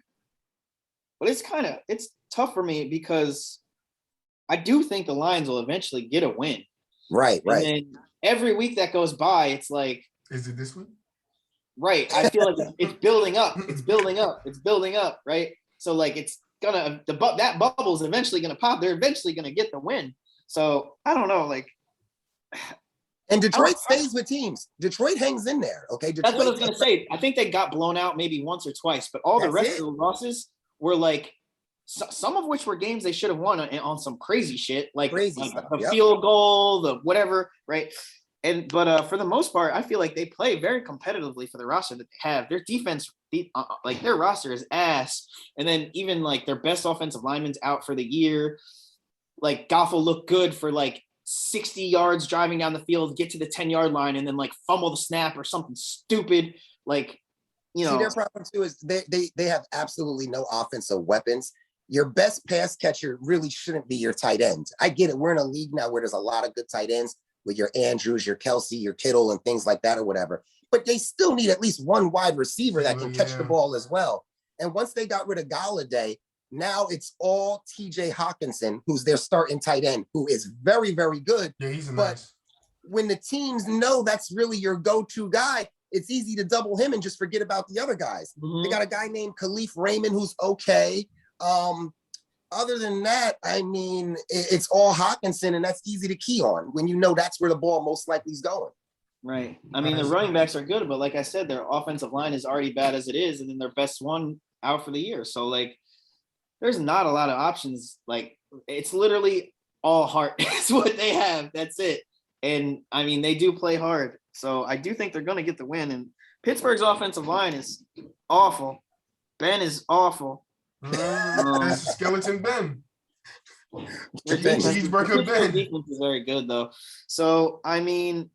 but it's tough for me because I do think the Lions will eventually get a win. Right. And then every week that goes by, it's like, is it this week? Right. I feel like it's building up. It's building up. Right. So like that bubble is eventually gonna pop. They're eventually gonna get the win. So I don't know, like. And Detroit stays with teams. Detroit hangs in there. Okay. That's what I was gonna say. I think they got blown out maybe once or twice, but all the rest of the losses were like some of which were games they should have won on some crazy shit, like the field goal, the whatever, right? But for the most part, I feel like they play very competitively for the roster that they have. Their defense, like their roster is ass. And then even like their best offensive lineman's out for the year. Like Goff will look good for like 60 yards driving down the field, get to the 10-yard line, and then like fumble the snap or something stupid. Like, See, their problem too is they have absolutely no offensive weapons. Your best pass catcher really shouldn't be your tight end. I get it. We're in a league now where there's a lot of good tight ends with your Andrews, your Kelsey, your Kittle, and things like that or whatever. But they still need at least one wide receiver that can catch the ball as well. And once they got rid of Galladay, now it's all TJ Hawkinson, who's their starting tight end, who is very, very good. Yeah, he's a But nice. when the teams know that's really your go-to guy, it's easy to double him and just forget about the other guys. They got a guy named Khalif Raymond who's okay. Other than that, I mean, it's all Hawkinson, and that's easy to key on when you know that's where the ball most likely is going. Right. I mean, the running backs are good, but like I said, their offensive line is already bad as it is, and then their best one out for the year. So, like, there's not a lot of options. Like, it's literally all heart. That's what they have. That's it. And, I mean, they do play hard. So, I do think they're going to get the win. And Pittsburgh's offensive line is awful. Ben is awful. That's Skeleton Ben. Pittsburgh Cheeseburger Ben. defense is very good, though. So, I mean,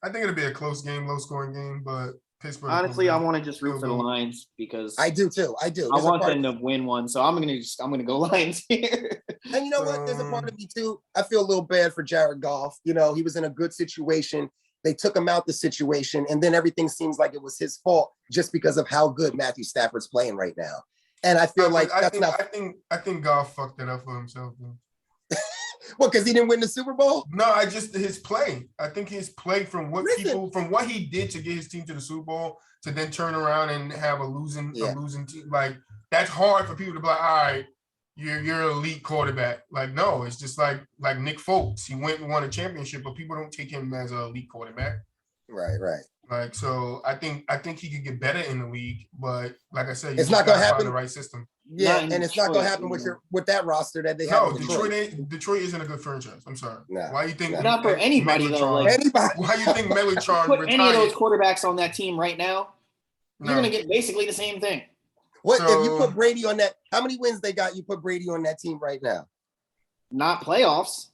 I think it'll be a close game, low scoring game, but Pittsburgh. honestly, I want to just root for the Lions because I do too. I do. I want them to win one. So I'm gonna go Lions here. And you know what? There's a part of me too. I feel a little bad for Jared Goff. You know, he was in a good situation. They took him out the situation, and then everything seems like it was his fault just because of how good Matthew Stafford's playing right now. And I feel like I think Goff fucked it up for himself. Though. What? Because he didn't win the Super Bowl? No, his play. I think his play from what he did to get his team to the Super Bowl to then turn around and have a losing team. Like, that's hard for people to be like, all right, you're an elite quarterback. Like, no, it's just like Nick Foles. He went and won a championship, but people don't take him as an elite quarterback. Right. Like, so I think he could get better in the league, but like I said, it's not going to happen. The right system. Yeah, and it's not going to happen with that roster that they have. No, Detroit isn't a good franchise. I'm sorry. No, why you think not for anybody though? Like, anybody. Why you think Megatron put retired? any of those quarterbacks on that team right now, you're going to get basically the same thing. What if you put Brady on that? How many wins they got? You put Brady on that team right now? Not playoffs.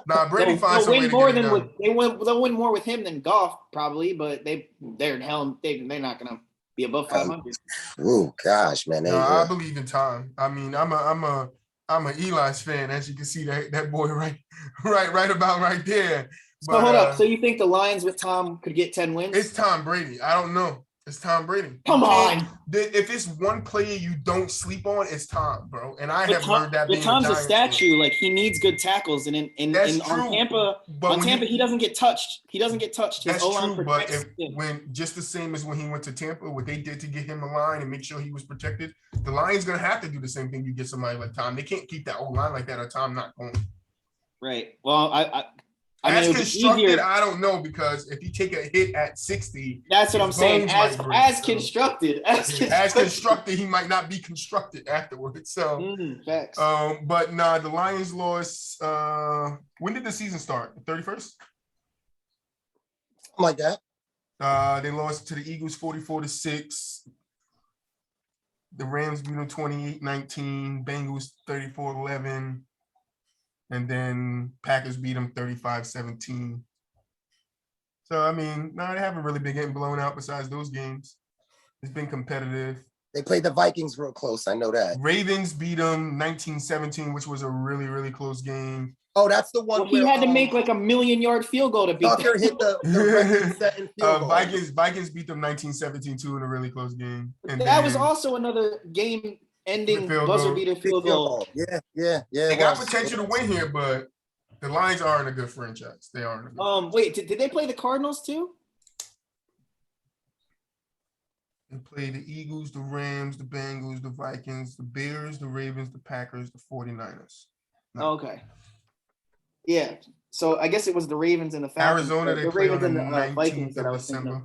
Nah, Brady finds they'll win more than they'll win more with him than Goff probably, but they're not going to be above 500. Oh gosh, man! I believe in time. I mean, I'm a Eli's fan, as you can see that boy right about right there. But, so hold up. So you think the Lions with Tom could get 10 wins? It's Tom Brady. I don't know. It's Tom Brady. Come on. If it's one player you don't sleep on, it's Tom, bro. And I have heard that. But Tom's a statue. Like, he needs good tackles, and on Tampa, he doesn't get touched. He doesn't get touched. That's true. But when just the same as when he went to Tampa, what they did to get him a line and make sure he was protected, the Lions gonna have to do the same thing. You get somebody like Tom. They can't keep that old line like that, or Tom not going. Right. Well, I as mean, constructed, I don't know, because if you take a hit at 60, that's what I'm saying. As constructed, he might not be constructed afterwards. So, facts. But nah, the Lions lost. When did the season start? The 31st? Something like that. They lost to the Eagles 44-6. The Rams beat them 28-19. Bengals 34-11. And then Packers beat them 35-17. So, I mean, no, they haven't really been getting blown out besides those games. It's been competitive. They played the Vikings real close. I know that. Ravens beat them 19-17, which was a really, really close game. Oh, that's the one where he had to make like a 1,000,000-yard field goal to beat Tucker hit the record-setting field goal. Vikings beat them 19-17 too in a really close game. And that was also another game-ending buzzer beater field goal. Yeah. They got potential to win here, but the Lions aren't a good franchise. They aren't. Wait, did they play the Cardinals too? They played the Eagles, the Rams, the Bengals, the Vikings, the Bears, the Ravens, the Packers, the 49ers. No. Okay. Yeah. So I guess it was the Ravens and the Falcons. Arizona, they played on the 19th Vikings of December.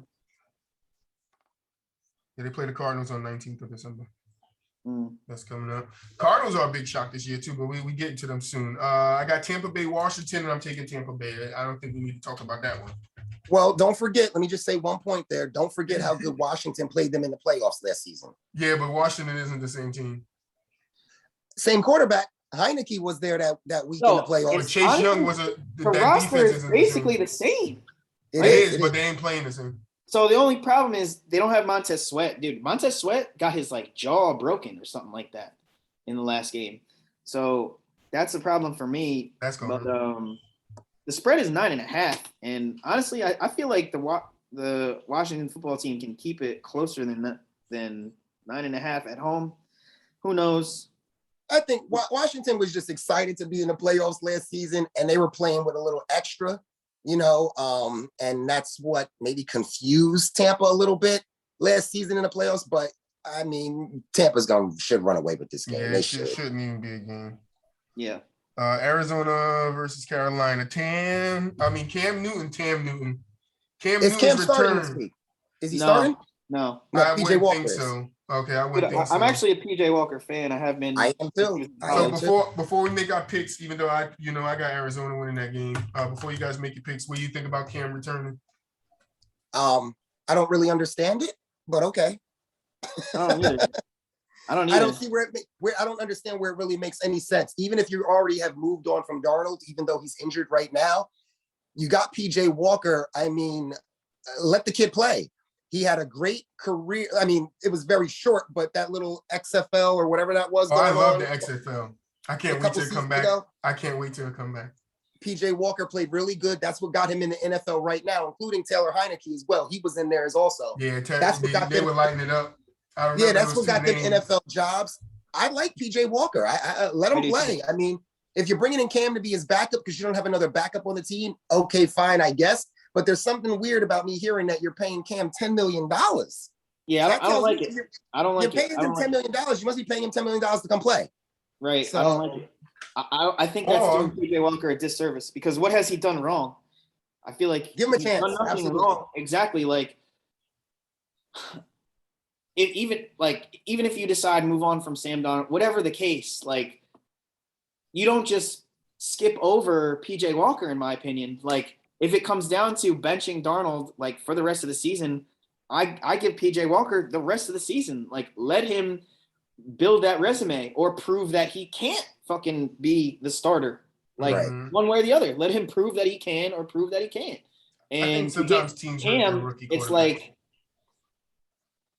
Yeah, they play the Cardinals on 19th of December. That's coming up. Cardinals are a big shock this year too, but we get into them soon. I got Tampa Bay, Washington, and I'm taking Tampa Bay. I don't think we need to talk about that one. Well, don't forget, let me just say one point there. Don't forget how good Washington played them in the playoffs last season. Yeah, but Washington isn't the same team. Same quarterback. Heineke was there that week in the playoffs. But Chase Young was the roster is basically the same. It is, but they ain't playing the same. So the only problem is they don't have Montez Sweat. Dude, Montez Sweat got his jaw broken or something like that in the last game. So that's the problem for me. That's going to the spread is 9.5. And honestly, I feel like the Washington football team can keep it closer than 9.5 at home. Who knows? I think Washington was just excited to be in the playoffs last season, and they were playing with a little extra, and that's what maybe confused Tampa a little bit last season in the playoffs. But I mean, Tampa's should run away with this game. Yeah, They shouldn't even be a game. Yeah. Arizona versus Carolina. Cam Newton. Cam Is Cam Newton's starting this return. week? Is he starting? No. I PJ wouldn't Walker think is. so. Okay, I Dude, wouldn't think so. I'm actually a PJ Walker fan. I have been. I am too. So before we make our picks, even though I got Arizona winning that game. Before you guys make your picks, what do you think about Cam returning? I don't really understand it, but okay. I don't either. I don't see where I don't understand where it really makes any sense. Even if you already have moved on from Darnold, even though he's injured right now, you got PJ Walker. I mean, let the kid play. He had a great career. I mean, it was very short, but that little XFL or whatever that was. I love the XFL. I can't wait to come back. I can't wait to come back. PJ Walker played really good. That's what got him in the NFL right now, including Taylor Heineke as well. He was in there as also. Yeah, that's what got they were lighting it up. Yeah, that's what got them NFL jobs. I like PJ Walker. I let him play. I mean, if you're bringing in Cam to be his backup because you don't have another backup on the team, okay, fine, I guess. But there's something weird about me hearing that you're paying Cam $10 million. Yeah, I don't like it. I don't like it. You're paying him $10 million. You must be paying him $10 million to come play. Right. So, I don't like it. I think that's doing PJ Walker a disservice because what has he done wrong? I feel like give him a chance. Done nothing wrong. Exactly. Like even if you decide to move on from Sam Darnold, whatever the case, like you don't just skip over PJ Walker, in my opinion. Like if it comes down to benching Darnold, like for the rest of the season, I give PJ Walker the rest of the season. Like let him build that resume or prove that he can't fucking be the starter. Like one way or the other. Let him prove that he can or prove that he can't. And I think sometimes teams Cam,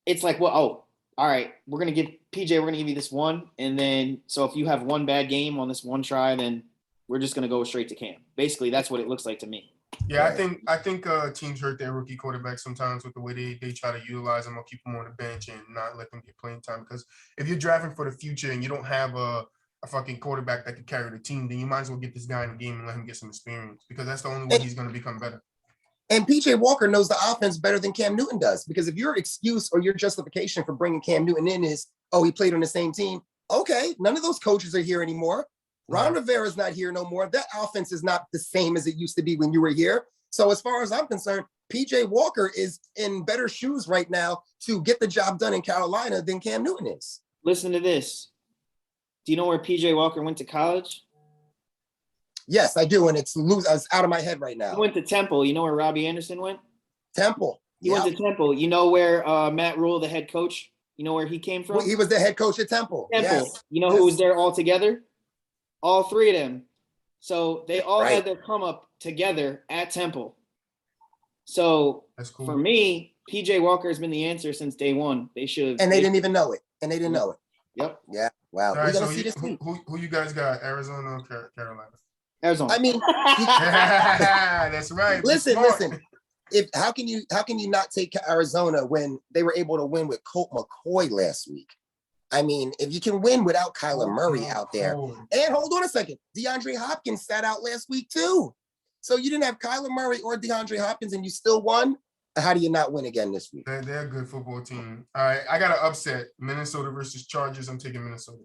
it's like, well, all right, we're gonna give you this one, and then so if you have one bad game on this one try, then we're just gonna go straight to Cam. Basically, that's what it looks like to me. Yeah, I think teams hurt their rookie quarterback sometimes with the way they try to utilize them or keep them on the bench and not let them get playing time. Because if you're drafting for the future and you don't have a fucking quarterback that can carry the team, then you might as well get this guy in the game and let him get some experience because that's the only way he's going to become better. And PJ Walker knows the offense better than Cam Newton does because if your excuse or your justification for bringing Cam Newton in is, oh, he played on the same team. Okay, none of those coaches are here anymore. Ron Rivera's not here no more. That offense is not the same as it used to be when you were here. So as far as I'm concerned, PJ Walker is in better shoes right now to get the job done in Carolina than Cam Newton is. Listen to this. Do you know where PJ Walker went to college? Yes, I do, and it's out of my head right now. He went to Temple. You know where Robbie Anderson went? Temple. He went to Temple. You know where Matt Rule, the head coach, you know where he came from? Well, he was the head coach at Temple. Yes. You know who was there all together? All three of them. So they all had their come up together at Temple. So that's cool. For me, PJ Walker has been the answer since day one. They should have. And they didn't even know it. Yep. Yeah. Wow. Right, so who you guys got? Arizona or Carolina? Arizona. I mean, that's right. Listen. How can you not take Arizona when they were able to win with Colt McCoy last week? I mean, if you can win without Kyler Murray out there, and hold on a second, DeAndre Hopkins sat out last week too. So you didn't have Kyler Murray or DeAndre Hopkins and you still won. How do you not win again this week? They're a good football team. All right, I got an upset. Minnesota versus Chargers. I'm taking Minnesota.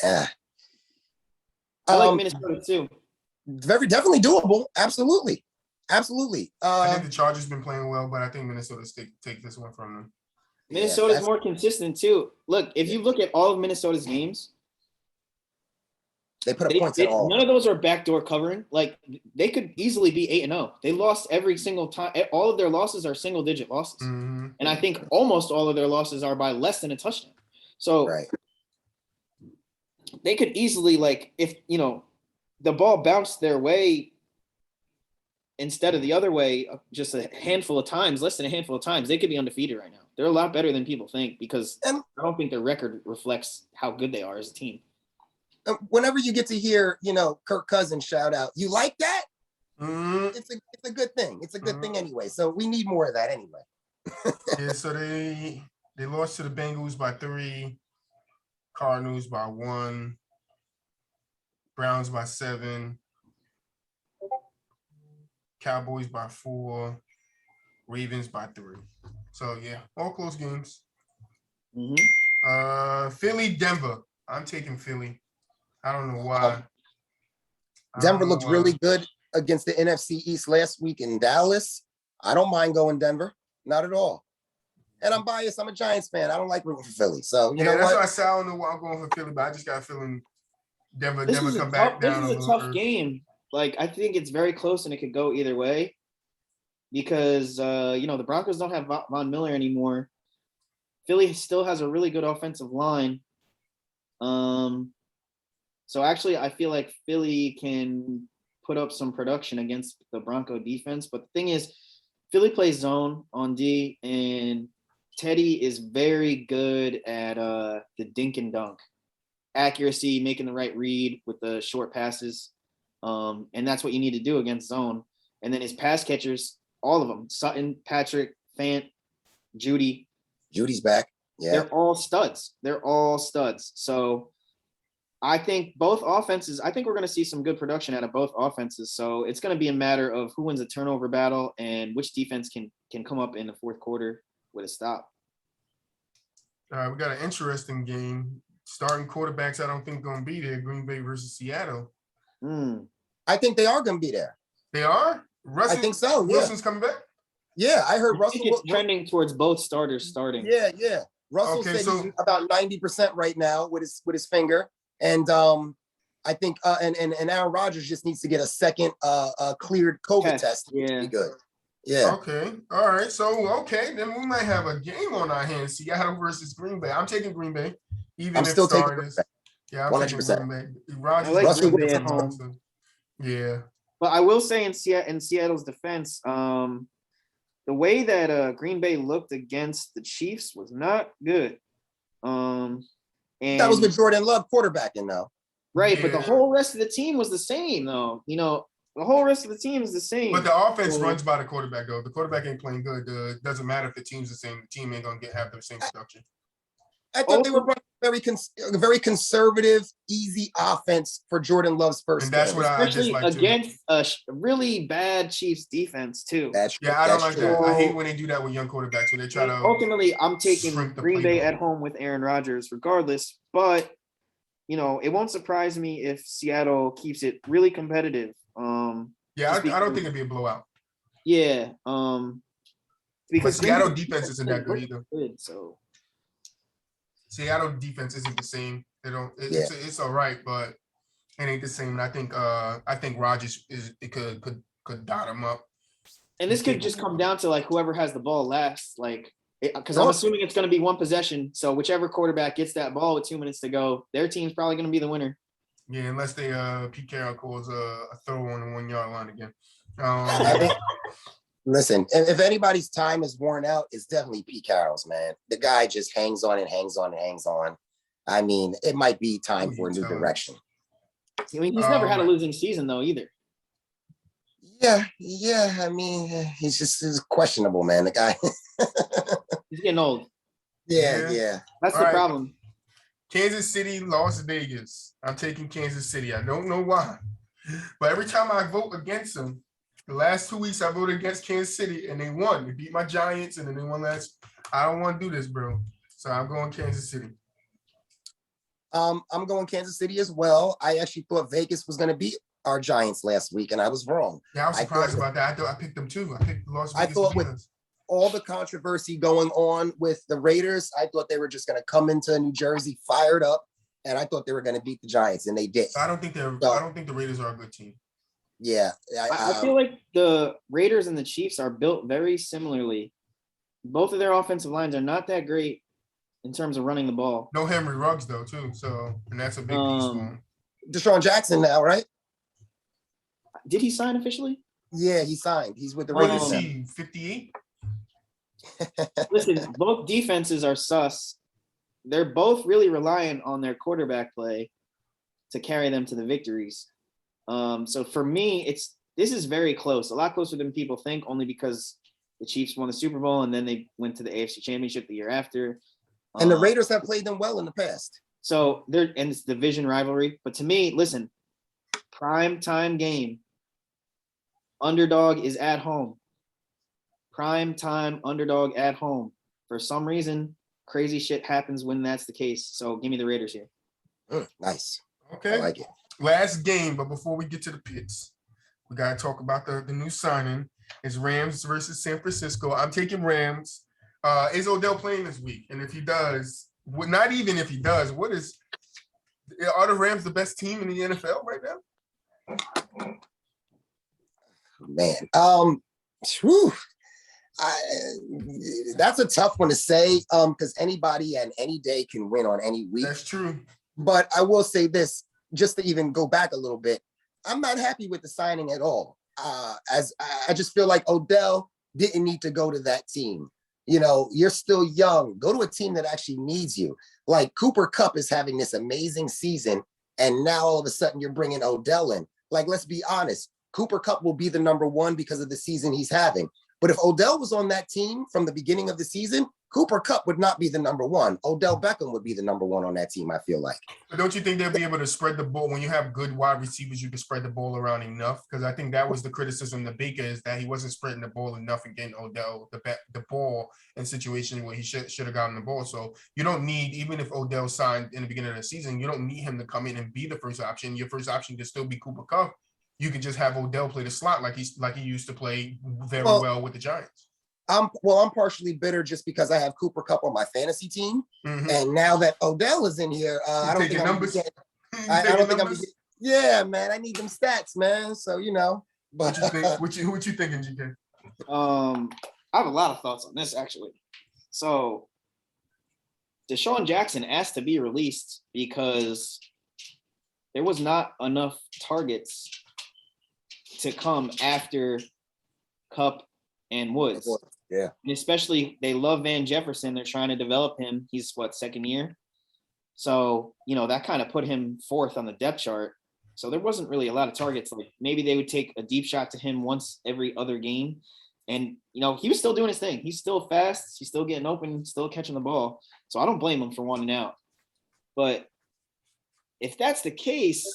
Yeah. I like Minnesota too. Definitely doable. Absolutely. I think the Chargers been playing well, but I think Minnesota take this one from them. Minnesota's more consistent too. Look, if you look at all of Minnesota's games, they put up points at all. None of those are backdoor covering. Like they could easily be 8-0. They lost every single time. All of their losses are single-digit losses, and I think almost all of their losses are by less than a touchdown. So they could easily, like, if the ball bounced their way instead of the other way, just a handful of times, less than a handful of times, they could be undefeated right now. They're a lot better than people think because I don't think their record reflects how good they are as a team. Whenever you get to hear, Kirk Cousins shout out, you like that? It's a good thing. It's a good thing anyway. So we need more of that anyway. Yeah, so they They lost to the Bengals by 3, Cardinals by 1, Browns by 7, Cowboys by 4, Ravens by 3. So yeah, all close games. Philly, Denver. I'm taking Philly. I don't know why. Denver looked really good against the NFC East last week in Dallas. I don't mind going Denver, not at all. And I'm biased. I'm a Giants fan. I don't like rooting for Philly. So you know that's what? why I said I don't know why I'm going for Philly, but I just got a feeling Denver come This back down is a tough game. Like, I think it's very close and it could go either way because, the Broncos don't have Von Miller anymore. Philly still has a really good offensive line. So actually, I feel like Philly can put up some production against the Bronco defense. But the thing is, Philly plays zone on D, and Teddy is very good at the dink and dunk. Accuracy, making the right read with the short passes. And that's what you need to do against zone. And then his pass catchers, all of them, Sutton, Patrick, Fant, Judy. Judy's back. Yeah. They're all studs. So I think both offenses, I think we're going to see some good production out of both offenses. So it's going to be a matter of who wins the turnover battle and which defense can come up in the fourth quarter with a stop. All right, we got an interesting game. Starting quarterbacks, I don't think going to be there. Green Bay versus Seattle. I think they are going to be there. They are? I think so. Yeah. Wilson's coming back? Yeah, I heard Russell. It's trending towards both starters starting. Yeah. Russell said he's about 90% right now with his finger. And I think and Aaron Rodgers just needs to get a second cleared COVID test to be good. Yeah. Okay. All right. So then we might have a game on our hands. Seattle versus Green Bay. I'm taking Green Bay. I'm still taking Green Bay. Yeah, I'm 100%. Taking Green Bay. I like Green Bay at home. Yeah. But I will say in Seattle's defense, the way that Green Bay looked against the Chiefs was not good. And that was with Jordan Love quarterbacking though. Right, but the whole rest of the team was the same though. The whole rest of the team is the same. But the offense runs by the quarterback though. The quarterback ain't playing good. It doesn't matter if the team's the same. The team ain't gonna have the same production. I thought they were running very conservative, easy offense for Jordan Love's first and that's game. What especially I against a really bad Chiefs defense too. I don't like that. I hate when they do that with young quarterbacks when they try to. Ultimately, I'm taking Green Bay at home with Aaron Rodgers, regardless. But it won't surprise me if Seattle keeps it really competitive. I don't think it'd be a blowout. Yeah. Because Seattle defense isn't that good either. Good, so. Seattle defense isn't the same. They don't. It's all right, but it ain't the same. And I think Rodgers could dot him up. And this could just come down to like whoever has the ball last, because I'm assuming it's going to be one possession. So whichever quarterback gets that ball with 2 minutes to go, their team's probably going to be the winner. Yeah, unless they Pete Carroll calls a throw on the 1 yard line again. Listen, if anybody's time is worn out, it's definitely Pete Carroll's, man. The guy just hangs on and hangs on and hangs on. I mean, it might be time for a new direction. I mean, he's never had a losing season though either. Yeah. I mean, he's questionable, man. The guy. He's getting old. Yeah. That's the problem. Kansas City, Las Vegas. I'm taking Kansas City. I don't know why, but every time I vote against them, the last 2 weeks I voted against Kansas City and they won. They beat my Giants and then they won last. I don't want to do this, bro. So I'm going Kansas City. I'm going Kansas City as well. I actually thought Vegas was going to beat our Giants last week, and I was wrong. Yeah, I was surprised about that. I picked them too. I picked Las Vegas. I thought with all the controversy going on with the Raiders, I thought they were just going to come into New Jersey fired up, and I thought they were going to beat the Giants, and they did. I don't think the Raiders are a good team. Yeah, I feel like the Raiders and the Chiefs are built very similarly. Both of their offensive lines are not that great in terms of running the ball. No Henry Ruggs though, too. So, and that's a big piece for him. Deshaun Jackson now, right? Did he sign officially? Yeah, he signed. He's with the Raiders. Raiders. What is he, 58? Listen, both defenses are sus. They're both really reliant on their quarterback play to carry them to the victories. So for me, this is very close, a lot closer than people think, only because The Chiefs won the Super Bowl, and then they went to the AFC Championship the year after. And the Raiders have played them well in the past. So they're, and it's division rivalry. But to me, listen, prime time game. Underdog is at home. Prime time underdog at home. For some reason, crazy shit happens when that's the case. So give me the Raiders here. Nice. Okay. I like it. Last game, but before we get to the picks, we got to talk about the new signing. It's Rams versus San Francisco. I'm taking Rams. Is Odell playing this week? And if he does, not even if he does, are the Rams the best team in the NFL right now? Man, whew. That's a tough one to say because anybody and any day can win on any week. That's true. But I will say this, just to even go back a little bit, I'm not happy with the signing at all. As I just feel like Odell didn't need to go to that team. You know, you're still young. Go to a team that actually needs you. Like Cooper Kupp is having this amazing season, and now all of a sudden you're bringing Odell in. Like, let's be honest. Cooper Kupp will be the number one because of the season he's having. But if Odell was on that team from the beginning of the season, Cooper Kupp would not be the number one. Odell Beckham would be the number one on that team, I feel like. But don't you think they'll be able to spread the ball? When you have good wide receivers, you can spread the ball around enough? Because I think that was the criticism of Baker, is that he wasn't spreading the ball enough and getting Odell the ball in situations where he should have gotten the ball. So you don't need, even if Odell signed in the beginning of the season, you don't need him to come in and be the first option. Your first option can still be Cooper Kupp. You can just have Odell play the slot like he used to play very well with the Giants. I'm partially bitter just because I have Cooper Kupp on my fantasy team, and now that Odell is in here, I don't think I'm gonna get. Yeah, man, I need them stats, man. So you know, but what you thinking, GK? I have a lot of thoughts on this actually. So, Deshaun Jackson asked to be released because there was not enough targets to come after Kupp and Woods. Yeah. And especially they love Van Jefferson. They're trying to develop him. He's second year. So, you know, that kind of put him fourth on the depth chart. So there wasn't really a lot of targets. Like maybe they would take a deep shot to him once every other game. And, you know, he was still doing his thing. He's still fast. He's still getting open, still catching the ball. So I don't blame him for wanting out. But if that's the case,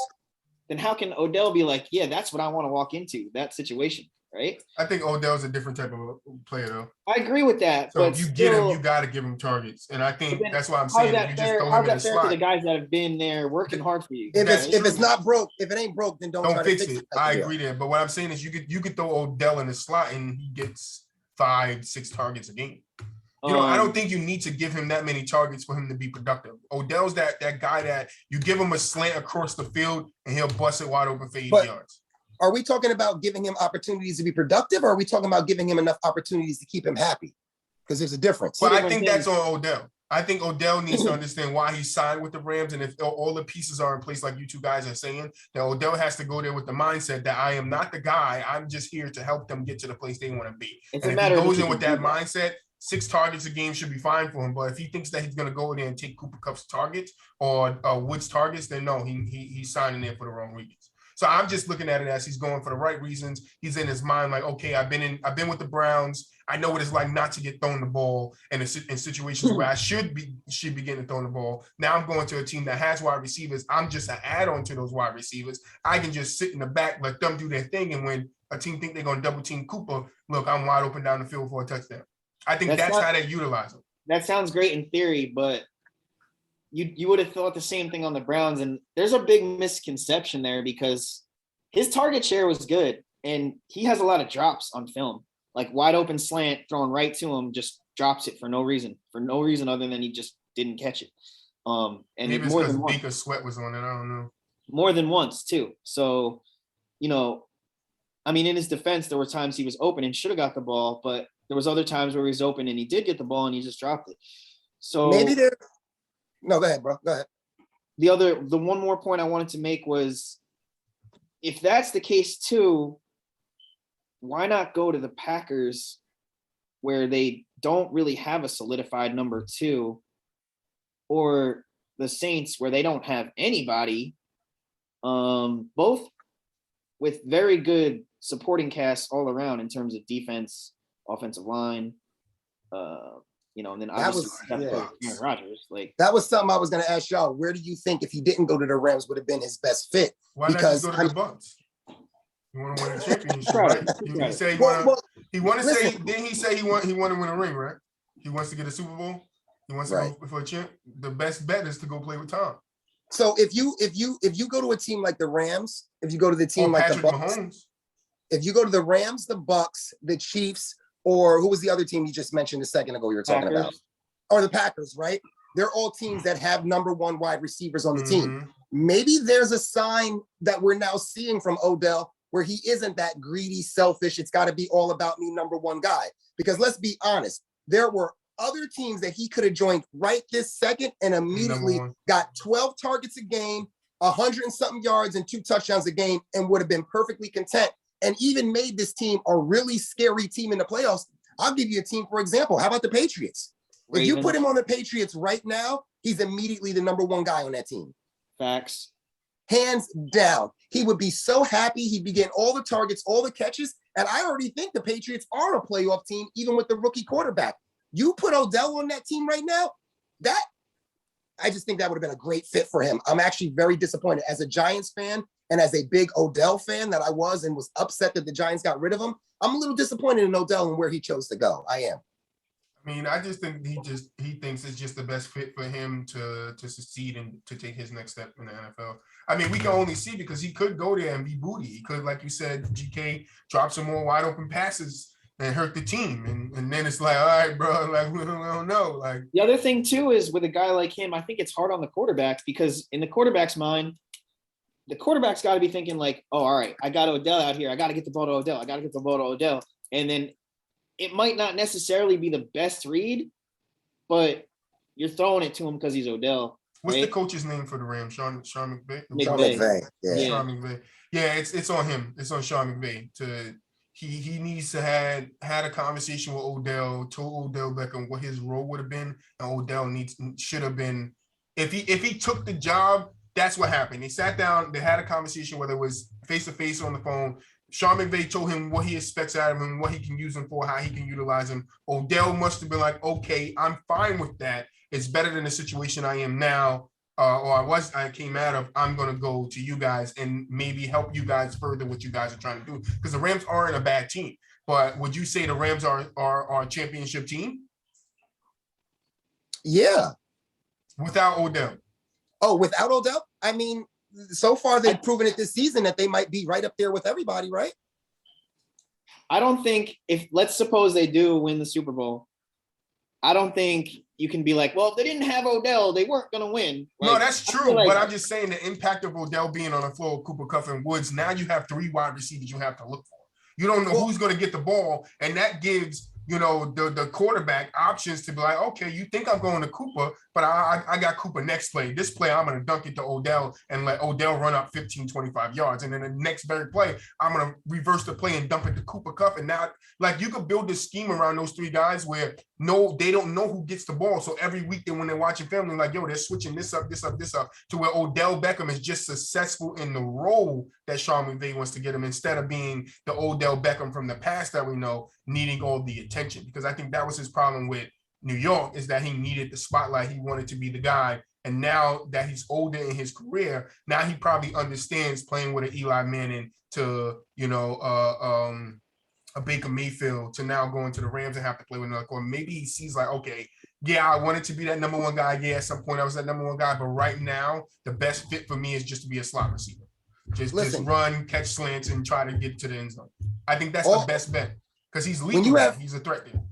then how can Odell be like, yeah, that's what I want to walk into, that situation, right? I think Odell's a different type of player, though. I agree with that. So but if you get him, you got to give him targets. And I think that's why I'm saying if you just throw him in the slot. To the guys that have been there working hard for you? If it's not broke, if it ain't broke, then don't try fix to fix it. it. I agree there. But what I'm saying is you could throw Odell in the slot and he gets 5-6 targets a game. You know, I don't think you need to give him that many targets for him to be productive. Odell's that guy that you give him a slant across the field and he'll bust it wide open for 80 yards. Are we talking about giving him opportunities to be productive, or are we talking about giving him enough opportunities to keep him happy? Because there's a difference. Well, I think that's on Odell. I think Odell needs to understand why he signed with the Rams, and if all the pieces are in place, like you two guys are saying, that Odell has to go there with the mindset that I am not the guy. I'm just here to help them get to the place they want to be. It's and a matter if he goes of in with that mindset, 6 targets a game should be fine for him. But if he thinks that he's going to go in there and take Cooper Kupp's targets or Woods' targets, then no, he's signing there for the wrong reasons. So I'm just looking at it as he's going for the right reasons. He's in his mind like, okay, I've been with the Browns. I know what it's like not to get thrown the ball in situations where I should be getting thrown the ball. Now I'm going to a team that has wide receivers. I'm just an add-on to those wide receivers. I can just sit in the back, let them do their thing, and when a team think they're going to double team Cooper, look, I'm wide open down the field for a touchdown. I think that's how they utilize him. That sounds great in theory, but you would have thought the same thing on the Browns. And there's a big misconception there because his target share was good. And he has a lot of drops on film, like wide open slant thrown right to him, just drops it for no reason other than he just didn't catch it. And maybe it's because Baker Sweat was on it. I don't know. More than once too. So, you know, I mean, in his defense, there were times he was open and should have got the ball, but there was other times where he was open and he did get the ball and he just dropped it. So maybe no, go ahead, bro. Go ahead. The one more point I wanted to make was, if that's the case too, why not go to the Packers where they don't really have a solidified number 2, or the Saints where they don't have anybody, both with very good supporting casts all around in terms of defense offensive line. And then That obviously was- you have to yeah. put Aaron Rodgers. Like That was something I was going to ask y'all. Where do you think if he didn't go to the Rams would have been his best fit? Why not Because just go to the Bucks? You want to win a championship, Right. right? He Right. say well, he want to say. listen. Didn't he say he want to win a ring, right? He wants to get a Super Bowl. He wants to Right. go for a champ. The best bet is to go play with Tom So if you go to a team like the Rams, if you go to the team or like Patrick the Bucks, Mahomes. if you go to the Rams, the Bucks, the Chiefs, or who was the other team you just mentioned a second ago you were talking about? Packers. Or the Packers, right? They're all teams that have number one wide receivers on the team. Mhm. Maybe there's a sign that we're now seeing from Odell where he isn't that greedy, selfish. It's got to be all about me, number one guy. Because let's be honest, there were other teams that he could have joined right this second and immediately one. got 12 targets a game, 100 and something yards and 2 touchdowns a game and would have been perfectly content and even made this team a really scary team in the playoffs. I'll give you a team, for example. How about the Patriots? If you put him on the Patriots right now, he's immediately the number one guy on that team. Facts. Hands down. He would be so happy. He'd be getting all the targets, all the catches. And I already think the Patriots are a playoff team, even with the rookie quarterback. You put Odell on that team right now, I just think that would have been a great fit for him. I'm actually very disappointed. As a Giants fan and as a big Odell fan that I was and was upset that the Giants got rid of him, I'm a little disappointed in Odell and where he chose to go. I am. I mean, I just think he thinks it's just the best fit for him to succeed and to take his next step in the NFL. I mean, we can only see because he could go there and be booty. He could, like you said, GK, drop some more wide open passes and hurt the team. And then it's like, all right, bro, like we don't know. Like The other thing too is with a guy like him, I think it's hard on the quarterbacks because in the quarterback's mind, the quarterback's got to be thinking like, oh, all right, I got Odell out here. I got to get the ball to Odell. I got to get the ball to Odell. And then it might not necessarily be the best read, but you're throwing it to him because he's Odell. What's right? the coach's name for the Rams? Sean McVay? McVay. Sean McVay. Yeah. Sean McVay. Yeah, it's on him. It's on Sean McVay. He needs to had a conversation with Odell, told Odell Beckham what his role would have been, and Odell should have been if he took the job. That's what happened. They sat down, they had a conversation, whether it was face to face or on the phone. Sean McVay told him what he expects out of him, what he can use him for, how he can utilize him. Odell must have been like, okay, I'm fine with that. It's better than the situation I am now, I came out of. I'm going to go to you guys and maybe help you guys further what you guys are trying to do. Because the Rams aren't a bad team. But would you say the Rams are a championship team? Yeah. Without Odell? Oh, without Odell? I mean, so far they've proven it this season that they might be right up there with everybody, right? I don't think let's suppose they do win the Super Bowl. I don't think you can be like, well, if they didn't have Odell, they weren't going to win. No, that's true. But I'm just saying the impact of Odell being on the floor with Cooper Kupp and Woods, now you have 3 wide receivers you have to look for. You don't know who's going to get the ball, and that gives the quarterback options to be like, okay, you think I'm going to Cooper, but I got Cooper next play. This play, I'm going to dunk it to Odell and let Odell run up 15, 25 yards. And then the next very play, I'm going to reverse the play and dump it to Cooper Kupp. And now, like, you could build this scheme around those 3 guys where they don't know who gets the ball. So every week when they're watching film, they're like, yo, they're switching this up, to where Odell Beckham is just successful in the role that Sean McVay wants to get him instead of being the Odell Beckham from the past that we know, needing all the attention. Because I think that was his problem with New York, is that he needed the spotlight. He wanted to be the guy. And now that he's older in his career, now he probably understands playing with an Eli Manning to, a Baker Mayfield to now going to the Rams and have to play with another corner. Maybe he sees like, okay, yeah, I wanted to be that number one guy. Yeah, at some point I was that number one guy. But right now, the best fit for me is just to be a slot receiver. Just run, catch slants, and try to get to the end zone. I think that's the best bet because he's leading. He's a threat there.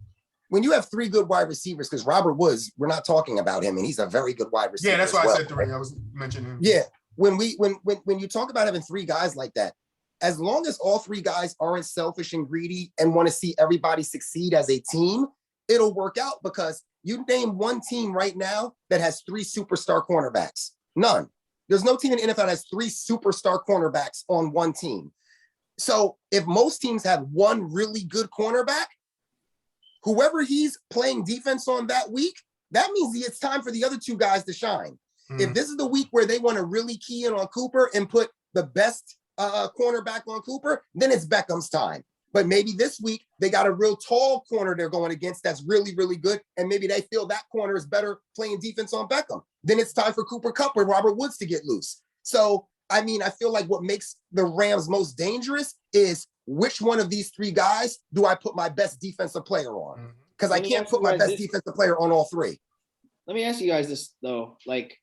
When you have 3 good wide receivers, because Robert Woods, we're not talking about him, and he's a very good wide receiver. Yeah, that's why I said 3. I was mentioning him. Yeah, when you talk about having 3 guys like that, as long as all 3 guys aren't selfish and greedy and want to see everybody succeed as a team, it'll work out. Because you name one team right now that has 3 superstar cornerbacks. None. There's no team in the NFL that has 3 superstar cornerbacks on one team. So if most teams have one really good cornerback, whoever he's playing defense on that week, that means it's time for the other 2 guys to shine. If this is the week where they want to really key in on Cooper and put the best cornerback on Cooper, then it's Beckham's time. But maybe this week they got a real tall corner they're going against that's really, really good. And maybe they feel that corner is better playing defense on Beckham. Then it's time for Cooper Kupp or Robert Woods to get loose. So, I mean, I feel like what makes the Rams most dangerous is which one of these three guys do I put my best defensive player on? Because I can't put my best defensive player on all three. Let me ask you guys this, though. Like,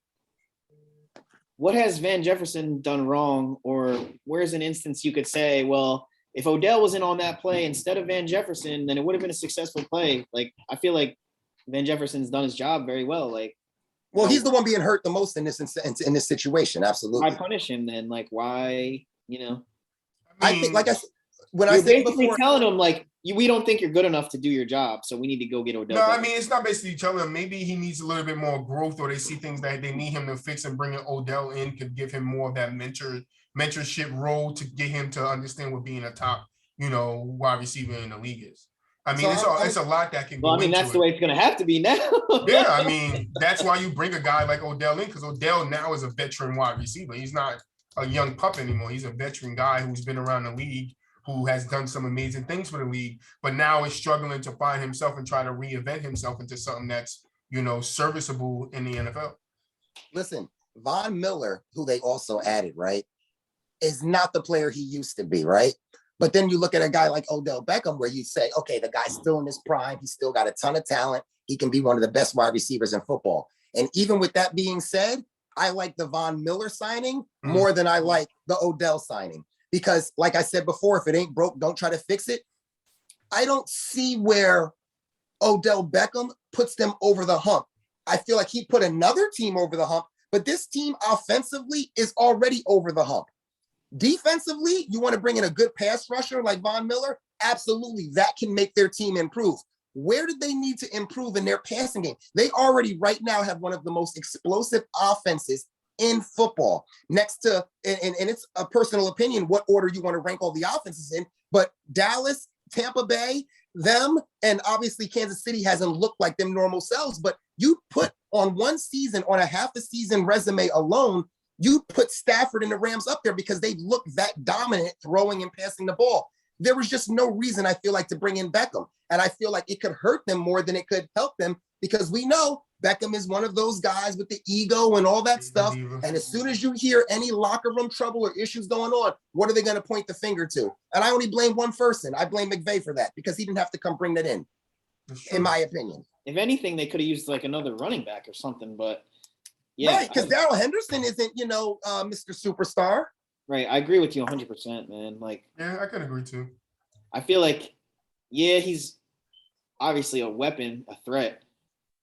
what has Van Jefferson done wrong? Or where's an instance you could say, well, if Odell wasn't on that play instead of Van Jefferson, then it would have been a successful play. Like, I feel like Van Jefferson's done his job very well. Like, well, he's the one being hurt the most in this situation. Absolutely. Why punish him then? Like, why? I think, like I said, when you're I said basically before, telling him like, we don't think you're good enough to do your job, so we need to go get Odell. No, I mean, it's not basically telling him. Maybe he needs a little bit more growth, or they see things that they need him to fix, and bringing Odell in could give him more of that mentorship role to get him to understand what being a top, wide receiver in the league is. I mean, it's a lot that can go into it. That's the way it's going to have to be now. Yeah, I mean, that's why you bring a guy like Odell in, because Odell now is a veteran wide receiver. He's not a young pup anymore. He's a veteran guy who's been around the league, who has done some amazing things for the league, but now is struggling to find himself and try to reinvent himself into something that's, serviceable in the NFL. Listen, Von Miller, who they also added, right, is not the player he used to be, right? But then you look at a guy like Odell Beckham, where you say, okay, the guy's still in his prime. He's still got a ton of talent. He can be one of the best wide receivers in football. And even with that being said, I like the Von Miller signing more than I like the Odell signing. Because like I said before, if it ain't broke, don't try to fix it. I don't see where Odell Beckham puts them over the hump. I feel like he put another team over the hump, but this team offensively is already over the hump. Defensively, you want to bring in a good pass rusher like Von Miller? Absolutely. That can make their team improve. Where did they need to improve in their passing game? They already right now have one of the most explosive offenses in football. Next to, and it's a personal opinion, what order you want to rank all the offenses in, but Dallas, Tampa Bay, them, and obviously Kansas City hasn't looked like them normal selves, but you put on one season, on a half a season resume alone, you put Stafford and the Rams up there because they look that dominant throwing and passing the ball. There was just no reason, I feel like, to bring in Beckham. And I feel like it could hurt them more than it could help them, because we know Beckham is one of those guys with the ego and all that stuff. And as soon as you hear any locker room trouble or issues going on, what are they going to point the finger to? And I only blame one person. I blame McVay for that, because he didn't have to come bring that in my opinion. If anything, they could have used like another running back or something, but yeah. Right, because Darrell Henderson isn't, Mr. Superstar. Right, I agree with you 100%, man. Like, yeah, I can agree too. I feel like, yeah, he's obviously a weapon, a threat,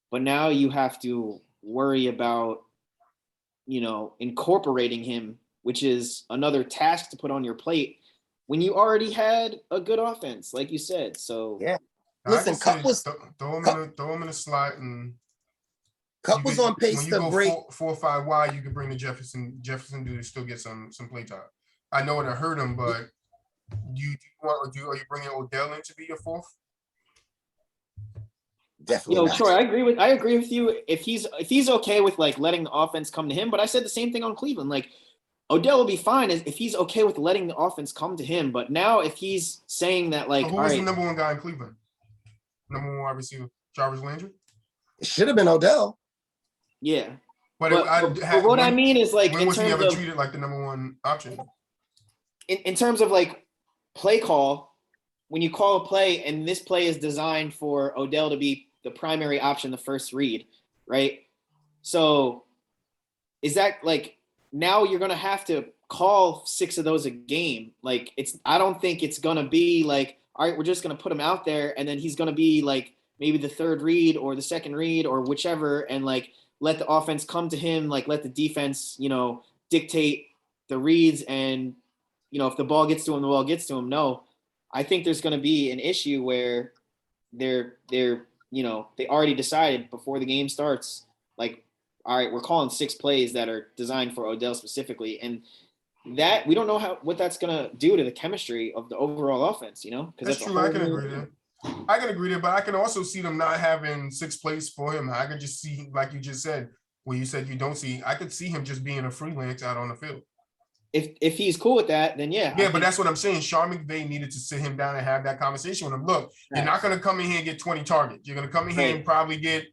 but now you have to worry about, incorporating him, which is another task to put on your plate when you already had a good offense, like you said. So yeah, listen, Kupp was throw him in a slot, and Kupp was on pace to break 4 or 5 wide. You could bring the Jefferson dude to still get some play time. I know it hurt him, but are you bringing Odell in to be your fourth? Definitely. Troy, I agree with you. If he's okay with like letting the offense come to him, but I said the same thing on Cleveland. Like, Odell will be fine if he's okay with letting the offense come to him. But now if he's saying that, like, who was the number one guy in Cleveland? Number one wide receiver, Jarvis Landry? It should have been Odell. Yeah. But what I mean is, like, when was he ever treated like the number one option? In terms of like play call, when you call a play and this play is designed for Odell to be the primary option, the first read, right? So is that like, now you're going to have to call 6 of those a game? Like, I don't think it's going to be like, all right, we're just going to put him out there and then he's going to be like maybe the third read or the second read or whichever, and like let the offense come to him, like let the defense, dictate the reads, and if the ball gets to him, the ball gets to him. No, I think there's going to be an issue where they already decided before the game starts, like, all right, we're calling 6 plays that are designed for Odell specifically. And that we don't know what that's going to do to the chemistry of the overall offense, because that's true. I can agree there, but I can also see them not having 6 plays for him. I could just see, like you just said, when you said you don't see, I could see him just being a freelance out on the field. if he's cool with that, then yeah. Yeah, but that's what I'm saying. Sean McVay needed to sit him down and have that conversation with him. Look, you're not going to come in here and get 20 targets. You're going to come in here and probably get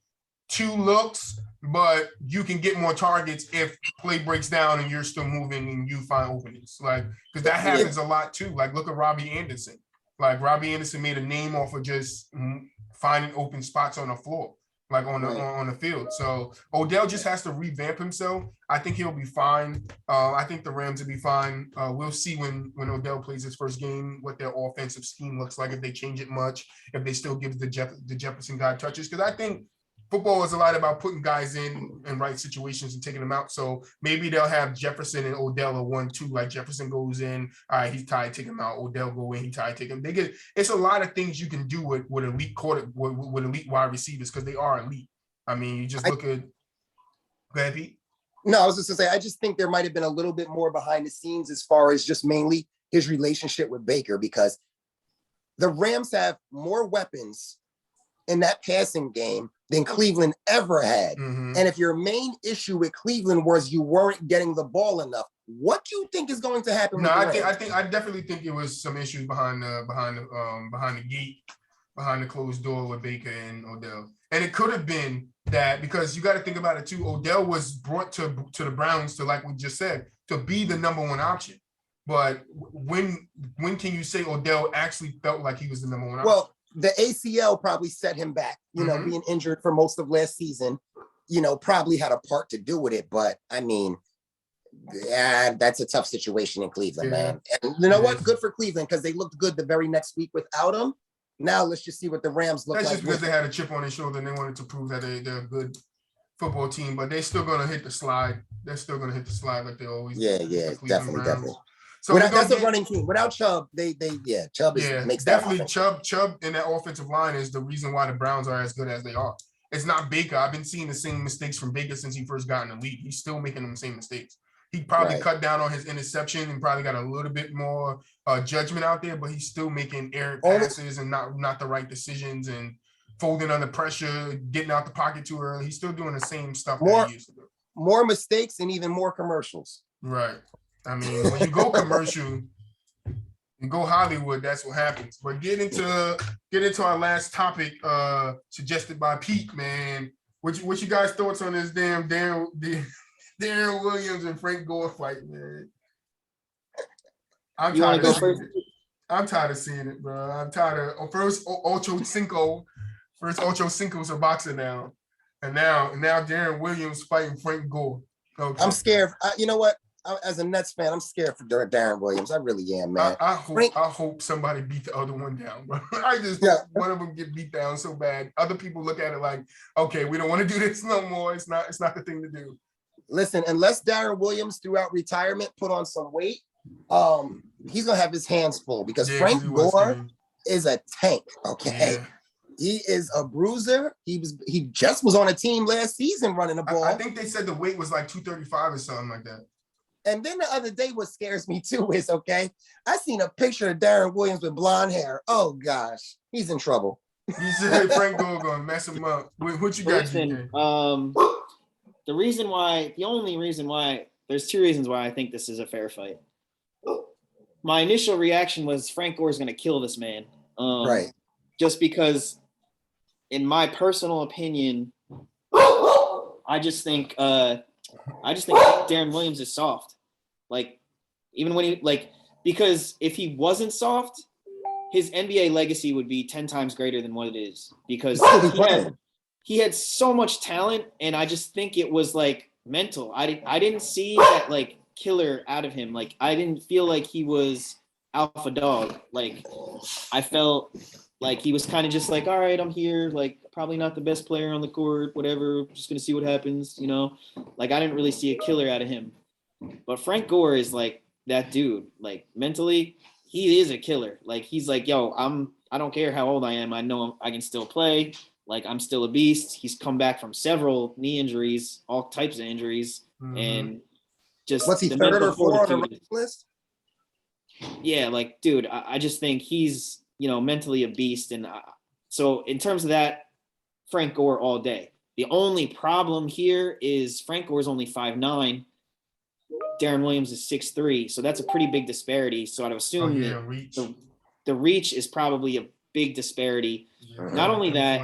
2 looks, but you can get more targets if play breaks down and you're still moving and you find openings. Like, because that happens a lot too. Like, look at Robbie Anderson. Like, Robbie Anderson made a name off of just finding open spots on the floor, like on the field. So Odell just has to revamp himself. I think he'll be fine. I think the Rams will be fine. We'll see when Odell plays his first game what their offensive scheme looks like, if they change it much, if they still give the Jefferson guy touches. Because I think football is a lot about putting guys in right situations and taking them out. So maybe they'll have Jefferson and Odell a 1-2. Like Jefferson goes in, all right, he's tied, take him out. Odell go in, he tied, take him. It's a lot of things you can do with elite with elite wide receivers because they are elite. I mean, you just look at. Go ahead, Pete. No, I was just gonna say, I just think there might have been a little bit more behind the scenes as far as just mainly his relationship with Baker, because the Rams have more weapons in that passing game than Cleveland ever had. Mm-hmm. And if your main issue with Cleveland was you weren't getting the ball enough, what do you think is going to happen? No, I definitely think it was some issues behind the gate, behind the closed door with Baker and Odell. And it could have been that, because you got to think about it too. Odell was brought to the Browns to, like we just said, to be the number 1 option. But when can you say Odell actually felt like he was the number 1 option? Well, the ACL probably set him back, being injured for most of last season, probably had a part to do with it. But I mean, that's a tough situation in Cleveland, man. And you know what? Good for Cleveland, because they looked good the very next week without him. Now let's just see what the Rams look like. That's just because they had a chip on their shoulder and they wanted to prove that they're a good football team, but they're still going to hit the slide. They're still going to hit the slide like they always do. Yeah, definitely. So that's a running team. Without Chubb, Chubb makes definitely that Chubb in that offensive line is the reason why the Browns are as good as they are. It's not Baker. I've been seeing the same mistakes from Baker since he first got in the league. He's still making them same mistakes. He probably cut down on his interception and probably got a little bit more judgment out there, but he's still making errant passes and not the right decisions and folding under pressure, getting out the pocket too early. He's still doing the same stuff that he used to do. More mistakes and even more commercials. Right. I mean, when you go commercial, you go Hollywood, that's what happens. But get into our last topic suggested by Pete, man. What you guys' thoughts on this damn Darren Williams and Frank Gore fight, man? I'm tired of seeing it, bro. I'm tired of first Ocho Cinco's a boxer now. And now Darren Williams fighting Frank Gore. Okay. I'm scared. You know what? As a Nets fan, I'm scared for Darren Williams. I really am, man. I hope somebody beat the other one down, bro. I just one of them get beat down so bad. Other people look at it like, okay, we don't want to do this no more. It's not the thing to do. Listen, unless Darren Williams throughout retirement put on some weight, he's gonna have his hands full, because Frank Gore is a tank. Okay. Yeah. He is a bruiser. He just was on a team last season running the ball. I think they said the weight was like 235 or something like that. And then the other day, what scares me too is, I seen a picture of Darren Williams with blonde hair. Oh gosh, he's in trouble. You said Frank Gore gonna mess him up. What you got? Listen, there's 2 reasons why I think this is a fair fight. My initial reaction was Frank Gore is gonna kill this man. Right. Just because, in my personal opinion, I just think Darren Williams is soft. Like, even when because if he wasn't soft, his NBA legacy would be 10 times greater than what it is, because he had so much talent, and I just think it was like mental. I didn't see that like killer out of him. Like, I didn't feel like he was alpha dog. Like, I felt like he was kind of just like, all right, I'm here, like probably not the best player on the court, whatever, just gonna see what happens, Like, I didn't really see a killer out of him. But Frank Gore is like that dude. Like, mentally, he is a killer. Like, he's like, yo, I don't care how old I am. I know I can still play. Like, I'm still a beast. He's come back from several knee injuries, all types of injuries. Mm-hmm. And just what's he, 3rd or 4th on the list? Yeah, like, dude, I just think he's, mentally a beast. And so in terms of that, Frank Gore all day. The only problem here is Frank Gore is only 5'9", Darren Williams is 6'3", so that's a pretty big disparity. So I'd assume reach. The reach is probably a big disparity. Not only that,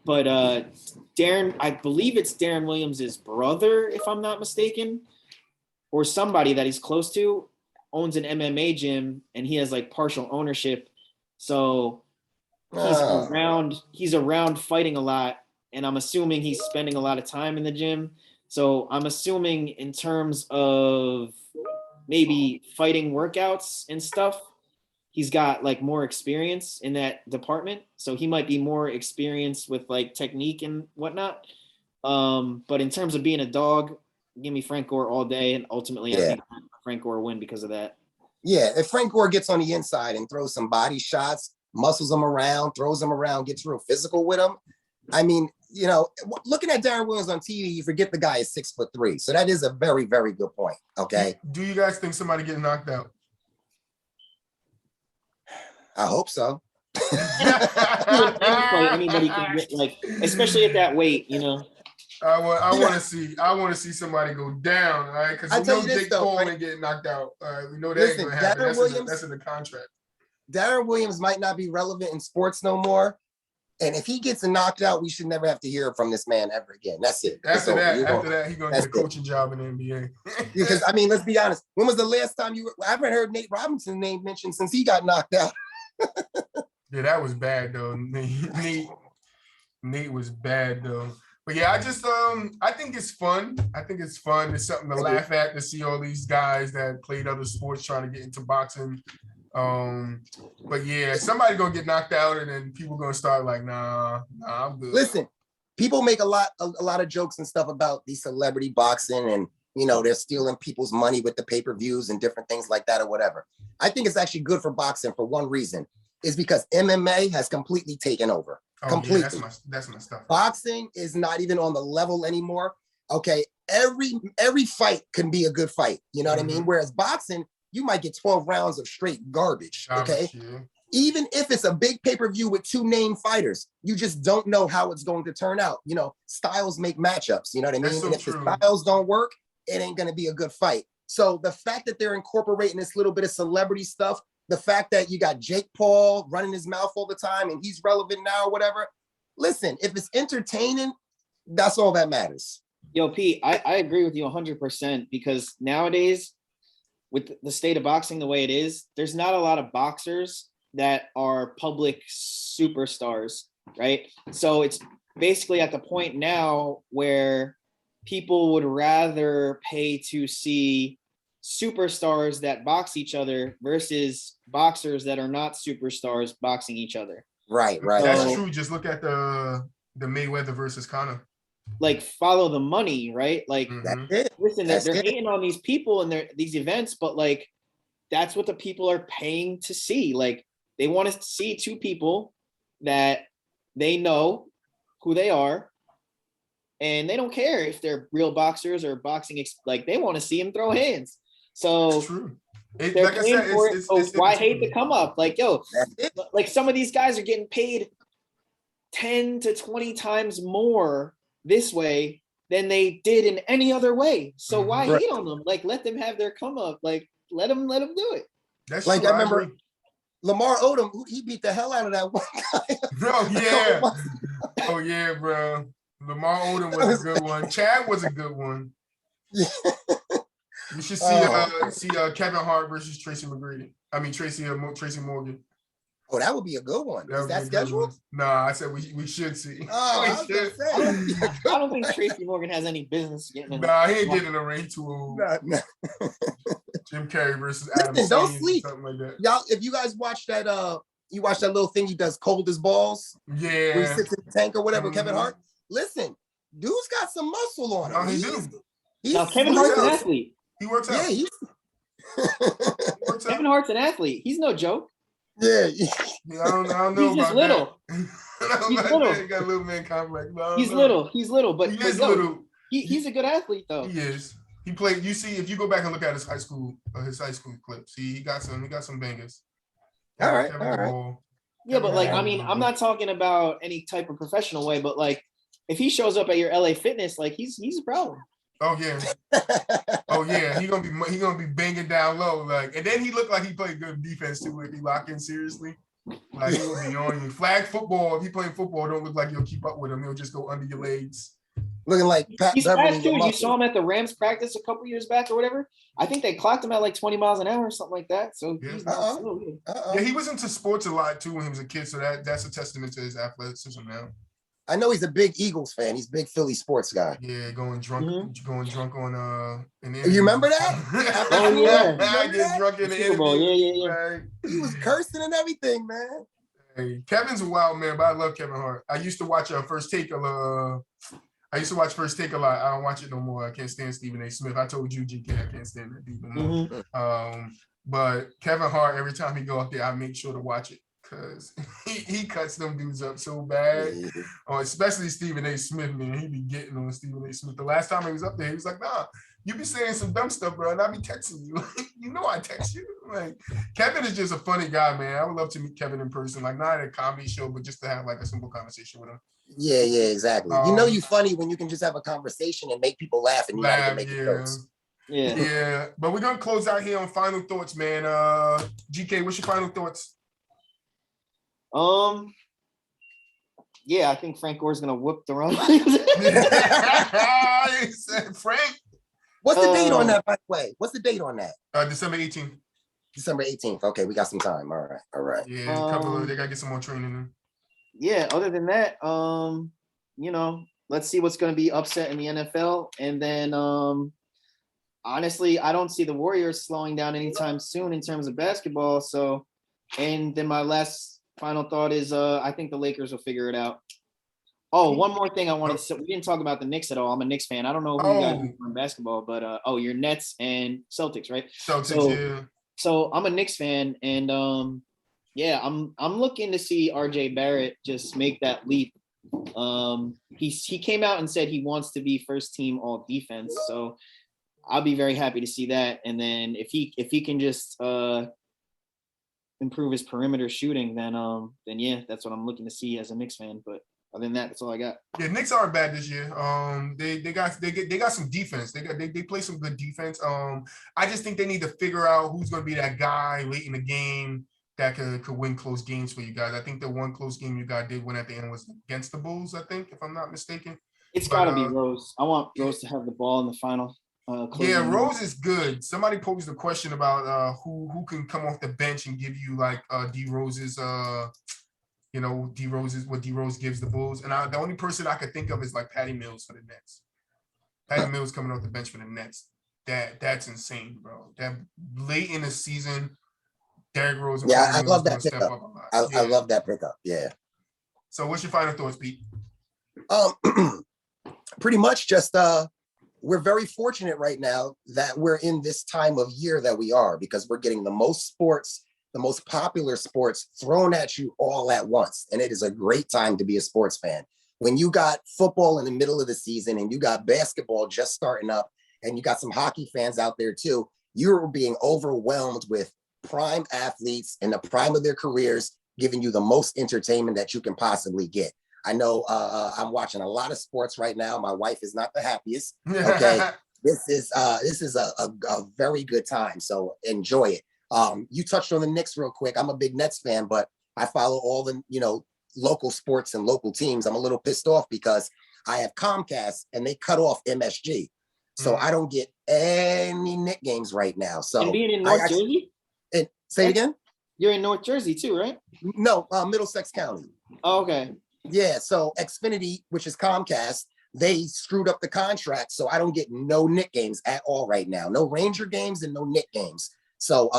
but I believe it's Darren Williams' brother, if I'm not mistaken, or somebody that he's close to, owns an MMA gym, and he has like partial ownership. So he's around fighting a lot, and I'm assuming he's spending a lot of time in the gym. So I'm assuming in terms of maybe fighting workouts and stuff, he's got like more experience in that department. So he might be more experienced with like technique and whatnot. But in terms of being a dog, give me Frank Gore all day. And ultimately, I think Frank Gore will win because of that. Yeah, if Frank Gore gets on the inside and throws some body shots, muscles him around, throws him around, gets real physical with him. I mean, you know, looking at Darren Williams on TV, you forget the guy is 6'3". So that is a very, very good point. Okay. Do you guys think somebody getting knocked out? I hope so. Anybody can get, like, especially at that weight, you know. I want to see somebody go down, all right? Because you know Jake Paul ain't getting knocked out. We know that ain't gonna happen. That's in the contract. Darren Williams might not be relevant in sports no more. And if he gets knocked out, we should never have to hear from this man ever again. That's it. After that, he's gonna get a coaching job in the NBA. Because I mean, let's be honest. When was the last time I haven't heard Nate Robinson's name mentioned since he got knocked out? Yeah, that was bad though. Nate was bad though. But yeah, I think it's fun. It's something to laugh at, to see all these guys that played other sports trying to get into boxing. But yeah, somebody gonna get knocked out, and then people gonna start like, nah, I'm good. Listen, people make a lot of jokes and stuff about these celebrity boxing, and you know they're stealing people's money with the pay-per-views and different things like that or whatever. I think it's actually good for boxing for one reason, is because MMA has completely taken over. Completely. Yeah, that's my stuff. Boxing is not even on the level anymore. Okay, every fight can be a good fight. You know what I mean? Whereas boxing, you might get 12 rounds of straight garbage. Okay. Yeah. Even if it's a big pay-per-view with two named fighters, you just don't know how it's going to turn out. You know, styles make matchups. You know what I mean? So and if the styles don't work, it ain't going to be a good fight. So the fact that they're incorporating this little bit of celebrity stuff, the fact that you got Jake Paul running his mouth all the time and he's relevant now or whatever. Listen, if it's entertaining, that's all that matters. Yo, Pete, I agree with you 100% because nowadays, with the state of boxing the way it is, there's not a lot of boxers that are public superstars, right? So it's basically at the point now where people would rather pay to see superstars that box each other versus boxers that are not superstars boxing each other. Right. That's true. Just look at the Mayweather versus Conor. Like, follow the money, right? Like, listen, they're hating on these people and these events, but like, that's what the people are paying to see. Like, they want to see two people that they know who they are, and they don't care if they're real boxers or boxing. Like, they want to see them throw hands. So that's true. They're like paying for it. So why hate the come up? Like, yo, like some of these guys are getting paid 10 to 20 times more this way than they did in any other way. So why hate on them? Like, let them have their come up. Like, let them do it. That's like, I remember Lamar Odom, he beat the hell out of that one guy. Oh yeah, bro. Lamar Odom was a good one. Chad was a good one. Yeah. You should see Kevin Hart versus Tracy McGrady. I mean Tracy Morgan. Oh, that would be a good one. Is that scheduled? Nah, I said we should see. Oh, I don't think Tracy Morgan has any business getting in. Nah, he ain't getting a ring to Jim Carrey versus Adam Sandler. Don't sleep. Something like that. Y'all, if you guys watch that, you watch that little thing he does, Cold as Balls. Yeah. Where he sits in the tank or whatever. Kevin Hart. Listen, dude's got some muscle on him. No, he do. Now, Kevin Hart's an athlete. He works out. Yeah, Kevin Hart's an athlete. He's no joke. Yeah. I don't know. He's just little. He's little. He got a little man complex. He's little, but little. He's a good athlete though. He is. He played. You see, if you go back and look at his high school clips, he got some bangers. All right. Yeah, but like, I mean, I'm not talking about any type of professional way, but like, if he shows up at your LA Fitness, like he's a problem. Oh yeah. Oh yeah. He gonna be banging down low. Like, and then he looked like he played good defense too if he lock in seriously. Like he will be on you. Flag football, if he playing football, don't look like you'll keep up with him. He'll just go under your legs. Looking like Pat He's Beverly. fast too. You saw him at the Rams practice a couple years back or whatever. I think they clocked him at like 20 miles an hour or something like that. So he's not slow. Yeah, he was into sports a lot too when he was a kid. So that's a testament to his athleticism now. I know he's a big Eagles fan. He's a big Philly sports guy. Yeah, going drunk on You remember that? Oh yeah, I get drunk in the interview. Yeah. Right? He was cursing and everything, man. Hey, Kevin's a wild man, but I love Kevin Hart. I used to watch First Take I used to watch First Take a lot. I don't watch it no more. I can't stand Stephen A. Smith. I told you, GK, I can't stand that dude no more. But Kevin Hart, every time he go up there, I make sure to watch it because he cuts them dudes up so bad. Especially Stephen A. Smith, man. He be getting on Stephen A. Smith. The last time he was up there, he was like, nah, you be saying some dumb stuff, bro, and I be texting you. You know I text you. Like, Kevin is just a funny guy, man. I would love to meet Kevin in person, like not at a comedy show, but just to have like a simple conversation with him. Yeah, exactly. You know you funny when you can just have a conversation and make people laugh and you gotta make jokes. Yeah. But we're gonna close out here on final thoughts, man. GK, what's your final thoughts? Yeah, I think Frank Gore's gonna whoop the run. Frank. What's the date on that, by the way? What's the date on that? December 18th. December 18th. Okay, we got some time. All right. Yeah, they gotta get some more training in. Yeah, other than that, let's see what's going to be upset in the NFL. And then, honestly, I don't see the Warriors slowing down anytime soon in terms of basketball. So, and then my last final thought is I think the Lakers will figure it out. Oh, one more thing I wanted to say. We didn't talk about the Knicks at all. I'm a Knicks fan. I don't know who you guys are from basketball, but you're Nets and Celtics, right? Celtics, So I'm a Knicks fan, and I'm looking to see RJ Barrett just make that leap. He came out and said he wants to be first team all defense. So I'll be very happy to see that. And then if he can just improve his perimeter shooting, then yeah, that's what I'm looking to see as a Knicks fan. But other than that, that's all I got. Yeah, Knicks aren't bad this year. They got some defense. They play some good defense. I just think they need to figure out who's going to be that guy late in the game that could win close games for you guys. I think the one close game you guys did win at the end was against the Bulls, I think, if I'm not mistaken. It's got to be Rose. I want Rose to have the ball in the final. Rose is good. Somebody posed a question about who can come off the bench and give you like D Rose's what D Rose gives the Bulls. And the only person I could think of is like Patty Mills for the Nets. Patty Mills coming off the bench for the Nets. That's insane, bro. That late in the season, Derrick Rose. Yeah, I love that pickup. I love that pickup. Yeah. So what's your final thoughts, Pete? Pretty much just we're very fortunate right now that we're in this time of year that we are, because we're getting the most sports, the most popular sports thrown at you all at once. And it is a great time to be a sports fan. When you got football in the middle of the season and you got basketball just starting up and you got some hockey fans out there too, you're being overwhelmed with prime athletes in the prime of their careers, giving you the most entertainment that you can possibly get. I know I'm watching a lot of sports right now. My wife is not the happiest. Okay. This is a very good time. So enjoy it. You touched on the Knicks real quick. I'm a big Nets fan, but I follow all the, local sports and local teams. I'm a little pissed off because I have Comcast and they cut off MSG. So I don't get any Knicks games right now. So and being in North Jersey? And say it again? You're in North Jersey too, right? No, Middlesex County. Oh, okay. Yeah, so Xfinity, which is Comcast, they screwed up the contract, so I don't get no Knicks games at all right now. No Ranger games and no Knicks games. So,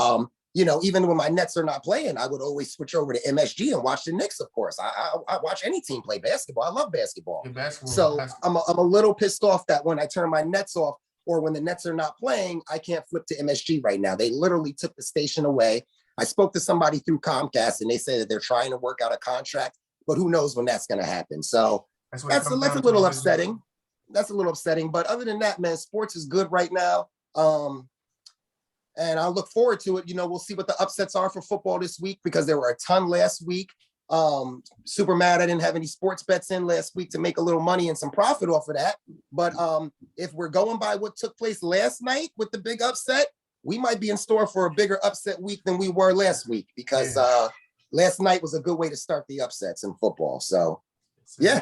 even when my Nets are not playing, I would always switch over to MSG and watch the Knicks, of course. I watch any team play basketball. I love basketball. I'm a little pissed off that when I turn my Nets off or when the Nets are not playing, I can't flip to MSG right now. They literally took the station away. I spoke to somebody through Comcast and they say that they're trying to work out a contract, but who knows when that's going to happen. So that's a little upsetting. That's a little upsetting. But other than that, man, sports is good right now. And I look forward to it. We'll see what the upsets are for football this week because there were a ton last week. Super mad I didn't have any sports bets in last week to make a little money and some profit off of that. But if we're going by what took place last night with the big upset, we might be in store for a bigger upset week than we were last week, because last night was a good way to start the upsets in football. So yeah.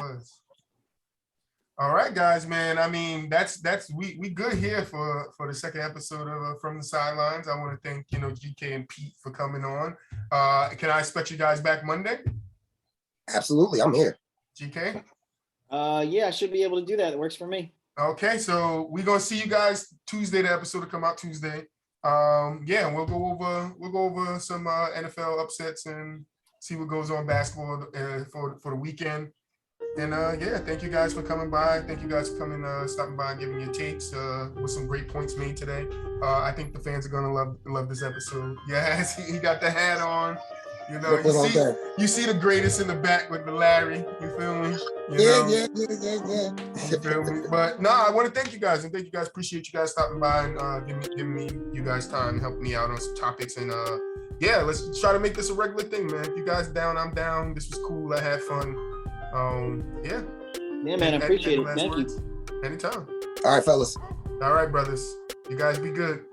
All right, guys, man. I mean, that's we good here for the second episode of From the Sidelines. I want to thank, GK and Pete for coming on. Can I expect you guys back Monday? Absolutely, I'm here. GK? Yeah, I should be able to do that. It works for me. Okay, so we're gonna see you guys Tuesday. The episode will come out Tuesday. Yeah, we'll go over some NFL upsets and see what goes on basketball for the weekend. And yeah, thank you guys for coming by. Thank you guys for coming, stopping by and giving your takes with some great points made today. I think the fans are gonna love this episode. Yes, he got the hat on. You see the greatest in the back with the Larry. You feel me? Yeah. You feel me? But no, I want to thank you guys and thank you guys. Appreciate you guys stopping by and giving me you guys time and helping me out on some topics. And yeah, let's try to make this a regular thing, man. If you guys down, I'm down. This was cool. I had fun. Yeah. Yeah, man, I appreciate it. Thank you. Anytime. All right, fellas. All right, brothers. You guys be good.